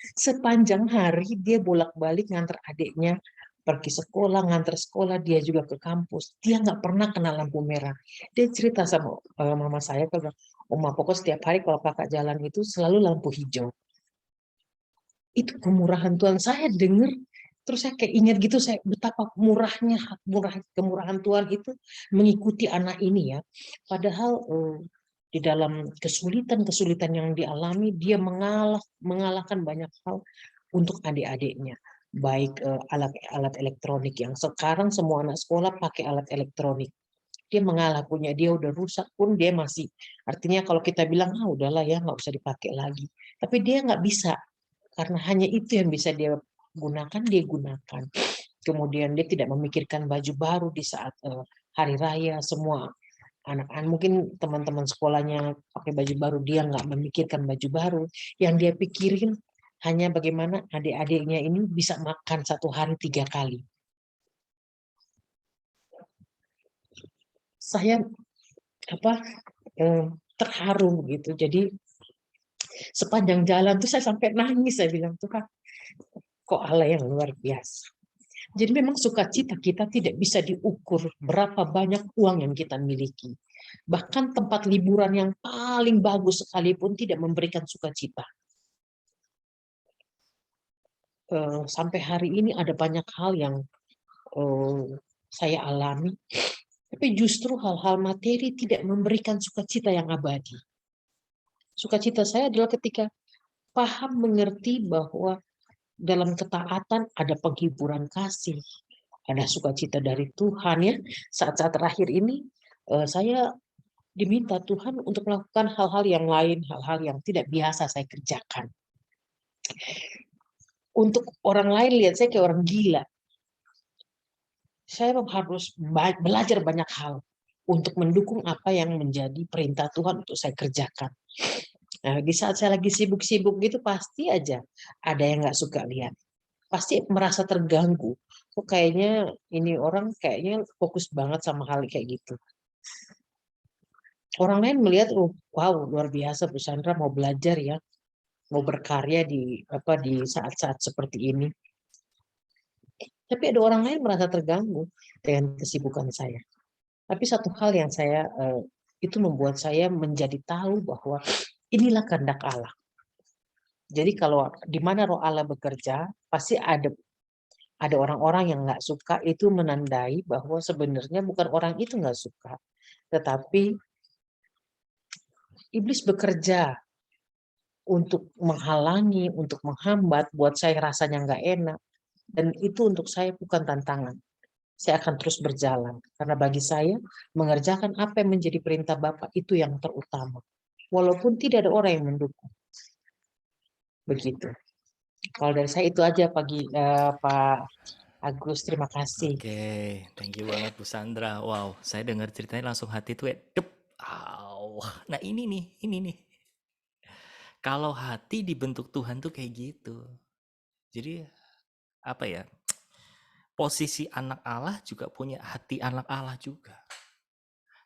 E: Sepanjang hari dia bolak-balik nganter adiknya pergi sekolah, nganter sekolah, dia juga ke kampus. Dia nggak pernah kena lampu merah. Dia cerita sama mama saya, kalau Oma, pokok setiap hari kalau kakak jalan itu selalu lampu hijau. Itu kemurahan Tuhan. Saya dengar, terus saya kayak ingat gitu, saya betapa kemurahan Tuhan itu mengikuti anak ini ya. Padahal di dalam kesulitan-kesulitan yang dialami, dia mengalahkan banyak hal untuk adik-adiknya. Baik alat elektronik yang sekarang semua anak sekolah pakai alat elektronik. Dia mengalah, punya dia udah rusak pun dia masih. Artinya kalau kita bilang, udahlah ya nggak usah dipakai lagi. Tapi dia nggak bisa, karena hanya itu yang bisa dia gunakan, dia gunakan. Kemudian dia tidak memikirkan baju baru di saat hari raya, semua anak-anak mungkin teman-teman sekolahnya pakai baju baru, dia nggak memikirkan baju baru. Yang dia pikirin hanya bagaimana adik-adiknya ini bisa makan satu hari 3 kali. Saya terharu gitu. Jadi sepanjang jalan tuh saya sampai nangis, saya bilang, Tuhan, kok Allah yang luar biasa. Jadi memang sukacita kita tidak bisa diukur berapa banyak uang yang kita miliki. Bahkan tempat liburan yang paling bagus sekalipun tidak memberikan sukacita. Sampai hari ini ada banyak hal yang saya alami, tapi justru hal-hal materi tidak memberikan sukacita yang abadi. Sukacita saya adalah ketika paham mengerti bahwa dalam ketaatan ada penghiburan kasih, ada sukacita dari Tuhan ya. Saat-saat terakhir ini saya diminta Tuhan untuk melakukan hal-hal yang lain, hal-hal yang tidak biasa saya kerjakan. Untuk orang lain lihat saya kayak orang gila. Saya harus belajar banyak hal untuk mendukung apa yang menjadi perintah Tuhan untuk saya kerjakan. Nah, di saat saya lagi sibuk-sibuk gitu, pasti aja ada yang nggak suka lihat. Pasti merasa terganggu. Kok kayaknya ini orang kayaknya fokus banget sama hal kayak gitu. Orang lain melihat, wow, luar biasa Bu Sandra mau belajar ya, mau berkarya di saat-saat seperti ini. Tapi ada orang lain merasa terganggu dengan kesibukan saya. Tapi satu hal yang saya itu membuat saya menjadi tahu bahwa inilah kehendak Allah. Jadi kalau di mana roh Allah bekerja, pasti ada orang-orang yang nggak suka, itu menandai bahwa sebenarnya bukan orang itu nggak suka, tetapi iblis bekerja untuk menghalangi, untuk menghambat, buat saya rasanya nggak enak. Dan itu untuk saya bukan tantangan. saya akan terus berjalan. Karena bagi saya, mengerjakan apa yang menjadi perintah Bapak itu yang terutama. Walaupun tidak ada orang yang mendukung. Begitu. Kalau dari saya itu aja Pak Agus, terima kasih.
A: Oke, thank you banget Bu Sandra. Wow, saya dengar ceritanya langsung hati tuh dep. Nah ini nih. Kalau hati dibentuk Tuhan tuh kayak gitu. Jadi apa ya? Posisi anak Allah juga punya hati anak Allah juga.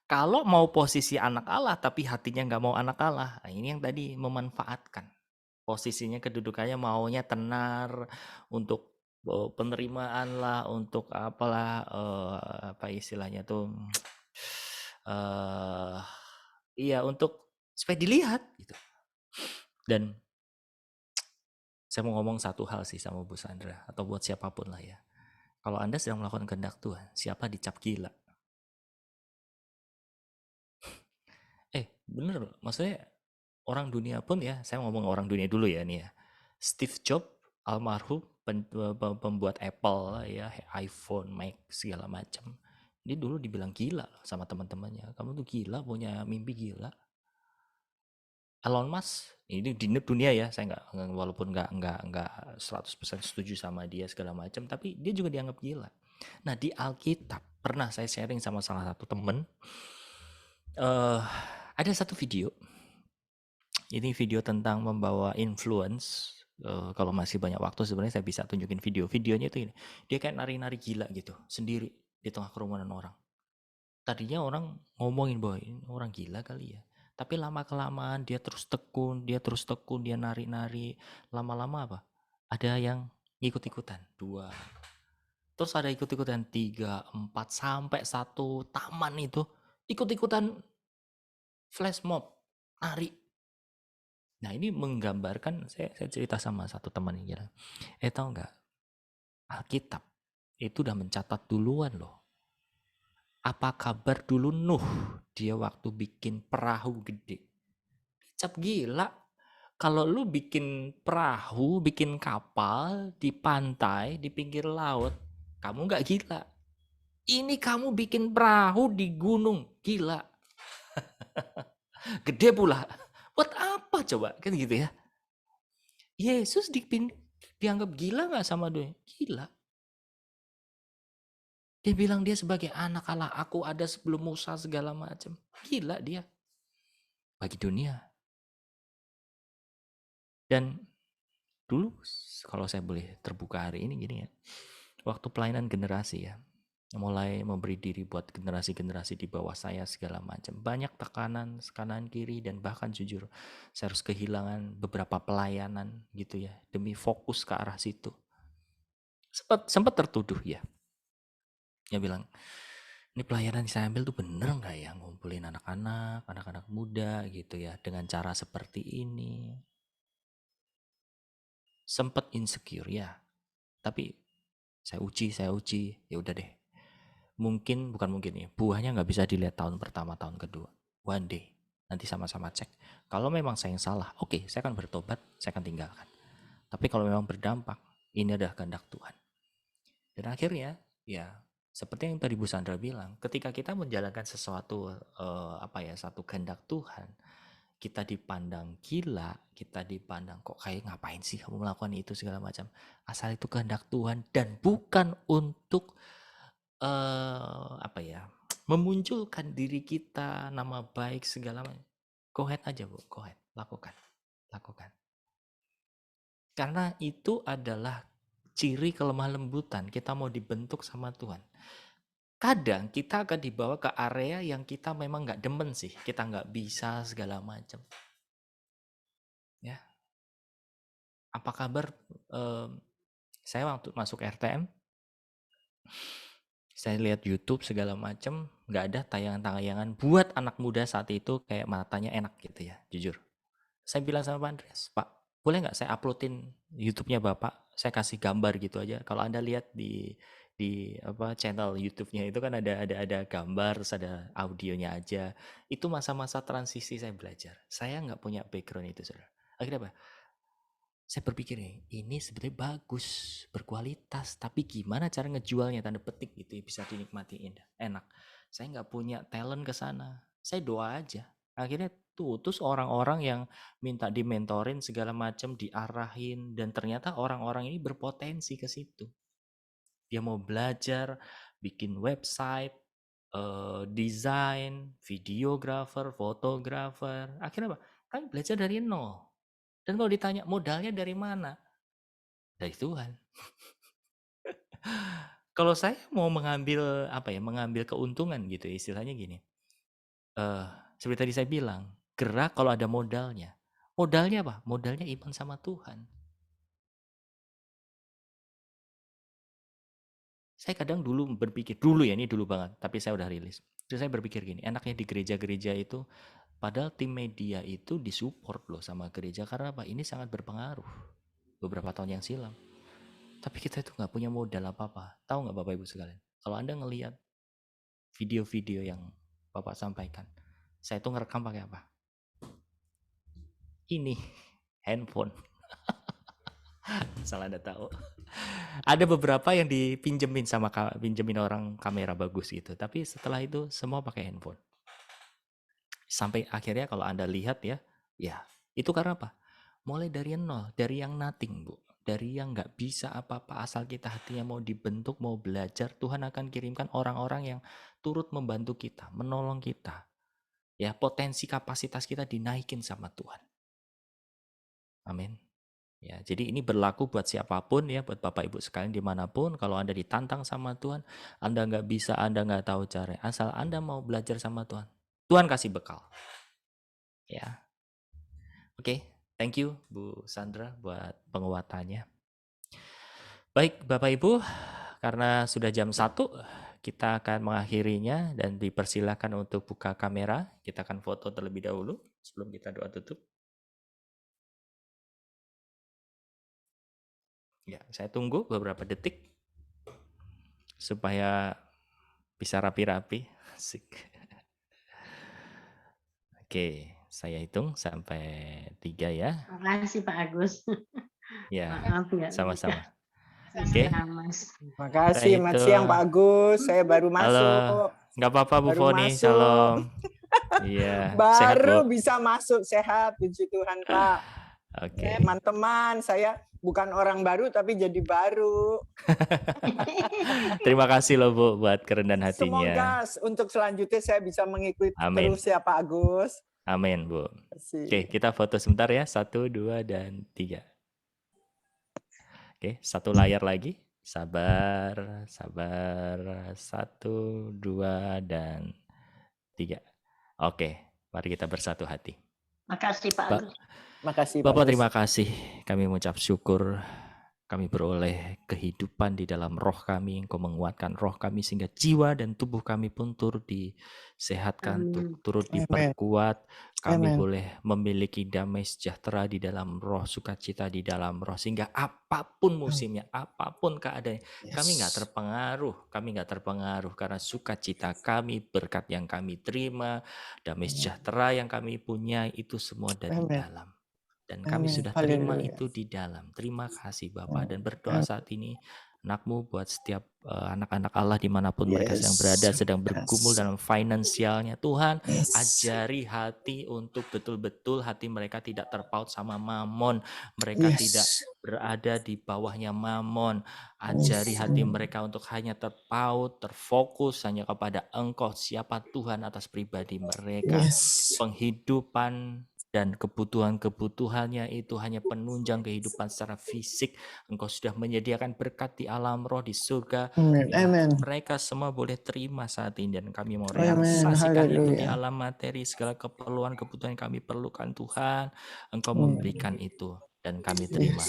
A: Kalau mau posisi anak Allah tapi hatinya nggak mau anak Allah, nah ini yang tadi memanfaatkan. Posisinya kedudukannya maunya tenar untuk penerimaan lah, untuk apalah apa istilahnya tuh iya untuk supaya dilihat gitu. Dan saya mau ngomong satu hal sih sama Bu Sandra atau buat siapapun lah ya. Kalau Anda sedang melakukan kehendak Tuhan, siapa dicap gila? Bener loh, maksudnya orang dunia pun ya, saya ngomong orang dunia dulu ya nih ya. Steve Jobs, almarhum pembuat Apple ya, iPhone, Mac, segala macam. Dia dulu dibilang gila loh sama teman-temannya. Kamu tuh gila, punya mimpi gila. Elon Musk, ini di dunia ya, saya walaupun nggak 100% setuju sama dia segala macam, tapi dia juga dianggap gila. Nah di Alkitab pernah saya sharing sama salah satu temen, ada satu video. Ini video tentang membawa influence. Kalau masih banyak waktu sebenarnya saya bisa tunjukin video. Videonya itu ini. Dia kayak nari-nari gila gitu, sendiri di tengah kerumunan orang. Tadinya orang ngomongin bahwa ini orang gila kali ya. Tapi lama-kelamaan dia terus tekun, dia nari-nari. Lama-lama apa? Ada yang ikut-ikutan. 2. Terus ada ikut-ikutan 3, 4, sampai satu taman itu ikut-ikutan flash mob, nari. Nah ini menggambarkan, saya cerita sama satu teman ini, tahu nggak, Alkitab itu udah mencatat duluan loh. Apa kabar dulu Nuh, dia waktu bikin perahu gede. Cap gila, kalau lu bikin perahu, bikin kapal di pantai, di pinggir laut, kamu nggak gila. Ini kamu bikin perahu di gunung, gila. Gede pula. Buat apa coba, kan gitu ya. Yesus dianggap gila nggak sama dunia? Gila. Dia bilang dia sebagai anak Allah, aku ada sebelum Musa segala macam. Gila dia. Bagi dunia. Dan dulu kalau saya boleh terbuka hari ini gini ya. Waktu pelayanan generasi ya. Mulai memberi diri buat generasi-generasi di bawah saya segala macam. Banyak tekanan kanan kiri dan bahkan jujur saya harus kehilangan beberapa pelayanan gitu ya demi fokus ke arah situ. Sempat tertuduh ya. Dia bilang, ini pelayanan yang saya ambil tuh bener nggak ya ngumpulin anak-anak muda gitu ya dengan cara seperti ini. Sempat insecure ya, tapi saya uji, ya udah deh. Bukan mungkin ya, buahnya nggak bisa dilihat tahun pertama, tahun kedua. One day, nanti sama-sama cek. Kalau memang saya yang salah, oke, saya akan bertobat, saya akan tinggalkan. Tapi kalau memang berdampak, ini adalah kehendak Tuhan. Dan akhirnya, ya seperti yang tadi Bu Sandra bilang, ketika kita menjalankan sesuatu, satu kehendak Tuhan, kita dipandang gila, kita dipandang kok kayak ngapain sih kamu melakukan itu segala macam. Asal itu kehendak Tuhan dan bukan untuk memunculkan diri kita, nama baik segala macam. Go ahead aja Bu, go ahead, lakukan. Karena itu adalah ciri kelemah lembutan, kita mau dibentuk sama Tuhan. Kadang kita akan dibawa ke area yang kita memang nggak demen sih, kita nggak bisa segala macam. Ya, apa kabar? Saya waktu masuk RTM, saya lihat YouTube segala macam, nggak ada tayangan-tayangan buat anak muda saat itu kayak matanya enak gitu ya, jujur. Saya bilang sama Pak Andreas, Pak, boleh nggak saya uploadin YouTube-nya Bapak? Saya kasih gambar gitu aja. Kalau Anda lihat di channel YouTube-nya itu kan ada gambar, terus ada audionya aja. Itu masa-masa transisi saya belajar. Saya nggak punya background itu, saudara. Akhirnya apa? Saya berpikir ini sebetulnya bagus, berkualitas, tapi gimana cara ngejualnya, tanda petik gitu ya, bisa dinikmati enak. Saya nggak punya talent ke sana. Saya doa aja. Akhirnya terus orang-orang yang minta dimentorin segala macam diarahin, dan ternyata orang-orang ini berpotensi ke situ. Dia mau belajar, bikin website, desain, videografer, fotografer. Akhirnya apa? Kami belajar dari nol. Dan kalau ditanya modalnya dari mana? Dari Tuhan. Kalau saya mau mengambil mengambil keuntungan gitu, istilahnya gini. Seperti tadi saya bilang, gerak kalau ada modalnya. Modalnya apa? Modalnya iman sama Tuhan. Saya kadang dulu berpikir, ini dulu banget, tapi saya udah rilis. Terus saya berpikir gini, enaknya di gereja-gereja itu, padahal tim media itu disupport loh sama gereja, karena apa? Ini sangat berpengaruh beberapa tahun yang silam. Tapi kita itu nggak punya modal apa-apa. Tahu nggak Bapak Ibu sekalian? Kalau Anda ngelihat video-video yang Bapak sampaikan, saya tuh ngerekam pakai apa? Ini handphone. Salah Anda tahu. Ada beberapa yang pinjemin orang kamera bagus gitu. Tapi setelah itu semua pakai handphone. Sampai akhirnya kalau Anda lihat ya itu karena apa? Mulai dari nol, dari yang nothing, Bu. Dari yang nggak bisa apa-apa, asal kita hatinya mau dibentuk, mau belajar, Tuhan akan kirimkan orang-orang yang turut membantu kita, menolong kita. Ya, potensi kapasitas kita dinaikin sama Tuhan. Amin. Ya, jadi ini berlaku buat siapapun ya, buat Bapak Ibu sekalian dimanapun. Kalau Anda ditantang sama Tuhan, Anda nggak bisa, Anda nggak tahu cara, asal Anda mau belajar sama Tuhan, Tuhan kasih bekal. Ya, oke. Thank you Bu Sandra buat penguatannya. Baik Bapak Ibu, karena sudah jam 1, kita akan mengakhirinya dan dipersilakan untuk buka kamera. Kita akan foto terlebih dahulu sebelum kita doa tutup. Ya, saya tunggu beberapa detik supaya bisa rapi-rapi. Asik. Oke, saya hitung sampai 3 ya.
F: Makasih Pak Agus.
A: Ya,
F: Maaf ya.
A: sama-sama.
F: Oke.
A: Oke.
F: Mas.
G: Makasih,
A: Saya
G: selamat siang Pak Agus. Saya baru
A: Halo,
G: masuk.
A: nggak apa-apa Bu
G: Baru
A: Foni,
G: masuk.
A: shalom. Iya, sehat Bu.
G: Baru bisa masuk, sehat, puji Tuhan Pak.
A: Oke.
G: Teman-teman, saya bukan orang baru tapi jadi baru.
A: Terima kasih loh Bu buat kerendahan hatinya.
G: Semoga untuk selanjutnya saya bisa mengikuti
A: Amin.
G: terus ya Pak Agus.
A: Amin Bu.
G: Kasih.
A: Oke, kita foto sebentar ya. 1, 2, dan 3. Oke, satu layar lagi. Sabar, sabar. 1, 2, dan 3. Oke, mari kita bersatu hati.
F: Makasih Pak Agus.
G: Makasih Pak
A: Bapak,
G: Agus.
A: terima kasih. Kami mengucap syukur. Kami beroleh kehidupan di dalam roh kami. Engkau menguatkan roh kami sehingga jiwa dan tubuh kami pun turut disehatkan, turut diperkuat. Kami boleh memiliki damai sejahtera di dalam roh, sukacita di dalam roh. Sehingga apapun musimnya, apapun keadaannya, kami nggak terpengaruh. Kami nggak terpengaruh karena sukacita kami, berkat yang kami terima, damai sejahtera yang kami punya, itu semua dari dalam. Dan kami sudah terima itu di dalam. Terima kasih Bapak. Dan berdoa saat ini, anak-Mu buat setiap anak-anak Allah dimanapun mereka sedang berada, sedang bergumul dalam finansialnya. Tuhan, ajari hati untuk betul-betul hati mereka tidak terpaut sama mamon. Mereka tidak berada di bawahnya mamon. Ajari hati mereka untuk hanya terpaut, terfokus hanya kepada Engkau, siapa Tuhan atas pribadi mereka. Penghidupan dan kebutuhan-kebutuhannya itu hanya penunjang kehidupan secara fisik. Engkau sudah menyediakan berkat di alam roh, di surga. Mereka semua boleh terima saat ini, dan kami mau realisasikan itu di alam materi. Segala keperluan, kebutuhan yang kami perlukan, Tuhan, Engkau memberikan itu. Dan kami terima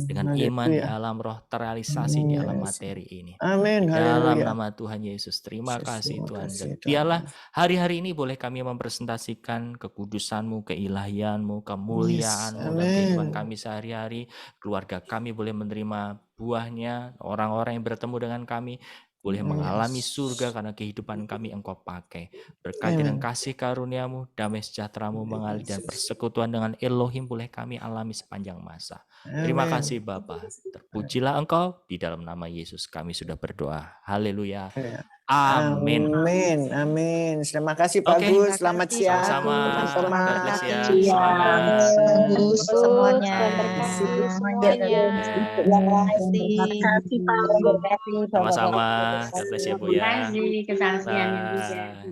A: dengan iman di alam roh, terrealisasi di alam materi ini. Di dalam nama Tuhan Yesus, terima kasih Tuhan. Dan biarlah hari-hari ini boleh kami mempresentasikan kekudusan-Mu, keilahian-Mu, kemuliaan-Mu dalam kehidupan kami sehari-hari. Keluarga kami boleh menerima buahnya, orang-orang yang bertemu dengan kami boleh mengalami surga karena kehidupan kami Engkau pakai. Berkati dan kasih karunia-Mu, damai sejahtera-Mu mengalir dan persekutuan dengan Elohim boleh kami alami sepanjang masa. Terima kasih Bapa. Terpujilah Engkau, di dalam nama Yesus kami sudah berdoa. Haleluya. Amin.
G: Amin. Amin. Terima kasih Pak
A: Oke.
G: Agus. Selamat siang
A: Sama-sama.
G: teman-teman.
A: God bless ya.
B: Iya.
A: Semangat.
E: Bagus semuanya.
B: Memberkati semuanya.
A: Ya.
B: Terima kasih.
C: Terima kasih Pak.
A: Sama-sama. God bless ya Bu
F: Terima
A: ya.
F: kasih kesaksiannya juga.
A: Bye.